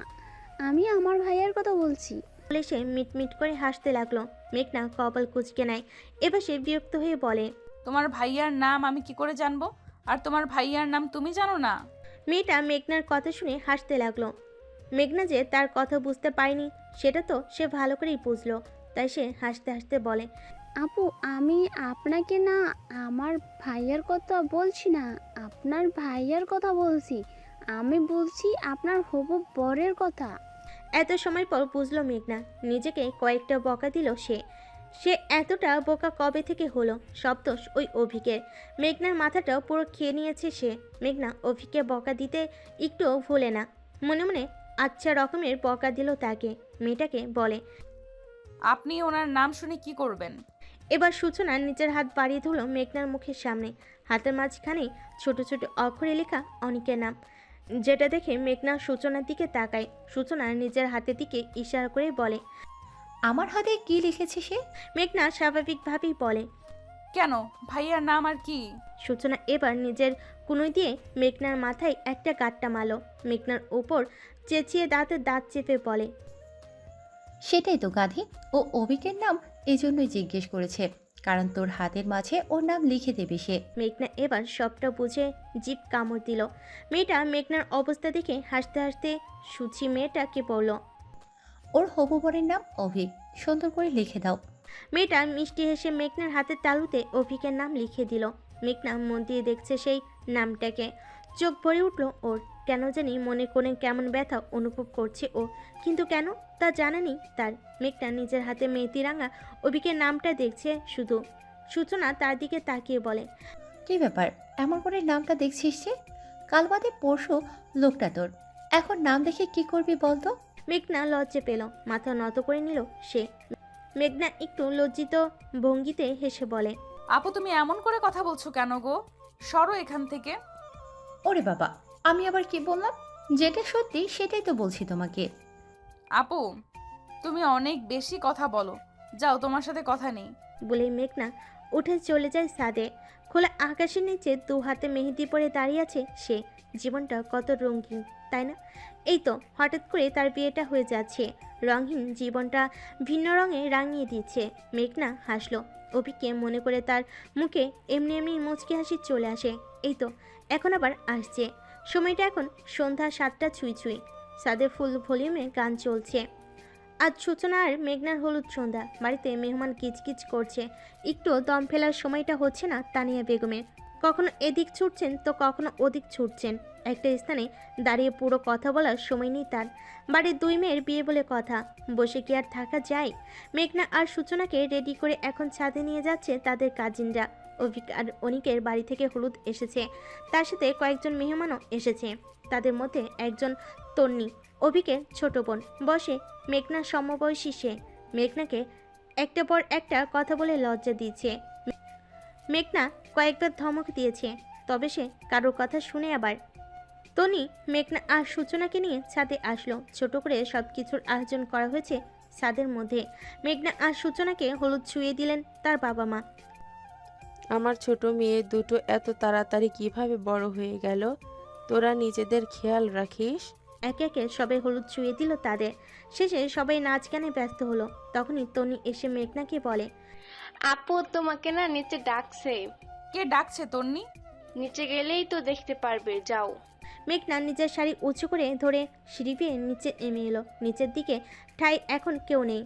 আমি আমার ভাইয়ের কথা বলছি। বলে সে মিটমিট করে হাসতে লাগলো। মেঘনা কপাল কুঁচকে নেয়। এবার সে বিরক্ত হয়ে বলে। তোমার ভাইয়ার নাম আমি কি করে জানবো? আর তোমার ভাইয়ার নাম তুমি জানো না? মেয়েটা মেঘনার কথা শুনে হাসতে লাগলো। মেঘনা যে তার কথা বুঝতে পারেনি সেটা তো সে ভালো করেই বুঝলো, তাই সে হাসতে হাসতে বলে। আপু আমি আপনাকে না, আমার ভাইয়ের কথা বলছি না, আপনার ভাইয়ের কথা বলছি। আমি বলছি আপনার হবু বরের কথা। এত সময় পর বুঝলো মেঘনা। নিজেকে কয়েকটা বকা দিল সে। সে এতটা বোকা কবে থেকে হলো? সব দোষ ওই অভিকের। মেঘনার মাথাটাও পুরো খেয়ে নিয়েছে সে। মেঘনা অভিকে বকা দিতে একটুও ভুলে না, মনে মনে আচ্ছা রকমের বকা দিল তাকে। মেয়েটাকে বলে। আপনি ওনার নাম শুনে কি করবেন? এবার সূচনা নিজের হাত বাড়িয়ে ধরল মেঘনার মুখের সামনে। হাতের মাঝখানে ছোট ছোট অক্ষরে লেখা অনিকের নাম, যেটা দেখে মেঘনা সূচনার দিকে তাকায়। সূচনা নিজের হাতের দিকে ইশারা করে বলে। আমার হাতে কি লিখেছে সে? মেঘনা স্বাভাবিকভাবেই বলে। কেন, ভাইয়ার নাম আর কি? সূচনা এবার নিজের কুনুই দিয়ে মেঘনার মাথায় একটা গাঁটটা মারল। মেঘনার উপর চেঁচিয়ে দাঁতে দাঁত চেপে বলে। সেটাই তো গাধি, ও অভিকের নাম এজন্যই জিজ্ঞেস করেছে, কারণ তোর হাতের মাঝে ওর নাম লিখে দেবে সে। মেঘনা এবার সবটা বুঝে জিভ কামড় দিল। মেয়েটা মেঘনার অবস্থা দেখে হাসতে হাসতে সুচি মেয়েটাকে বলল। ওর হবু বরের নাম অভিক, সুন্দর করে লিখে দাও। মেয়েটা মিষ্টি হেসে মেঘনার হাতের তালুতে অভিকের নাম লিখে দিল। মেঘনা মন দিয়ে দেখছে সেই নামটাকে। চোখ ভরে উঠল ওর। কেন জানি মনে কোণে কেমন ব্যথা অনুভব করছে ও, কিন্তু কেন তা জানা নেই তার। মেঘনা নিজের হাতে মেহেদি রাঙা অভিকের নামটা দেখছে শুধু। সূচনা তার দিকে তাকিয়ে বলে। কি ব্যাপার, এমন করে নামটা দেখছিস যে? কাল বাদে পরশু লোকটা তোর, এখন নাম দেখে কি করবি বলতো? মেঘনা লজ্জা পেল, মাথা নত করে নিল সে। মেঘনা একটু লজ্জিত ভঙ্গিতে হেসে বলে। আপু তুমি এমন করে কথা বলছো কেন গো? সরো এখান থেকে। ওরে বাবা, আমি আবার কি বললাম? যেটা সত্যি সেটাই তো বলছি তোমাকে। আপু তুমি অনেক বেশি কথা বলো, যাও, তোমার সাথে কথা নেই। বলে মেঘনা উঠে চলে যায় ছাদে। খোলা আকাশের নিচে দু হাতে মেহেদি পরে দাঁড়িয়ে আছে সে। জীবনটা কত রঙিন, তাই না? এই তো হঠাৎ করে তার বিয়েটা হয়ে যাচ্ছে। রঙহীন জীবনটা ভিন্ন রঙে রাঙিয়ে দিচ্ছে। মেঘনা হাসলো। অভিকে মনে করে তার মুখে এমনি এমনি মুচকি হাসি চলে আসে। এই তো এখন আবার আসছে। সময়টা এখন সন্ধ্যা 7টা ছুঁই ছুঁই। ছাদে ফুল ভলিউমে গান চলছে। আজ সূচনা আর মেঘনার হলুদ সন্ধ্যা। বাড়িতে মেহমান কিচকিচ করছে। একটু দম ফেলার সময়টা হচ্ছে না তানিয়া বেগমের। কখনো এদিক ছুটছেন তো কখনো ওদিক ছুটছেন। একটা স্থানে দাঁড়িয়ে পুরো কথা বলার সময় নেই তার। বাড়ির দুই মেয়ের বিয়ে বলে কথা, বসে কি আর থাকা যায়? মেঘনা আর সূচনাকে রেডি করে এখন ছাদে নিয়ে যাচ্ছে তাদের কাজিনরা। অভিক আর অনিকের বাড়ি থেকে হলুদ এসেছে, তার সাথে কয়েকজন মেহমানও এসেছে। তাদের মধ্যে একজন তন্নি, অভিকের ছোট বোন। বসে মেঘনার সমবয়সী সে। মেঘনাকে একটা পর একটা কথা বলে লজ্জা দিয়েছে। মেঘনা কয়েকবার ধমক দিয়েছে, তবে সে কারোর কথা শুনে আবার। তনি মেঘনা আর সূচনাকে নিয়ে ছাদে আসলো। ছোট করে সব কিছুর আয়োজন করা হয়েছে ছাদের মধ্যে। মেঘনা আর সূচনাকে হলুদ ছুঁয়ে দিলেন তার বাবা মা। আমার ছোট মেয়ে দুটো এত তাড়াতাড়ি কিভাবে বড় হয়ে গেল? তোরা নিজেদের খেয়াল রাখিস। একে একে সবাই হলুদ ছুঁয়ে দিল তাদের। শেষে সবাই নাচ গানে ব্যস্ত হলো। তখনই তনি এসে মেঘনাকে বলে। আপু তোমাকে না নিচে ডাকছে। কে ডাকছে তন্নি? নিচে গেলেই তো দেখতে পারবে, যাও। মেঘনা নিজের শাড়ি উঁচু করে ধরে সিঁড়ি বেয়ে নিচে নেমে এলো। নিচের দিকে ঠাই এখন কেউ নেই।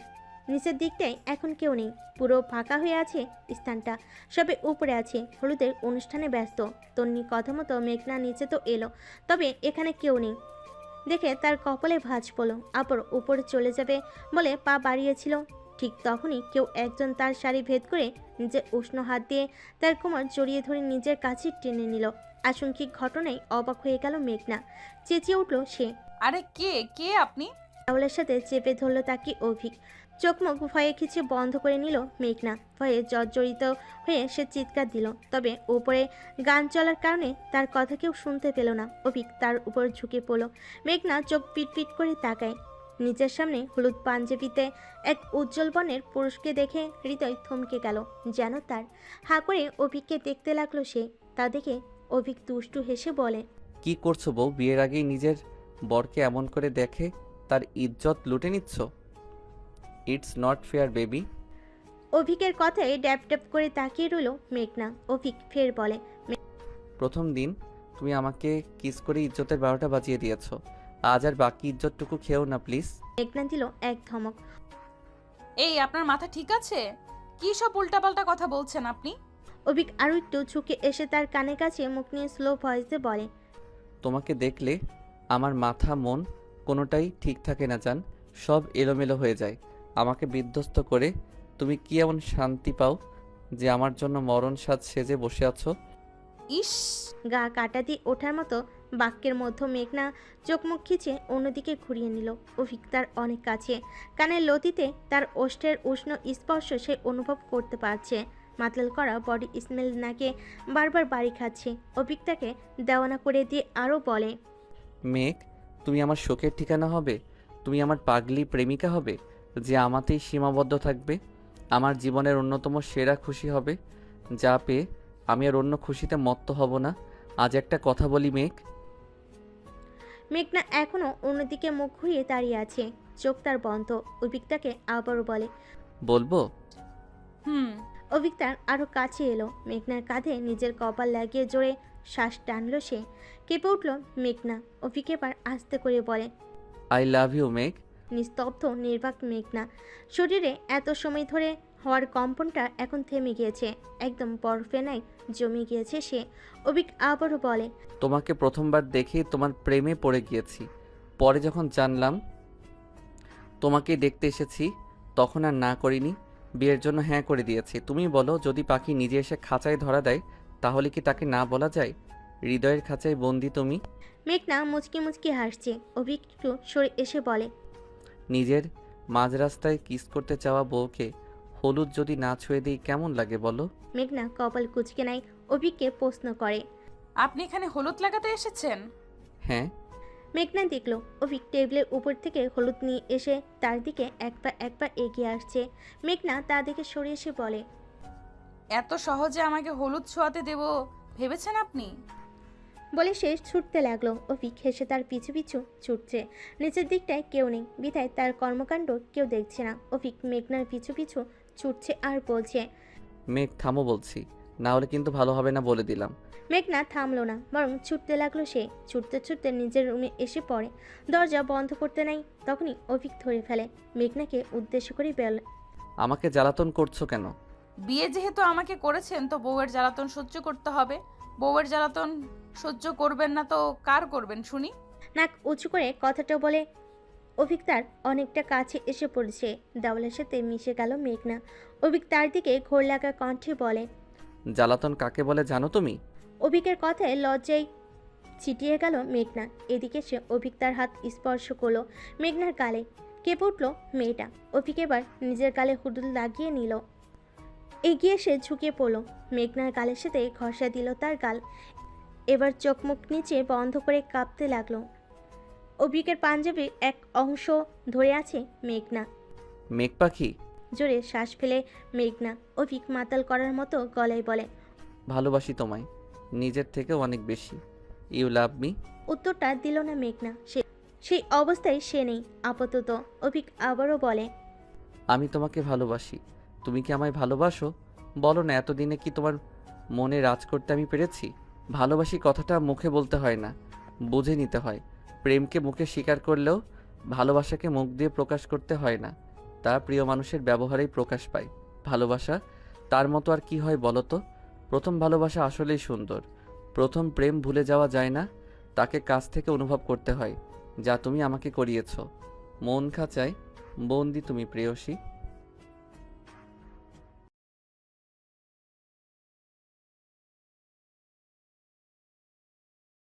নিচের দিকটাই এখন কেউ নেই, পুরো ফাঁকা হয়ে আছে স্থানটা। সবে উপরে আছে, হলুদের অনুষ্ঠানে ব্যস্ত। তন্নি কথা মতো মেঘনা নিচে তো এলো, তবে এখানে কেউ নেই দেখে তার কপালে ভাঁজ পড়ল। আবার উপরে চলে যাবে বলে পা বাড়িয়েছিল, ঠিক তখনই কেউ একজন তার শাড়ি ভেদ করে নিজের উষ্ণ হাত দিয়ে তার কোমর জড়িয়ে ধরে নিজের কাছে টেনে নিল। আশঙ্কিক ঘটনায় অবাক হয়ে গেল মেঘনা। চেঁচিয়ে উঠল সে। আরে কে কে আপনি? রাহুলের সাথে চেপে ধরল তাকে অভিক। চোখ মুখ ভয়ে কিছু বন্ধ করে নিল মেঘনা। ভয়ে জর্জরিত হয়ে সে চিৎকার দিল, তবে উপরে গান চলার কারণে তার কথা কেউ শুনতে পেল না। অভিক তার উপর ঝুঁকে পড়ল। মেঘনা চোখ পিটপিট করে তাকায়। নিচের সামনে হলুদ পাঞ্জাবিতে এক উজ্জ্বল বর্ণের পুরুষকে দেখে হৃদয় থমকে গেল, যেন তার। হা করে অভিককে দেখতে লাগলো সে। তা দেখে অভিক দুষ্টু হেসে বলে, কি করছো বউ? বিয়ের আগেই নিজের বরকে এমন করে দেখে তার ইজ্জত লুটে নিচ্ছ। It's not fair baby. অভিকের কথায় ড্যাপ ড্যাপ করে তাকিয়ে রইল মেঘনা। অভিক ফের বলে, প্রথম দিন তুমি আমাকে কিস করে ইজ্জতের 12টা বাজিয়ে দিয়েছো। আজ আর বাকি ইজ্জতটুকু খেও না প্লিজ। মেঘনা দিল এক ধমক। এই আপনার মাথা ঠিক আছে? কি সব উল্টাপাল্টা কথা বলছেন আপনি? অভিক আরো একটু ঝুঁকে এসে তার কানে কাছে মুখ নিয়ে স্লো ভয়েসে বলে, তোমাকে দেখলে আমার মাথা মন কোনোটাই ঠিক থাকে না জান, সব এলোমেলো হয়ে যায়। আমাকে বিধ্বস্ত করে তুমি কি এমন শান্তি পাও যে আমার জন্য মরণ সাজ সেজে বসে আছো? ইস, গা কাটা দিয়ে ওঠার মতো বাক্যের মধ্যে মেঘনা চোখ মুখ খিচে অন্যদিকে ঘুরিয়ে নিল। অভিক তার অনেক কাছে, কানের লতিতে তার ওষ্ঠের উষ্ণ স্পর্শ সে অনুভব করতে পারছে। মাতলাল করা বডি স্মেল নাকে বারবার বাড়ি খাচ্ছে। অভিক তাকে দেওয়ানা করে দিয়ে আরও বলে, মেঘ, তুমি আমার শোকের ঠিকানা হবে? তুমি আমার পাগলি প্রেমিকা হবে যে আমাতেই সীমাবদ্ধ থাকবে? আমার জীবনের অন্যতম সেরা খুশি হবে যা পেয়ে আমি আর অন্য খুশিতে মত্ত হব না। আজ একটা কথা বলি মেঘ। মেঘনা এখনো অন্যদিকে মুখ ঘুরিয়ে দাঁড়িয়ে আছে, চোখ তার বন্ধ। অভিক তাকে আবারও বলে, বলবো? হুম। অভিক তার আরও কাছে এলো, মেঘনার কাঁধে নিজের কপাল লাগিয়ে জোরে শ্বাস টানলো সে। কেঁপে উঠল মেঘনা। অভিক এবার আস্তে করে বলে, আই লাভ ইউ মেঘ। নিস্তব্ধ নির্বাক মেঘনা। শরীরে এত সময় ধরে হওয়ার কম্পনটা এখন থেমে গিয়েছে, একদম বরফেনায় জমে গিয়েছে সে। অভিক আবারও বলে, তোমাকে প্রথমবার দেখেই তোমার প্রেমে পড়ে গিয়েছি। পরে যখন জানলাম তোমাকে দেখতে এসেছি তখন আর না করিনি, বিয়ের জন্য হ্যাঁ করে দিয়েছি। তুমি বলো, যদি পাখি নিজে এসে খাঁচায় ধরা দেয় তাহলে কি তাকে না বলা যায়? হৃদয়ের খাঁচায় বন্দি তুমি। মেঘনা মুচকি মুচকি হাসছে। অভিক একটু সরে এসে বলে, নিজের মাঝ রাস্তায় কিস করতে চাওয়া বউকে হলুদ যদি না ছুঁয়ে দিই কেমন লাগে বলো? মেঘনা কপাল কুচকে নাই অভিককে প্রশ্ন করে, আপনি এখানে হলুদ লাগাতে এসেছেন? হ্যাঁ। মেঘনা দেখলো অভিক টেবিলের উপর থেকে হলুদ নিয়ে এসে তার দিকে এক পা এগিয়ে আসছে। মেঘনা তা দেখে সরে এসে বলে, এত সহজে আমাকে হলুদ ছোঁয়াতে দেব ভেবেছেন আপনি? বলে সে ছুটতে লাগলো। অভিক হেসে তার পিছু পিছু ছুটছে। নিচের দিকটায় কেউ নেই বিধায় তার কর্মকাণ্ড কেউ দেখছে না। অভিক মেঘনার পিছু পিছু ছুটছে আর বলছে, মেঘ থামো বলছি, না হলে কিন্তু ভালো হবে না বলে দিলাম। মেঘনা থামলো না, বরং ছুটতে লাগলো সে। ছুটতে ছুটতে নিজের রুমে এসে পড়ে। দরজা বন্ধ করতে নাই তখনই অভিক ধরে ফেলে। মেঘনাকে উদ্দেশ্য করে বলে, আমাকে জ্বালাতন করছো কেন? বিয়ে যেহেতু আমাকে করেছেন তো বউয়ের জ্বালাতন সহ্য করতে হবে। বউয়ের জ্বালাতন সহ্য করবেন না তো কার করবেন শুনি? নাক উঁচু করে কথাটা বলে অভিক তার অনেকটা কাছে এসে পড়েছে। দেওয়ালের সাথে মিশে গেল মেঘনা। অভিক তার দিকে ঘোর লাগা কণ্ঠে বলে, জ্বালাতন কাকে বলে জানো তুমি? অভিকের কথায় লজ্জায় ছিটিয়ে গেল মেঘনা। এদিকে সে অভিক তার হাত স্পর্শ করলো মেঘনার গালে। কেঁপে উঠল মেয়েটা। অভিক এবার নিজের গালে হুডুল লাগিয়ে নিল। এগিয়ে সে ঝুঁকে পড়ল, মেঘনার গালের সাথে ঘষা দিল তার গাল। এবার চোখ মুখ নিচে বন্ধ করে কাঁপতে লাগলো। অভিকের পাঞ্জাবির এক অংশ ধরে আছে মেঘনা। মেঘ পাখি? জোরে শ্বাস ফেলে মেঘনা অভিক মাতাল করার মতো গলায় বলে, ভালোবাসি তোমায় নিজের থেকেও অনেক বেশি। You love me. উত্তরটা দিল না মেঘনা। সেই অবস্থায় সে নেই আপাতত। অভিক আবারও বলে, আমি তোমাকে ভালোবাসি। তুমি কি আমায় ভালোবাসো? বলো না, এতদিনে কি তোমার মনে রাজ করতে আমি পেরেছি? ভালোবাসি কথাটা মুখে বলতে হয় না, বুঝে নিতে হয়। প্রেমকে মুখে স্বীকার করলেও ভালোবাসাকে মুখ দিয়ে প্রকাশ করতে হয় না, তা প্রিয় মানুষের ব্যবহারেই প্রকাশ পায়। ভালোবাসা তার মতো আর কি হয় বলো তো? প্রথম ভালোবাসা আসলেই সুন্দর। প্রথম প্রেম ভুলে যাওয়া যায় না, তাকে কাছ থেকে অনুভব করতে হয়, যা তুমি আমাকে করিয়েছ। মন খাঁচায় বন্দি তুমি প্রেয়সী।